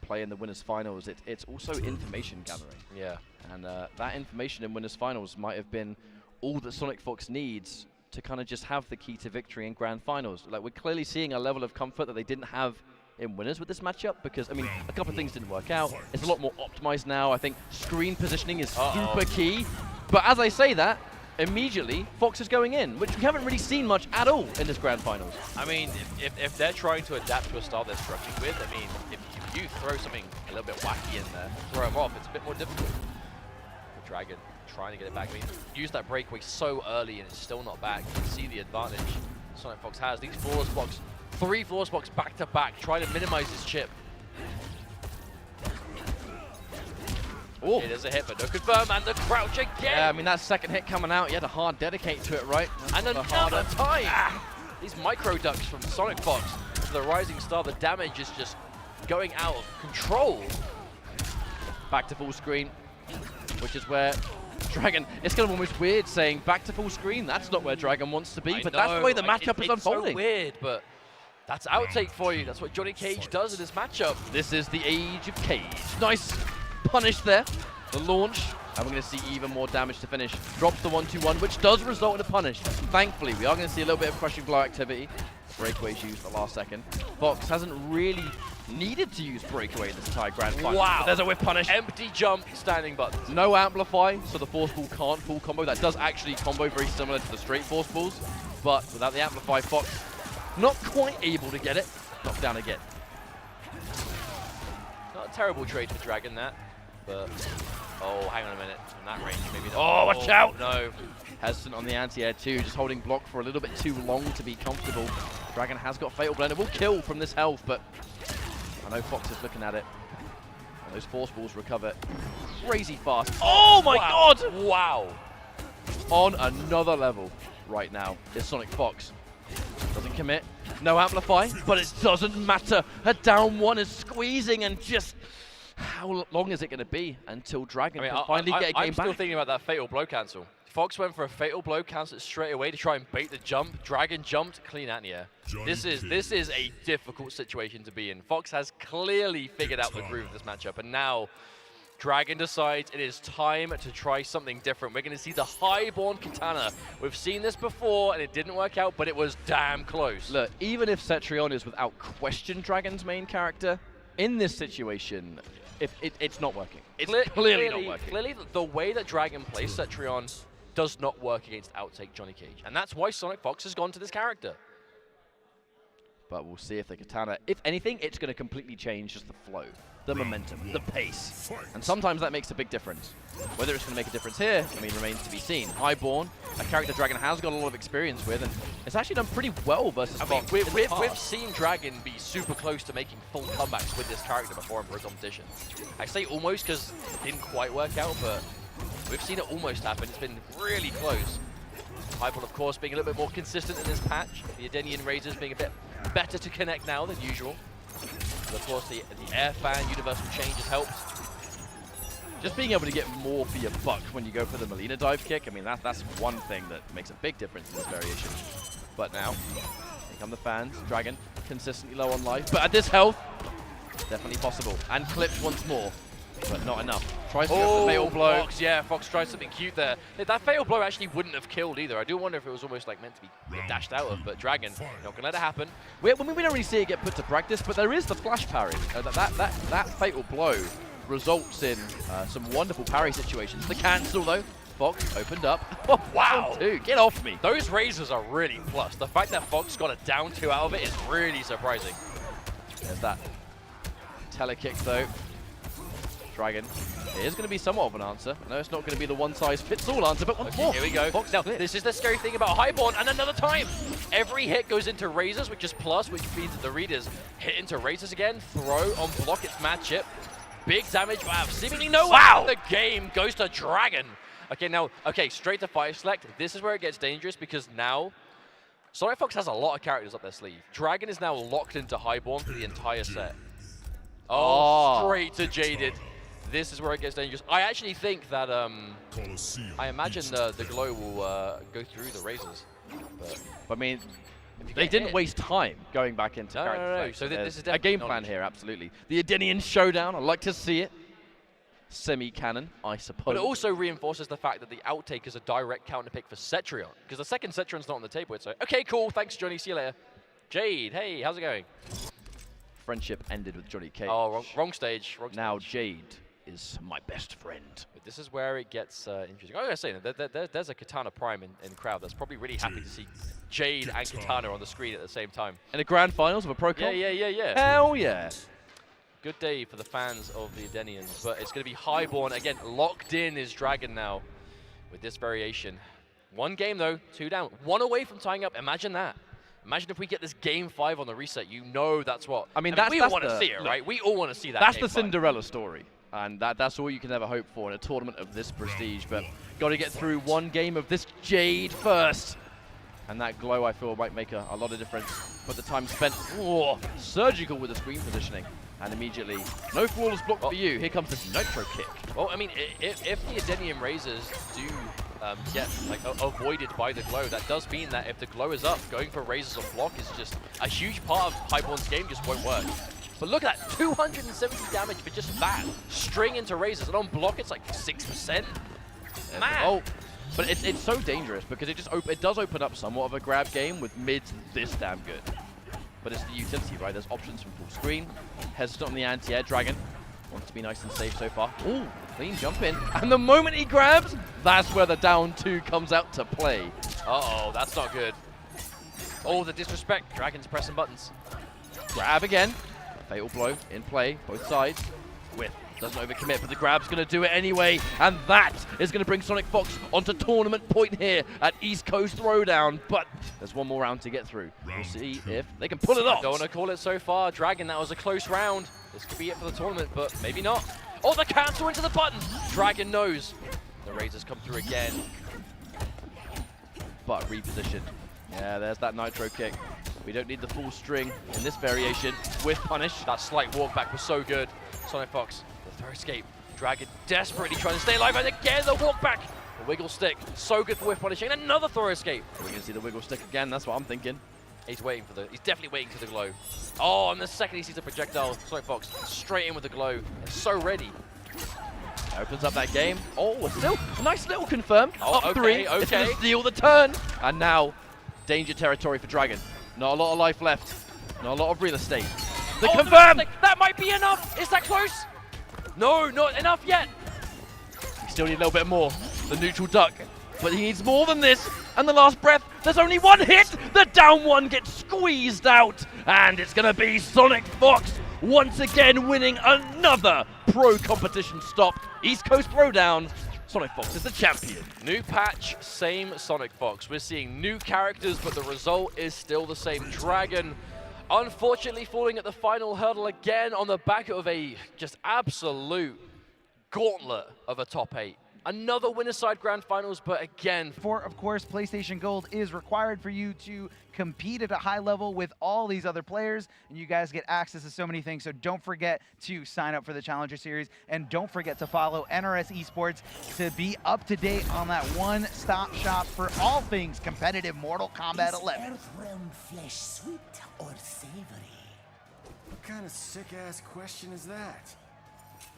play in the winners finals, it's also information gathering. Yeah. And that information in winners finals might have been all that Sonicfox needs to kind of just have the key to victory in grand finals. Like, we're clearly seeing a level of comfort that they didn't have in winners with this matchup, because I mean, a couple of things didn't work out. It's a lot more optimized now. I think screen positioning is super key. But as I say that, immediately Fox is going in, which we haven't really seen much at all in this grand finals. I mean, if they're trying to adapt to a style they're struggling with, I mean, if you throw something a little bit wacky in there, throw them off, it's a bit more difficult. The Dragon trying to get it back. I mean, use that breakaway so early and it's still not back. You can see the advantage Sonicfox has. These flawless blocks, 3 flawless blocks back to back, trying to minimize his chip. Oh, it is a hit, but no confirm, and the crouch again. Yeah, I mean, that second hit coming out, you had to hard dedicate to it, right? And another time. These micro ducks from Sonicfox to the rising star, the damage is just going out of control. Back to full screen, which is where Dragon, it's kind of almost weird saying back to full screen. That's not where Dragon wants to be, but that's the way the matchup is unfolding. It's so weird, but that's outtake for you. That's what Johnny Cage does in this matchup. This is the age of Cage. Nice punish there. The launch. And we're going to see even more damage to finish. Drops the 1-2-1, which does result in a punish. Thankfully, we are going to see a little bit of crushing blow activity. Breakaways used for the last second. Fox hasn't really needed to use breakaway in this entire grand final. Wow. But there's a whiff punish. Empty jump, standing buttons. No amplify, so the force ball can't full combo. That does actually combo very similar to the straight force balls. But without the amplify, Fox not quite able to get it. Knocked down again. Not a terrible trade for Dragon, that. But, oh, hang on a minute. From that range, maybe not. Oh, watch out! No. Hesitant on the anti-air too, just holding block for a little bit too long to be comfortable. Dragon has got Fatal Blend. It will kill from this health, but I know Fox is looking at it. And those force balls recover crazy fast. Oh my god! Wow. On another level right now is Sonicfox. Doesn't commit. No amplify, but it doesn't matter. A down one is squeezing, and just how long is it going to be until Dragon can finally get a game back? I'm still thinking about that fatal blow cancel. Fox went for a fatal blow cancel straight away to try and bait the jump. Dragon jumped, clean anti-air. This is a difficult situation to be in. Fox has clearly figured out the groove of this matchup, and now Dragon decides it is time to try something different. We're going to see the highborn katana. We've seen this before, and it didn't work out, but it was damn close. Look, even if Cetrion is without question Dragon's main character, in this situation, it's not working. It's clearly not working. Clearly, the way that Dragon plays Cetrion does not work against Outtake Johnny Cage, and that's why Sonicfox has gone to this character. But we'll see if the katana, if anything, it's going to completely change just the flow, the momentum, the pace. And sometimes that makes a big difference. Whether it's going to make a difference here, I mean, remains to be seen. Highborn, a character Dragon has got a lot of experience with, and it's actually done pretty well versus Fox. We've seen Dragon be super close to making full comebacks with this character before in Pro Competition. I say almost because it didn't quite work out, but we've seen it almost happen. It's been really close. Highborn, of course, being a little bit more consistent in this patch. The Edenian Razors being a bit better to connect now than usual. But of course, the air fan universal change has helped. Just being able to get more for your buck when you go for the Melina dive kick, I mean, that's one thing that makes a big difference in this variation. But now, here come the fans. Dragon, consistently low on life, but at this health, definitely possible. And clipped once more, but not enough. Tries to go for the fatal blow. Fox, yeah, Fox tried something cute there. That fatal blow actually wouldn't have killed either. I do wonder if it was almost like meant to be dashed out of, but Dragon, not gonna let it happen. We don't really see it get put to practice, but there is the flash parry. That fatal blow results in some wonderful parry situations. The cancel though, Fox opened up. Oh, wow, dude, get off me. Those razors are really plus. The fact that Fox got a down 2 out of it is really surprising. There's that telekick though. Dragon, it is going to be somewhat of an answer. No, it's not going to be the one-size-fits-all answer, but once more. Here we go. Fox now, this is the scary thing about Highborn, and another time. Every hit goes into razors, which is plus, which means that the readers hit into razors again. Throw on block, it's mad chip. Big damage, wow, seemingly no wow. The game goes to Dragon. Okay, now, straight to fire select. This is where it gets dangerous because now Sonicfox has a lot of characters up their sleeve. Dragon is now locked into Highborn for the entire set. Oh, straight to Jaded. This is where it gets dangerous. I actually think that, I imagine the glow will go through the razors. But I mean, they didn't waste time going back into character no. So this is a game plan here, absolutely. The Edenian Showdown, I like to see it. Semi-canon, I suppose. But it also reinforces the fact that the Outtake is a direct counter pick for Cetrion. Because the second Cetrion's not on the table, it's like, okay, cool, thanks, Johnny, see you later. Jade, hey, how's it going? Friendship ended with Johnny Cage. Oh, wrong stage. Now Jade is my best friend. But this is where it gets interesting. I gotta say, there's a Katana Prime in crowd that's probably really happy to see Jade and Katana on the screen at the same time. In the grand finals of a Pro Comp? Yeah. Hell yeah. Good day for the fans of the Edenians, but it's going to be Highborn. Again, locked in is Dragon now with this variation. 1 game though, 2 down. 1 away from tying up, imagine that. Imagine if we get this game 5 on the reset, you know that's what. I mean, we all want to see it, right? We all want to see that. That's the Cinderella story. And that's all you can ever hope for in a tournament of this prestige. But got to get through 1 game of this Jade first. And that glow, I feel, might make a lot of difference. But the time spent, surgical with the screen positioning. And immediately, no flawless block for you. Here comes this Nitro kick. Well, I mean, if the Edenian Razors do get avoided by the glow, that does mean that if the glow is up, going for razors on block is just a huge part of Highborn's game, just won't work. But look at that, 270 damage for just that. String into razors, and on block it's like 6%. Man! Oh, but it's so dangerous because it does open up somewhat of a grab game with mids this damn good. But it's the utility, right? There's options from full screen. Hesitant on the anti-air. Dragon wants to be nice and safe so far. Ooh, clean jump in. And the moment he grabs, that's where the down 2 comes out to play. Uh-oh, that's not good. Oh, the disrespect. Dragon's pressing buttons. Grab again. Fatal blow in play, both sides. Whiff. Doesn't overcommit, but the grab's going to do it anyway. And that is going to bring Sonicfox onto tournament point here at East Coast Throwdown. But there's 1 more round to get through. We'll see if they can pull it off. I don't want to call it so far. Dragon, that was a close round. This could be it for the tournament, but maybe not. Oh, the cancel into the button. Dragon knows. The razors come through again. But repositioned. Yeah, there's that Nitro kick. We don't need the full string in this variation with punish. That slight walk back was so good. Sonicfox, the throw escape. Dragon desperately trying to stay alive, and again the walk back. The wiggle stick, so good for whiff punishing. And another throw escape. We're gonna see the wiggle stick again, that's what I'm thinking. He's definitely waiting for the glow. Oh, and the second he sees the projectile, Sonicfox straight in with the glow. It's so ready. Opens up that game. Oh, still a nice little confirm. Oh, Up okay, 3. It's okay. gonna steal the turn. And now, danger territory for Dragon. Not a lot of life left. Not a lot of real estate. The confirm! That might be enough! Is that close? No, not enough yet. We still need a little bit more. The neutral duck. But he needs more than this. And the last breath, there's only one hit. The down one gets squeezed out. And it's gonna be Sonicfox once again winning another pro competition stop. East Coast Throwdown. Sonicfox is the champion. New patch, same Sonicfox. We're seeing new characters, but the result is still the same. Dragon, unfortunately falling at the final hurdle again on the back of a just absolute gauntlet of a top 8. Another winner's side grand finals, but again. Of course, PlayStation Gold is required for you to compete at a high level with all these other players, and you guys get access to so many things, so don't forget to sign up for the Challenger Series, and don't forget to follow NRS Esports to be up to date on that one-stop shop for all things competitive Mortal Kombat 11. Is Earthrealm flesh sweet or savory? What kind of sick-ass question is that?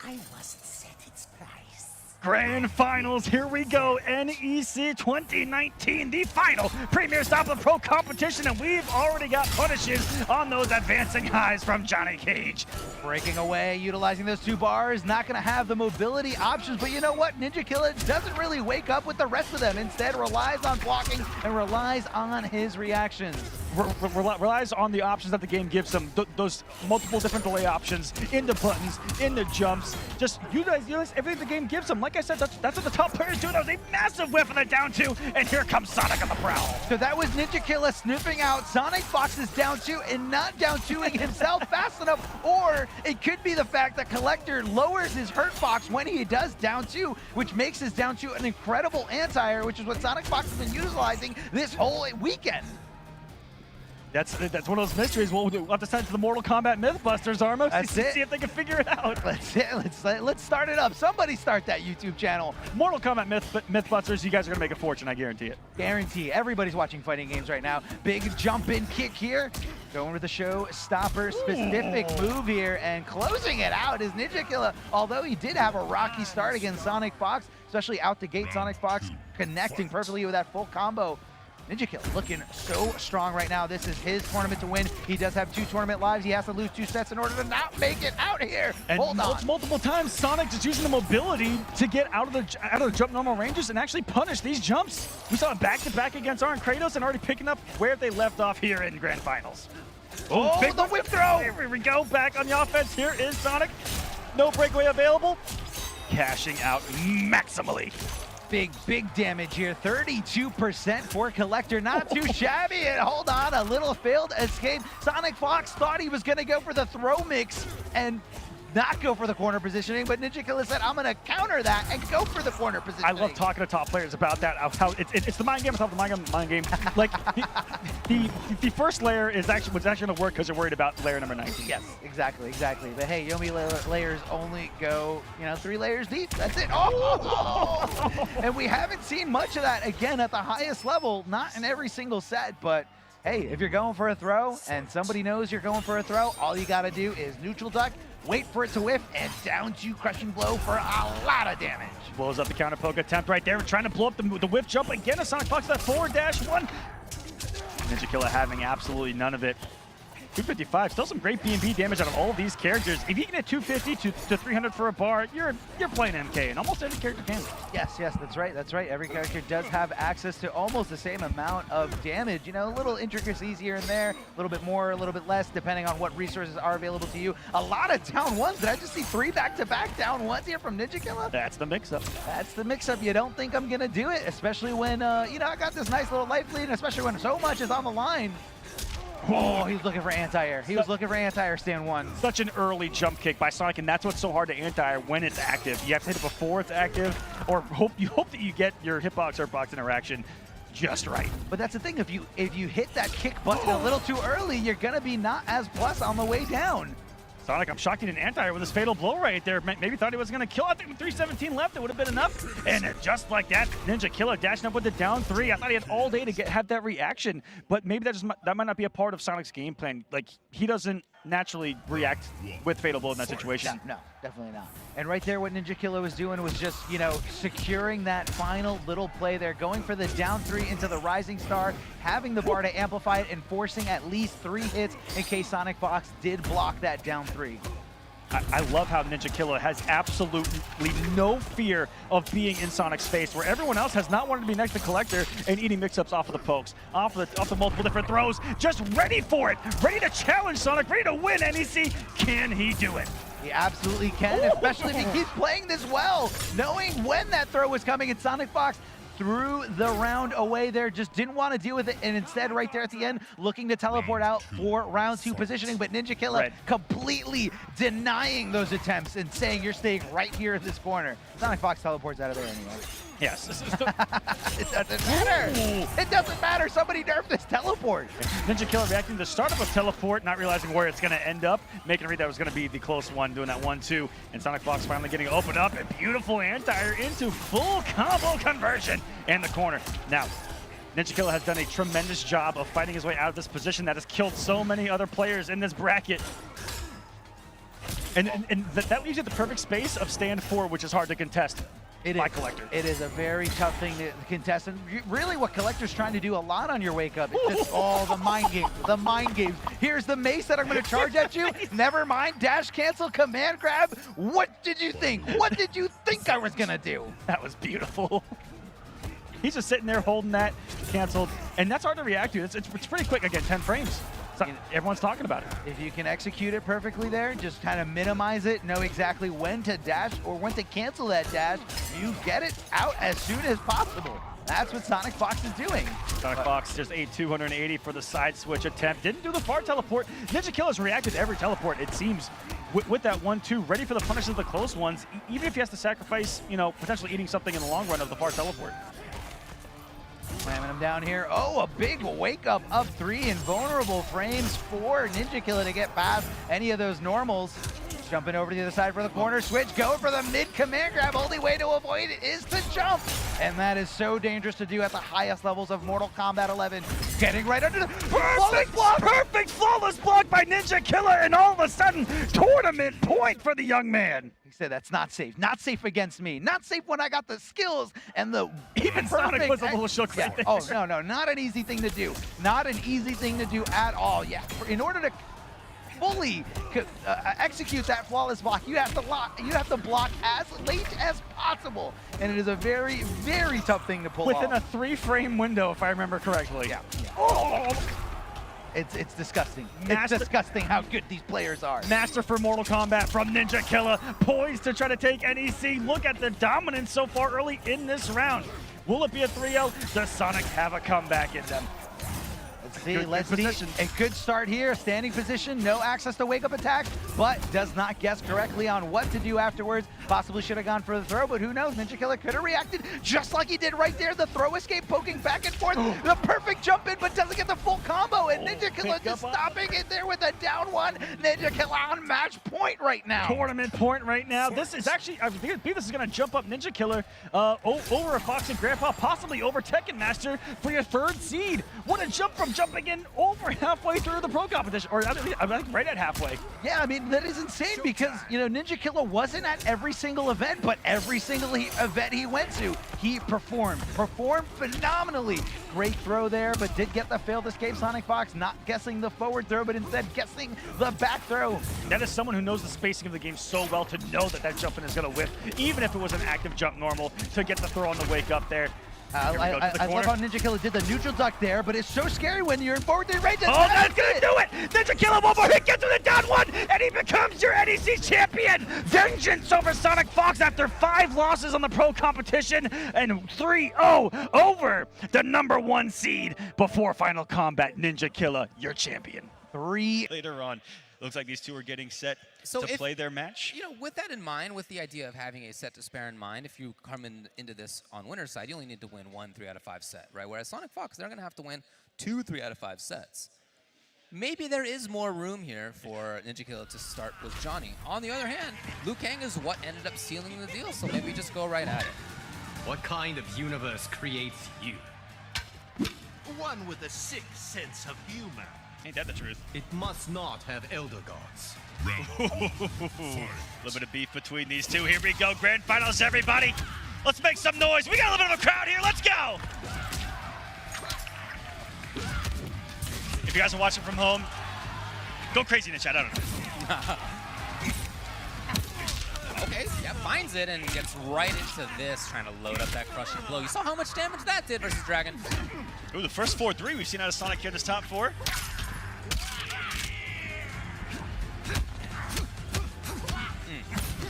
I must set its price. Grand Finals, here we go, NEC 2019, the final premier stop of pro competition, and we've already got punishes on those advancing highs from Johnny Cage. Breaking away, utilizing those 2 bars, not going to have the mobility options, but you know what? Ninjakilla doesn't really wake up with the rest of them. Instead, relies on blocking and relies on his reactions. Relies on the options that the game gives him, those multiple different delay options, into buttons, into jumps, just utilize everything the game gives him. Like I said, that's what the top players do. That was a massive whiff on the down 2, and here comes Sonic on the prowl. So that was Ninjakilla sniffing out Sonicfox's down 2 and not down 2ing himself fast enough, or it could be the fact that Collector lowers his hurt box when he does down 2, which makes his down 2 an incredible anti-air, which is what Sonicfox has been utilizing this whole weekend. That's one of those mysteries. We'll have to send it to the Mortal Kombat Mythbusters, Armo. See if they can figure it out. Let's start it up. Somebody start that YouTube channel. Mortal Kombat Mythbusters, you guys are going to make a fortune, I guarantee it. Guarantee. Everybody's watching fighting games right now. Big jump-in kick here. Going with the show-stopper specific move here, and closing it out is Ninjakilla. Although he did have a rocky start against Sonicfox, especially out the gate, Sonicfox connecting perfectly with that full combo. Ninjakilla looking so strong right now. This is his tournament to win. He does have 2 tournament lives. He has to lose 2 sets in order to not make it out here. And hold on. Multiple times, Sonic just using the mobility to get out of the jump normal ranges and actually punish these jumps. We saw it back-to-back against Arn Kratos and already picking up where they left off here in Grand Finals. Oh, big the whip throw! Here we go, back on the offense. Here is Sonic. No breakaway available. Cashing out maximally. Big damage here. 32% for Collector. Not too shabby. And hold on, a little failed escape. Sonicfox thought he was going to go for the throw mix and not go for the corner positioning, but Ninjakilla said, I'm going to counter that and go for the corner positioning. I love talking to top players about that, how it's the mind game without the mind game. Like, the first layer was actually going to work because you're worried about layer number 19. Yes, exactly. But hey, Yomi layers only go, 3 layers deep. That's it. Oh! And we haven't seen much of that, again, at the highest level. Not in every single set, but hey, if you're going for a throw and somebody knows you're going for a throw, all you got to do is neutral duck, wait for it to whiff, and down to crushing blow for a lot of damage. Blows up the counter poke attempt right there, trying to blow up the whiff jump again. A Sonicfox that forward-1. Ninjakilla having absolutely none of it. 255, still some great B&B damage out of all of these characters. If you can hit 250 to 300 for a bar, you're playing MK, and almost every character can. Yes, that's right. Every character does have access to almost the same amount of damage. Little intricacies here and there, a little bit more, a little bit less, depending on what resources are available to you. A lot of down 1s. Did I just see 3 back-to-back down 1s here from Ninjakilla? That's the mix-up. That's the mix-up. You don't think I'm going to do it, especially when, I got this nice little life lead, and especially when so much is on the line. Oh, he was looking for anti-air. He was looking for anti-air stand 1. Such an early jump kick by Sonic, and that's what's so hard to anti-air when it's active. You have to hit it before it's active, or you hope that you get your hitbox-hurtbox interaction just right. But that's the thing, if you hit that kick button a little too early, you're gonna be not as plus on the way down. Sonic, I'm shocked he didn't anti with his fatal blow right there. Maybe thought he was going to kill. I think with 3:17 left, it would have been enough. And just like that, Ninjakilla dashing up with the down 3. I thought he had all day to have that reaction, but maybe that might not be a part of Sonic's game plan. Like, he doesn't naturally react with fatal blow in that situation. No, definitely not. And right there, what Ninjakilla was doing was just, you know, securing that final little play there, going for the down 3 into the rising star, having the bar to amplify it, and forcing at least 3 hits in case Sonicfox did block that down 3. I love how Ninjakilla has absolutely no fear of being in Sonic's face, where everyone else has not wanted to be next to Collector and eating mix-ups off of the pokes, off the multiple different throws, just ready for it, ready to challenge Sonic, ready to win NEC. Can he do it? He absolutely can, especially if he keeps playing this well, knowing when that throw was coming. And Sonicfox threw the round away there, just didn't want to deal with it, and instead right there at the end, looking to teleport out for round 2 positioning, but Ninjakilla completely denying those attempts and saying, you're staying right here in this corner. Sonicfox teleports out of there anyway. Yes. It doesn't matter. It doesn't matter. Somebody nerfed this teleport. Ninjakilla reacting to the start of a teleport, not realizing where it's going to end up, making it read that was going to be the close one, doing that 1-2, and Sonicfox finally getting opened up, and beautiful anti-air into full combo conversion in the corner. Now, Ninjakilla has done a tremendous job of fighting his way out of this position that has killed so many other players in this bracket. And that leaves you at the perfect space of stand 4, which is hard to contest. Collector. It is a very tough thing to contest, and really what Collector's trying to do a lot on your wake up. It's just all the mind games, the mind games. Here's the mace that I'm going to charge at you. Never mind, dash cancel, command grab. What did you think? What did you think I was going to do? That was beautiful. He's just sitting there holding that, canceled, and that's hard to react to. It's pretty quick. Again, 10 frames. Everyone's talking about it. If you can execute it perfectly there, just kind of minimize it, know exactly when to dash or when to cancel that dash, you get it out as soon as possible. That's what Sonicfox is doing. Sonicfox just ate 280 for the side switch attempt. Didn't do the far teleport. Ninjakilla's reacted to every teleport, it seems, with that 1-2, ready for the punishes of the close ones, even if he has to sacrifice, you know, potentially eating something in the long run of the far teleport. Slamming him down here. Oh, a big wake up 3 invulnerable frames for Ninjakilla to get past any of those normals. Jumping over to the other side for the corner switch, going for the mid command grab. Only way to avoid it is to jump. And that is so dangerous to do at the highest levels of Mortal Kombat 11. Getting right under the flawless block. Perfect flawless block by Ninjakilla, and all of a sudden, tournament point for the young man. He said, that's not safe. Not safe against me. Not safe when I got the skills and the even Sonic was a little shook right there. Oh, no, not an easy thing to do. Not an easy thing to do at all. Yeah, in order to fully execute that flawless block, you have to block as late as possible, and it is a very, very tough thing to pull within off. a 3-frame window, if I remember correctly. Yeah. Oh! It's disgusting. It's disgusting how good these players are. Master for Mortal Kombat from Ninjakilla, poised to try to take NEC. Look at the dominance so far early in this round. Will it be a 3-0? Does Sonic have a comeback in them? Let's see. A good start here. Standing position, no access to wake-up attack, but does not guess correctly on what to do afterwards. Possibly should have gone for the throw, but who knows? Ninjakilla could have reacted just like he did right there. The throw escape, poking back and forth. The perfect jump in, but doesn't get the full combo. And Ninjakilla just stopping it there with a down 1. Ninjakilla on match point right now. Tournament point right now. This is actually, I believe this is going to jump up Ninjakilla over a Fox and Grandpa, possibly over Tekken Master for your 3rd seed. What a jump from jumping in over halfway through the pro competition, or I think right at halfway. Yeah, I mean, that is insane because, you know, Ninjakilla wasn't at every single event, but every single event he went to, he performed phenomenally. Great throw there, but did get the failed escape. Sonicfox not guessing the forward throw, but instead guessing the back throw. That is someone who knows the spacing of the game so well to know that jumping is going to whiff, even if it was an active jump normal, to get the throw on the wake up there. I love how Ninjakilla did the neutral duck there, but it's so scary when you're in forward range. Oh, that's gonna do it! Ninjakilla, one more hit, gets to the down 1, and he becomes your NEC champion! Vengeance over Sonicfox after 5 losses on the pro competition, and 3-0 over the #1 seed before Final Combat. Ninjakilla, your champion. 3 later on. looks like these two are getting set to play their match. You know, with that in mind, with the idea of having a set to spare in mind, if you come into this on winner's side, you only need to win 1 3 out of 5 set, right? Whereas Sonicfox, they're going to have to win 2 3 out of 5 sets. Maybe there is more room here for Ninjakilla to start with Johnny. On the other hand, Liu Kang is what ended up sealing the deal, so maybe just go right at it. What kind of universe creates you? One with a sick sense of humor. Ain't that the truth? It must not have elder gods. A little bit of beef between these two. Here we go, grand finals, everybody. Let's make some noise. We got a little bit of a crowd here. Let's go. If you guys are watching from home, go crazy in the chat. I don't know. Okay, yeah, finds it and gets right into this, trying to load up that crushing blow. You saw how much damage that did versus Dragon. Ooh, the first 4-3 we've seen out of Sonic here in this top 4.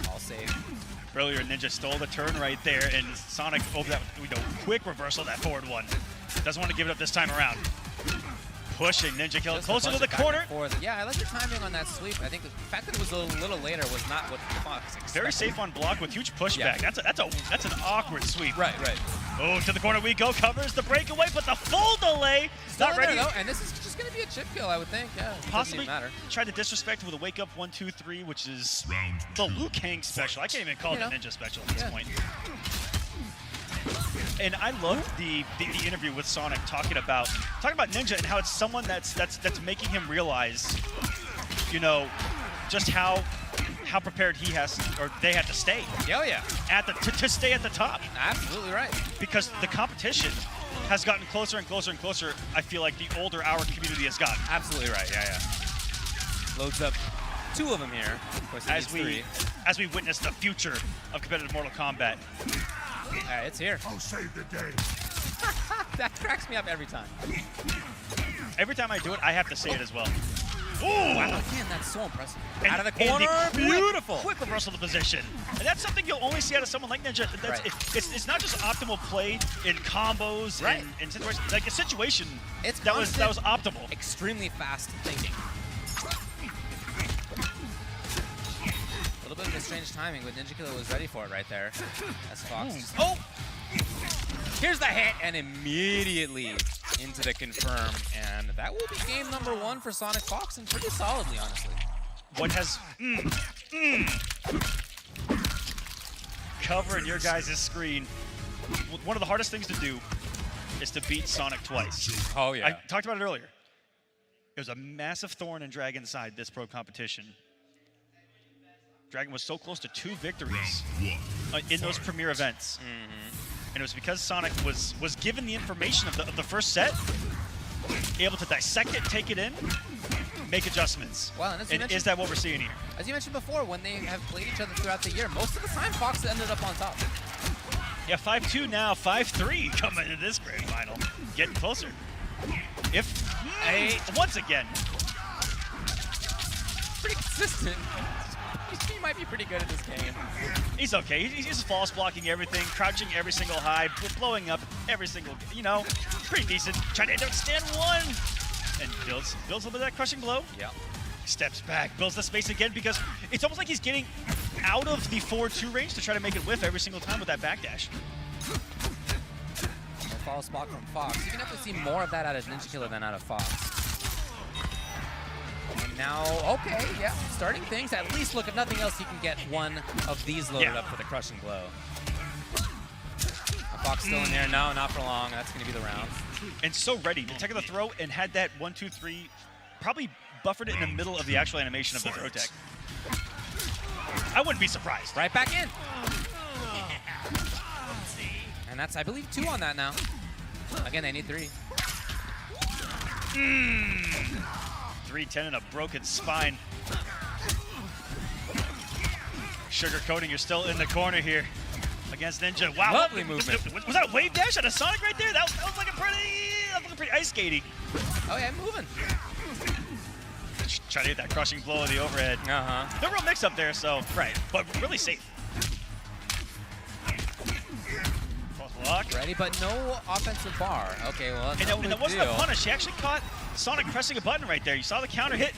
All safe. Earlier, Ninja stole the turn right there, and Sonic over that quick reversal, that forward one. Doesn't want to give it up this time around. Pushing Ninjakilla closer to the corner. Yeah, I like the timing on that sweep. I think the fact that it was a little later was not what Fox expected. Very safe on block with huge pushback. Yeah. That's an awkward sweep. Right. Oh, to the corner we go. Covers the breakaway, but the full delay. Still Not ready. There, though, and this is just going to be a chip kill, I would think. Yeah, possibly matter. Tried to disrespect with a wake up 1-2-3, which is the Liu Kang special. I can't even call it a Ninja special at this point. And I loved the interview with Sonic talking about Ninja and how it's someone that's making him realize, you know, just how prepared he has or they had to stay. Oh yeah. To stay at the top. Absolutely right. Because the competition has gotten closer and closer and closer. I feel like the older our community has gotten. Absolutely right. Yeah. Loads up 2 of them here. Of course, as we witness the future of competitive Mortal Kombat. It's here. I'll save the day. That cracks me up every time. Every time I do it, I have to say it as well. Ooh! Wow, again, that's so impressive. Out of the corner, beautiful. Quick reversal of the position. And that's something you'll only see out of someone like Ninja. It's not just optimal play in combos and situations. Like a situation that was optimal. Extremely fast thinking. A little bit of a strange timing, but Ninjakilla was ready for it right there. That's Fox. Oh! Here's the hit, and immediately into the confirm. And that will be game number 1 for Sonicfox, and pretty solidly, honestly. What has... Covering your guys' screen. One of the hardest things to do is to beat Sonic twice. Oh, yeah. I talked about it earlier. It was a massive thorn in Dragon's side, this pro competition. Dragon was so close to 2 victories in those premier events. And it was because Sonic was given the information of the first set, able to dissect it, take it in, make adjustments. Well, and is that what we're seeing here? As you mentioned before, when they have played each other throughout the year, most of the time Fox ended up on top. Yeah, 5-2 now, 5-3 coming into this grand final. Getting closer. Once again. Pretty consistent. He might be pretty good at this game. He's okay. He's false blocking everything, crouching every single high, blowing up every single, pretty decent. Trying to understand one. And builds a little bit of that crushing blow. Yeah. Steps back, builds the space again because it's almost like he's getting out of the 4-2 range to try to make it whiff every single time with that backdash. False block from Fox. You can definitely see more of that out of Ninjakilla than out of Fox. And now, okay, yeah, starting things. At least, look, if nothing else, he can get one of these loaded up for the crushing blow. Fox still in there. No, not for long. That's going to be the round. And so ready to take the throw and had that 1-2-3, probably buffered it in the middle of the actual animation of the throw tech. I wouldn't be surprised. Right back in. And that's, I believe, 2 on that now. Again, they need 3. 310 and a broken spine. Sugarcoating, you're still in the corner here against Ninja. Wow. Lovely movement. Was that a wave dash on a Sonic right there? That was looking pretty ice skating. Oh yeah, moving. Try to hit that crushing blow of the overhead. No real mix up there, so but really safe. Block. Ready, but no offensive bar. Okay, well, and that wasn't a punish. He actually caught Sonic pressing a button right there. You saw the counter hit.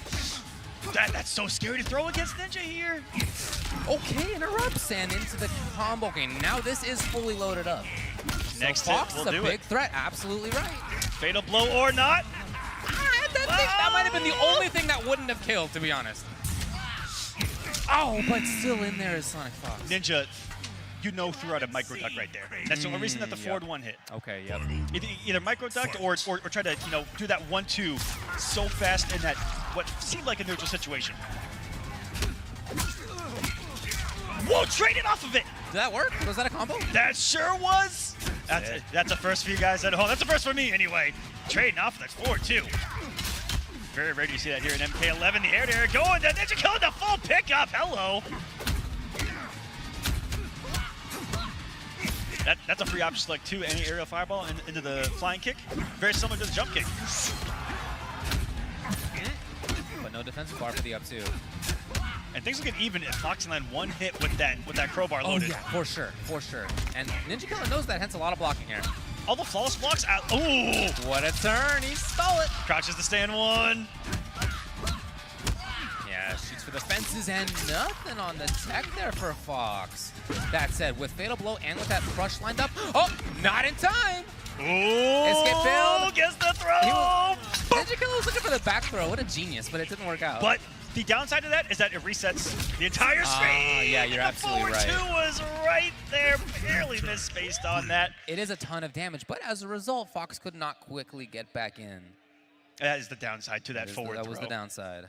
That's so scary to throw against Ninja here. Okay, interrupts and into the combo. Okay, now this is fully loaded up. Next so Fox hit is will a do big it. threat. Absolutely right. Fatal blow or not. I think that might have been the only thing that wouldn't have killed, to be honest. Oh, but still in there is Sonicfox. Ninja, you know, threw out a micro duck right there. That's the only reason that the forward one hit. Okay, yep. Either micro ducked or try to, you know, do that 1-2 so fast in that what seemed like a neutral situation. Whoa, traded off of it. Did that work? Was that a combo? That sure was. That's a first for you guys at home. That's a first for me anyway. Trading off that forward too. Very rare to see that here in MK11. The air going. The Ninjakilla, the full pickup. Hello. That's a free option select too. Any aerial fireball into the flying kick. Very similar to the jump kick. But no defensive bar for the up two. And things will get even if Fox land one hit with that crowbar loaded. Oh yeah, for sure, for sure. And Ninjakilla knows that, hence a lot of blocking here. All the flawless blocks out. Ooh! What a turn, he stole it. Crouches to stand one. Yeah, shoots for the fences and nothing on the tech there for Fox. That said, with Fatal Blow and with that crush lined up, oh, not in time. Ooh! Escape failed. Gets the throw. Ninjakilla was looking for the back throw. What a genius, but it didn't work out. But the downside of that is that it resets the entire screen. Yeah, you're absolutely right. The forward two was right there, barely misspaced on that. It is a ton of damage, but as a result, Fox could not quickly get back in. That is the downside to that forward throw. That was the downside.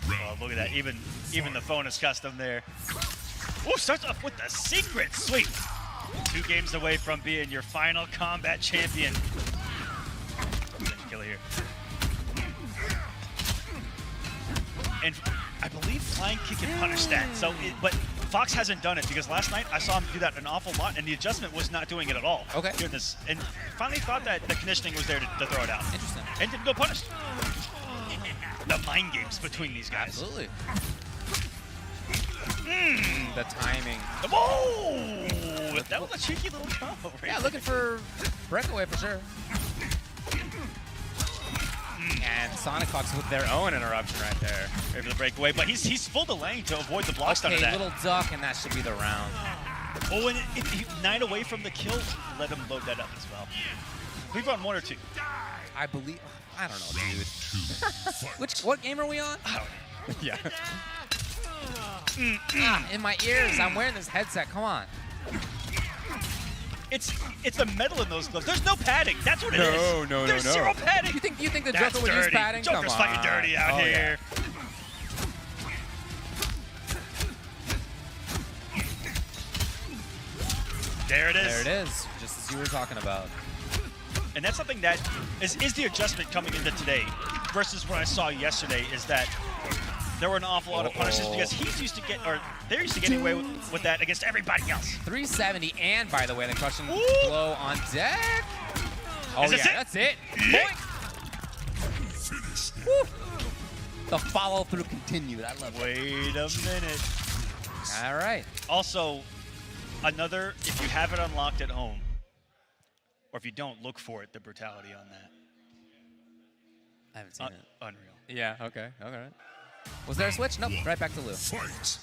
Oh, look at that. Even the phone is custom there. Oh, starts off with the secret. Sweet. 2 games away from being your final KOMBAT champion. Ninjakilla here. And I believe flying kick can punish that. So, but Fox hasn't done it because last night I saw him do that an awful lot, and the adjustment was not doing it at all. Okay. Goodness. And finally thought that the conditioning was there to throw it out. Interesting. And didn't go punished. The mind games between these guys. Absolutely. The timing. Whoa! That was a cheeky little combo. Right Yeah, looking for breakaway for sure. And Sonicfox with their own interruption right there. Ready for the breakaway, but he's full delaying to avoid the blocks out of that. Little duck, and that should be the round. Oh, and if he 9 away from the kill, let him load that up as well. We've on 1 or 2. I believe. I don't know, dude. What game are we on? Yeah. In my ears, I'm wearing this headset. Come on. It's the metal in those gloves. There's no padding. That's what it is. No. There's zero padding. You think the That's Joker would use padding? Joker's fighting dirty out here. There it is. There it is, just as you were talking about. And that's something that is the adjustment coming into today versus what I saw yesterday is that there were an awful lot of punishes because they're used to getting away with that against everybody else. 370, and by the way, the crushing blow on deck. Oh yeah, that's it. Boink. The follow through continued. I love it. Wait a minute. All right. Also, another, if you have it unlocked at home, or if you don't, look for it, the brutality on that. I haven't seen it. Unreal. Yeah, okay, okay. Was there a switch? Nope, right back to Lou. Fight.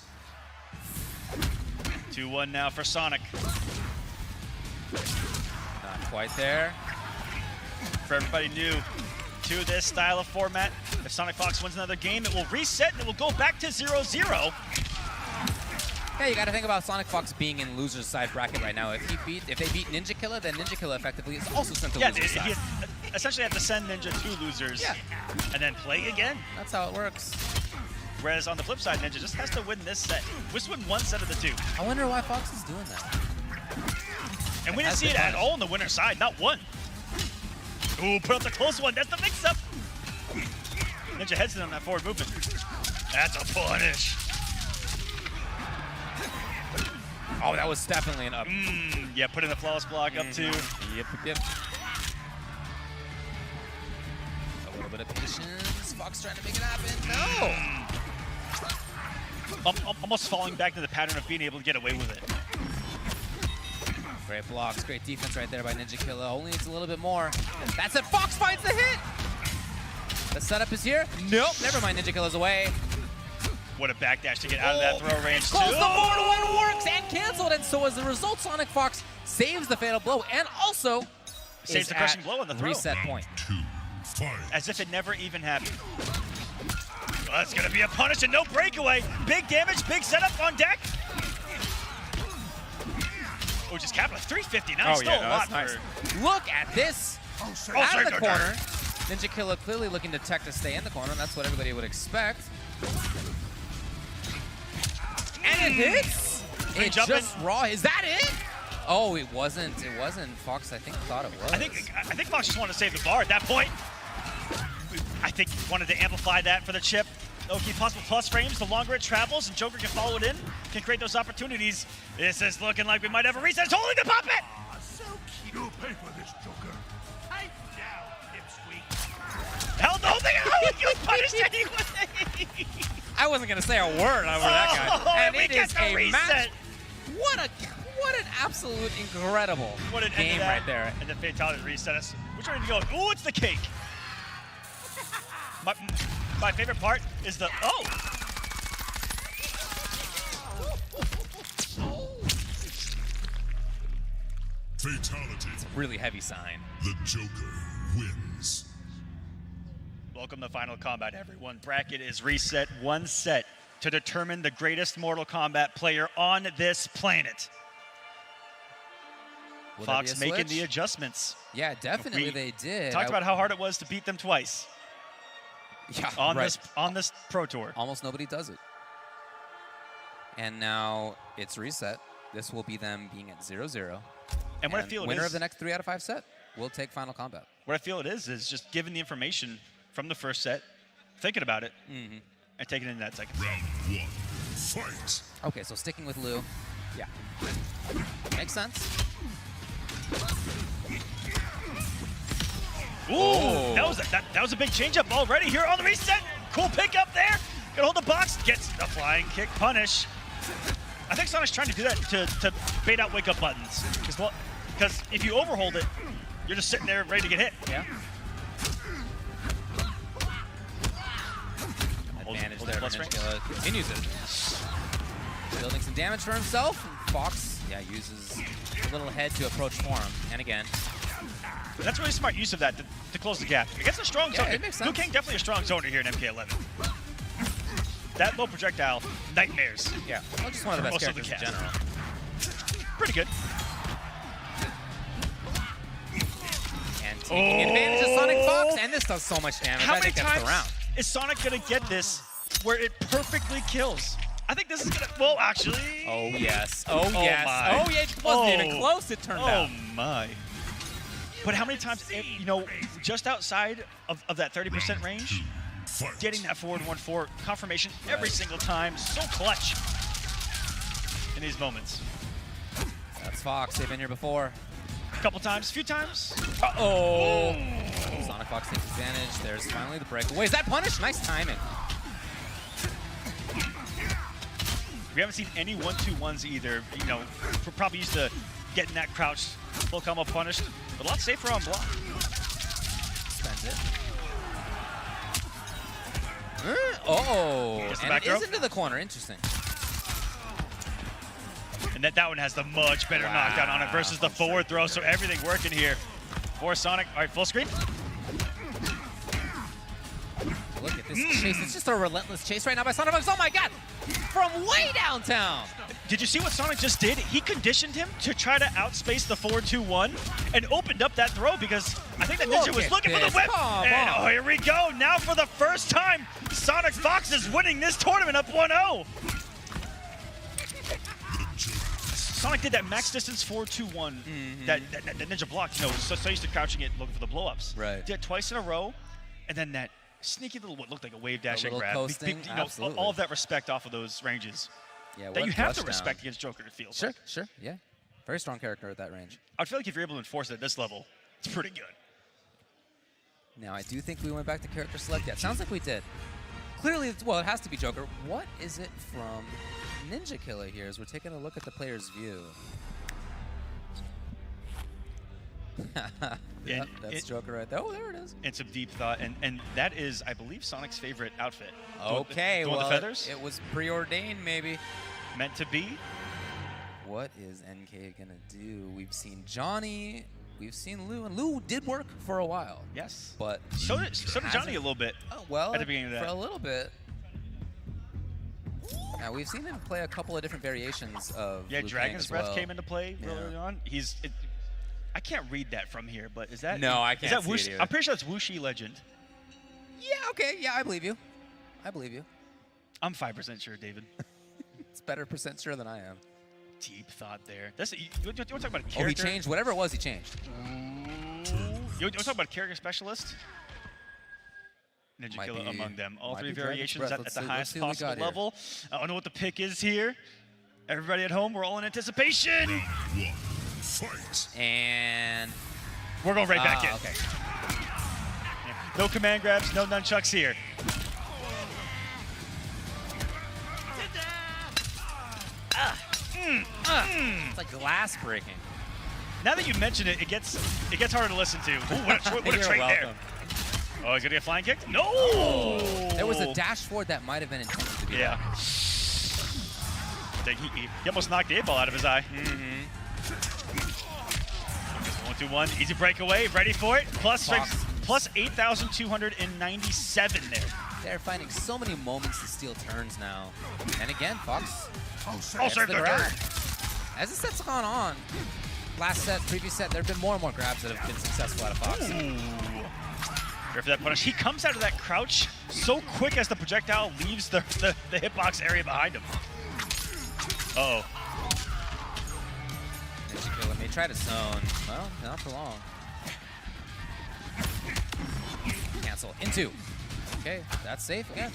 2-1 now for Sonic. Not quite there. For everybody new to this style of format, if Sonicfox wins another game, it will reset and it will go back to 0-0. Yeah, you got to think about Sonicfox being in loser's side bracket right now. If they beat Ninjakilla, then Ninjakilla effectively is also sent to loser's side. He essentially have to send Ninja to losers and then play again. That's how it works. Whereas on the flip side, Ninja just has to win this set. Just win one set of the 2. I wonder why Fox is doing that. And we didn't see it at all on the winner's side, not one. Ooh, put up the close one. That's the mix-up. Ninja heads in on that forward movement. That's a punish. Oh, that was definitely an up. Yeah, put in the flawless block up too. Yep. A little bit of patience. Fox trying to make it happen. No! Almost falling back to the pattern of being able to get away with it. Great blocks, great defense right there by Ninjakilla. Only needs a little bit more. That's it. Fox finds the hit! The setup is here. Nope, never mind. Ninjakilla's away. What a backdash to get out of that throw range, too. Close the 4-1 works and canceled, and so as a result, Sonicfox saves the fatal blow and also saves the crushing blow on the throw. Reset point. As if it never even happened. Well, that's going to be a punish and no breakaway. Big damage, big setup on deck. Oh, just capitalized 359. Still a lot. Nice. Look at this. Out of the corner. Ninjakilla clearly looking to tech to stay in the corner. That's what everybody would expect. And it hits. It just raw. Is that it? Oh, it wasn't. It wasn't. Fox, I think, thought it was. I think Fox just wanted to save the bar at that point. I think he wanted to amplify that for the chip. Okay, possible plus frames. The longer it travels and Joker can follow it in, can create those opportunities. This is looking like we might have a reset. It's holding the pop it! So cute. You'll pay for this, Joker. Pipe down, dipsqueak. Held the whole thing out! You punished anyway! I wasn't going to say a word over that guy. And it is a reset. match. What an absolute incredible game right there. And the fatality reset us. We're trying to go, ooh, it's the cake. My favorite part is the, oh! Fatality. It's a really heavy sign. The Joker wins. Welcome to Final Kombat, everyone. Bracket is reset one set to determine the greatest Mortal Kombat player on this planet. Fox making the adjustments. Yeah, definitely they did. Talked about how hard it was to beat them twice. Yeah, on this Pro Tour. Almost nobody does it. And now it's reset. This will be them being at 0-0. And what I feel winner of the next 3 out of 5 set will take Final Kombat. What I feel it is just given the information from the first set, thinking about it, and taking it into that second. Round 1, fight. Okay, so sticking with Liu. Yeah. Makes sense. Ooh, that was a big changeup already here on the reset. Cool pickup there. Gonna hold the box, gets the flying kick punish. I think Sonic's trying to do that to bait out wake-up buttons. Because if you overhold it, you're just sitting there ready to get hit. Yeah. Advantage there. Ninjakilla continues it. Building some damage for himself. Fox, yeah, uses a little head to approach for him. And again. That's really smart use of that to close the gap. Against a strong zone. It makes sense. Liu Kang definitely a strong zoner here in MK11. That low projectile, nightmares. Yeah, well, just one of the best characters in general. Pretty good. And taking advantage of Sonicfox, and this does so much damage. How many times is Sonic gonna get this where it perfectly kills? I think this is gonna, well, actually. Oh, yes. Oh, yes. My. Oh, yeah, it wasn't even close, it turned out. Oh, my. But how many times, you know, just outside of that 30% range, getting that forward 1-4 confirmation every single time, so clutch in these moments. That's Fox, they've been here before. A couple times, a few times. Uh-oh. Sonicfox takes advantage. There's finally the breakaway. Is that punish? Nice timing. We haven't seen any 1-2-1s either. You know, we're probably used to getting that crouch full combo punished, but a lot safer on block. Spends it. Oh, and it is into the corner. Interesting. And that one has the much better knockdown on it versus the forward throw, so everything working here for Sonic. All right, full screen. Look at this chase. It's just a relentless chase right now by Sonicfox. Oh my god! From way downtown! Did you see what Sonic just did? He conditioned him to try to outspace the 4-2-1 and opened up that throw because I think that Ninja was looking for the whip. And oh, here we go. Now for the first time, Sonicfox is winning this tournament up 1-0. Sonic did that max distance 4-2-1 that Ninja blocked. You know, so used to crouching it, looking for the blow-ups. Right. Did it twice in a row, and then that sneaky little, what looked like a wave dash and grab. Coasting, you know, all of that respect off of those ranges. Yeah, that you have to respect against Joker, it feels like. Sure, yeah. Very strong character at that range. I feel like if you're able to enforce it at this level, it's pretty good. Now, I do think we went back to character select. Yeah, it sounds like we did. Clearly, well, it has to be Joker. What is it from Ninjakilla here as we're taking a look at the player's view? Yep, that's Joker right there. Oh, there it is. And some deep thought, and that is, I believe, Sonic's favorite outfit. Okay, the one with the feathers? It was preordained, maybe. Meant to be. What is NK gonna do? We've seen Johnny, we've seen Lou, and Lou did work for a while. Yes. But so did Johnny a little bit. Oh, well, at the beginning of that. For a little bit. Now we've seen him play a couple of different variations of Yeah, Liu Dragon's Kang as Breath well. came into play early on. I can't read that from here, but is that? No, I can't is that see it either. I'm pretty sure that's Wuxi Legend. Yeah, okay, yeah, I believe you. I believe you. I'm 5% sure, David. It's better percent sure than I am. Deep thought there. That's you want to talk about a character? Oh, he changed. Whatever it was, he changed. You want to talk about a character specialist? Ninjakilla among them. All three variations at the highest possible level. I don't know what the pick is here. Everybody at home, we're all in anticipation. Round 1, fight. And we're going right back in. Okay. No command grabs, no nunchucks here. It's like glass breaking. Now that you mention it, it gets harder to listen to. Ooh, what a trade there. Oh, he's gonna get flying kicked? No! Oh. There was a dash forward that might have been intended to be there. He almost knocked the 8-ball out of his eye. 1-2-1, easy breakaway, ready for it. Plus 8,297 there. They're finding so many moments to steal turns now. And again, Fox. Also the grab. As the set's gone on, last set, previous set, there have been more and more grabs that have been successful out of Fox. Here for that punish. He comes out of that crouch so quick as the projectile leaves the hitbox area behind him. Uh-oh. Ninjakilla may try to zone. Well, not for long. Cancel. Into. Okay, that's safe again.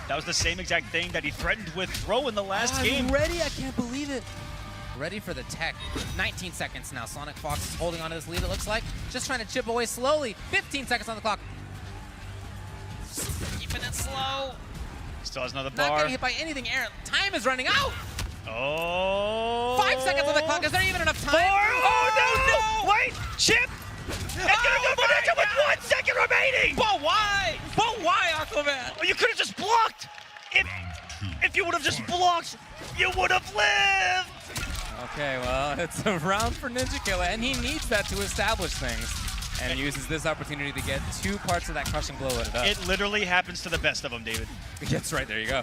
That was the same exact thing that he threatened with throw in the last game. Ready? I can't believe it. Ready for the tech. 19 seconds now. Sonicfox is holding on to this lead, it looks like. Just trying to chip away slowly. 15 seconds on the clock. Keeping it slow. Still has another Not bar. getting hit by anything. Aaron, time is running out. Oh. 5 seconds on the clock. Is there even enough time? Oh, no. Wait, Chip. It's gonna go for Ninja with 1 second remaining. But why? But why, Aquaman? Oh, you could have just blocked. If you would have just blocked, you would have lived. Okay, well, it's a round for Ninjakilla, and he needs that to establish things. And uses this opportunity to get 2 parts of that crushing blow loaded up. It literally happens to the best of them, David. That's right, there you go.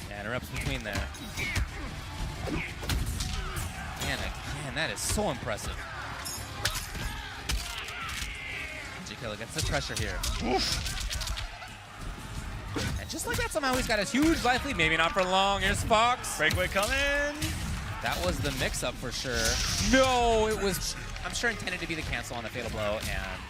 Yeah, interrupts between there. Man, that is so impressive. Ninjakilla gets the pressure here. Oof. And just like that, somehow he's got his huge life lead. Maybe not for long. Here's Fox. Breakaway coming. That was the mix-up for sure. No, it was, I'm sure, intended to be the cancel on the fatal blow, and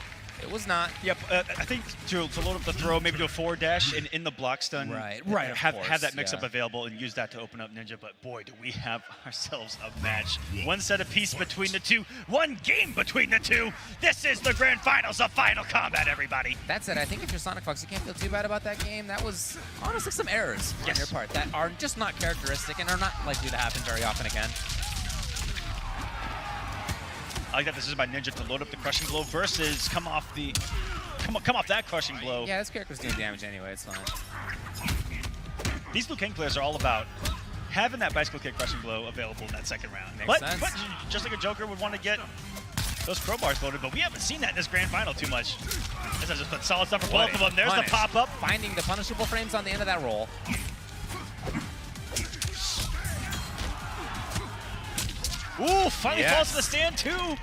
it was not. Yep, I think to load up the throw, maybe do a forward dash in the block stun. Right, Have that mix-up available and use that to open up Ninja, but boy, do we have ourselves a match. 1 set apiece between the two, 1 game between the two. This is the grand finals of Final Kombat, everybody. That said, I think if you're Sonicfox, you can't feel too bad about that game. That was honestly some errors on your part that are just not characteristic and are not likely to happen very often again. I like that this is by Ninja to load up the crushing blow versus come off that crushing blow. Yeah, this character's doing damage anyway, it's fine. These Liu Kang players are all about having that bicycle kick crushing blow available in that second round. Makes sense. But just like a Joker would want to get those crowbars loaded, but we haven't seen that in this grand final too much. This is just a solid stuff for both of them. There's the pop-up. Finding the punishable frames on the end of that roll. Ooh, finally falls to the stand too.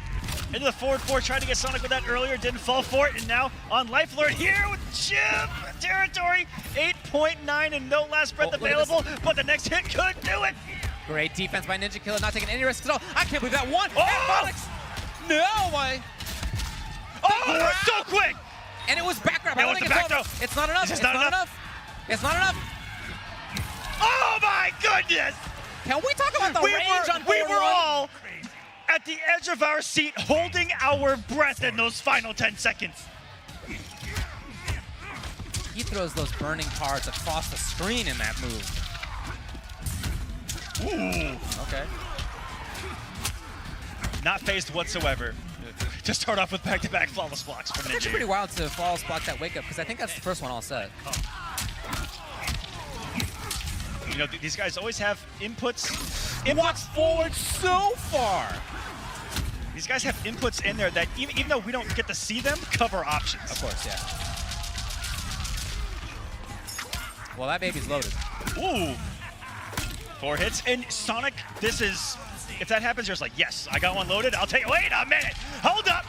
Into the forward 4, tried to get Sonic with that earlier, didn't fall for it, and now on life alert here with Chip territory. 8.9 and no last breath available, but the next hit could do it. Great defense by Ninjakilla, not taking any risks at all. I can't believe that one. Oh! No way. Oh, so quick. And it was back grab. It was the back throw. It's not enough. It's not enough. It's not enough. Oh my goodness. Can we talk about the range on We forward were one? all at the edge of our seat, holding our breath in those final 10 seconds. He throws those burning cards across the screen in that move. Ooh. Okay. Not phased whatsoever. To start off with back-to-back flawless blocks from It's actually pretty wild to flawless block that wake up, because I think that's the first one all set. You know, these guys always have inputs. Walks forward so far. These guys have inputs in there that even though we don't get to see them, cover options. Of course, yeah. Well, that baby's loaded. Ooh. 4 hits. And Sonic, this is... If that happens, you're just like, yes, I got one loaded. I'll take it. Wait a minute. Hold up.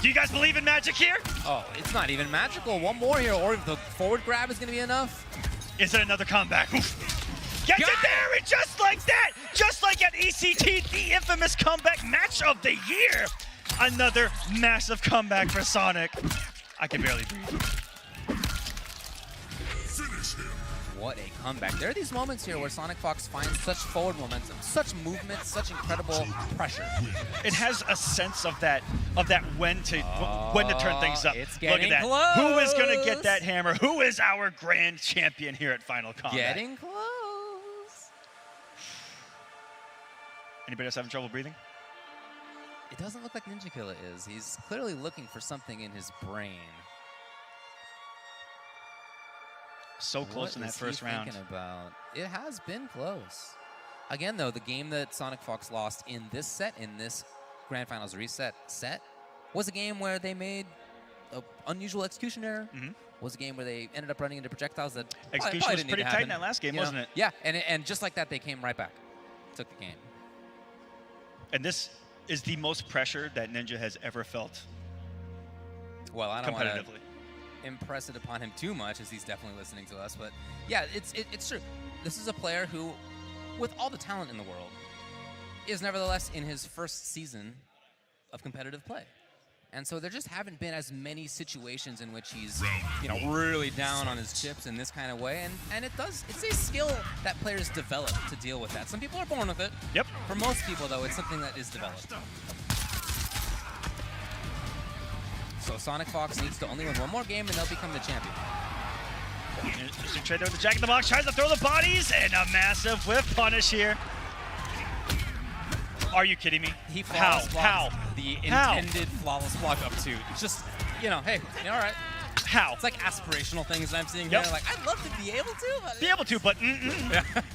Do you guys believe in magic here? Oh, it's not even magical. One more here, or the forward grab is going to be enough. Is it another comeback? Gets it there, and just like that, just like at ECT, the infamous comeback match of the year. Another massive comeback for Sonic. I can barely breathe. What a comeback. There are these moments here where Sonicfox finds such forward momentum, such movement, such incredible pressure. It has a sense of that when to turn things up. It's Look at getting that. close. Who is going to get that hammer? Who is our grand champion here at Final Combat? Getting close. Anybody else having trouble breathing? It doesn't look like Ninjakilla is. He's clearly looking for something in his brain. So close in that first round. Thinking about? It has been close. Again, though, the game that Sonicfox lost in this set, in this Grand Finals reset set, was a game where they made an unusual execution error. Was a game where they ended up running into projectiles that Execution was pretty tight in that last game, wasn't it? Yeah, and just like that, they came right back. Took the game. And this is the most pressure that Ninja has ever felt. Well, I don't want to competitively. impress it upon him too much, as he's definitely listening to us. But yeah, it's true. This is a player who, with all the talent in the world, is nevertheless in his first season of competitive play. And so there just haven't been as many situations in which he's, you know, really down on his chips in this kind of way. And it's a skill that players develop to deal with that. Some people are born with it. Yep. For most people, though, it's something that is developed. So Sonicfox needs to only win one more game and they'll become the champion. Trade there with the Jack in the Box, tries to throw the bodies, and a massive whiff punish here. Are you kidding me? He How? The How? intended flawless block up to. Just, you know, hey, all right. How? It's like aspirational things I'm seeing Yep. here. Like, I'd love to be able to, but... Be able to, but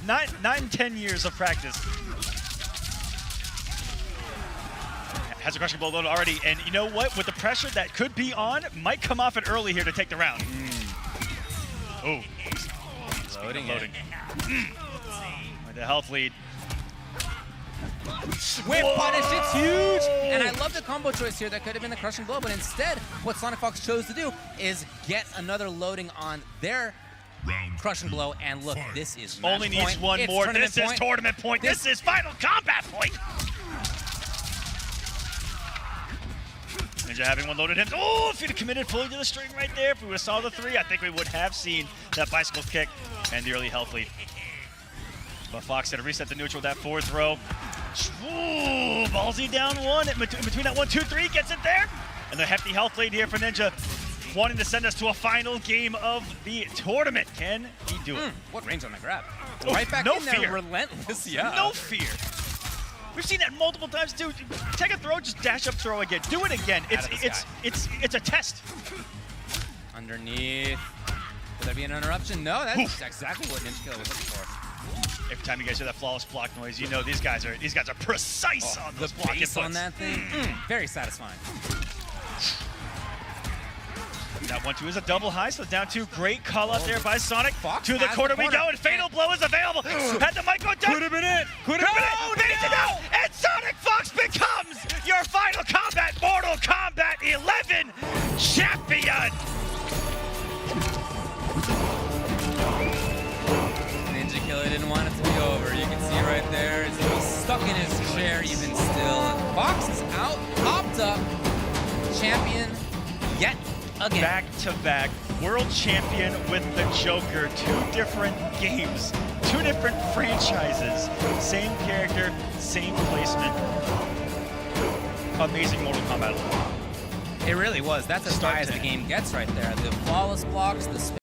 9-10 years of practice. Has a crushing blow loaded already, and you know what? With the pressure that could be on, might come off it early here to take the round. Oh. Loading. With the health lead. Whip punish, it's huge! And I love the combo choice here. That could have been the crushing blow, but instead, what Sonicfox chose to do is get another loading on their crushing blow, and look, this is match Only needs point. one It's more. tournament This is tournament point. This is Final Combat point. Ninja having one loaded in. Oh, if he'd have committed fully to the string right there, if we would have saw the 3, I think we would have seen that bicycle kick and the early health lead. But Fox had to reset the neutral with that forward throw. Ooh, ballsy down 1. In between that 1, 2, 3, gets it there. And the hefty health lead here for Ninja, wanting to send us to a final game of the tournament. Can he do it? What range on the grab? Oh, Right back no in there, fear. relentless, yeah. No fear. We've seen that multiple times too. Take a throw, just dash up, throw again. Do it again. It's a test. Underneath. Will there be an interruption? No, that's exactly what Ninjakilla was looking for. Every time you guys hear that flawless block noise, you know these guys are precise on those block base inputs. on that thing, very satisfying. That 1-2 is a double high, so down 2. Great call out there by Sonic. Fox to the has corner the we go, and Fatal Blow is available. Had the mic go down. Could have been it. Could have been it. Beats it out, and Sonicfox becomes your Final Combat Mortal Kombat 11 champion. Ninjakilla didn't want it to be over. You can see right there, he's stuck in his chair even still. Fox is out, popped up, champion yet again. Back-to-back world champion with the Joker. 2 different games, 2 different franchises. Same character, same placement. Amazing Mortal Kombat. It really was. That's as high as the game gets right there. The flawless blocks, the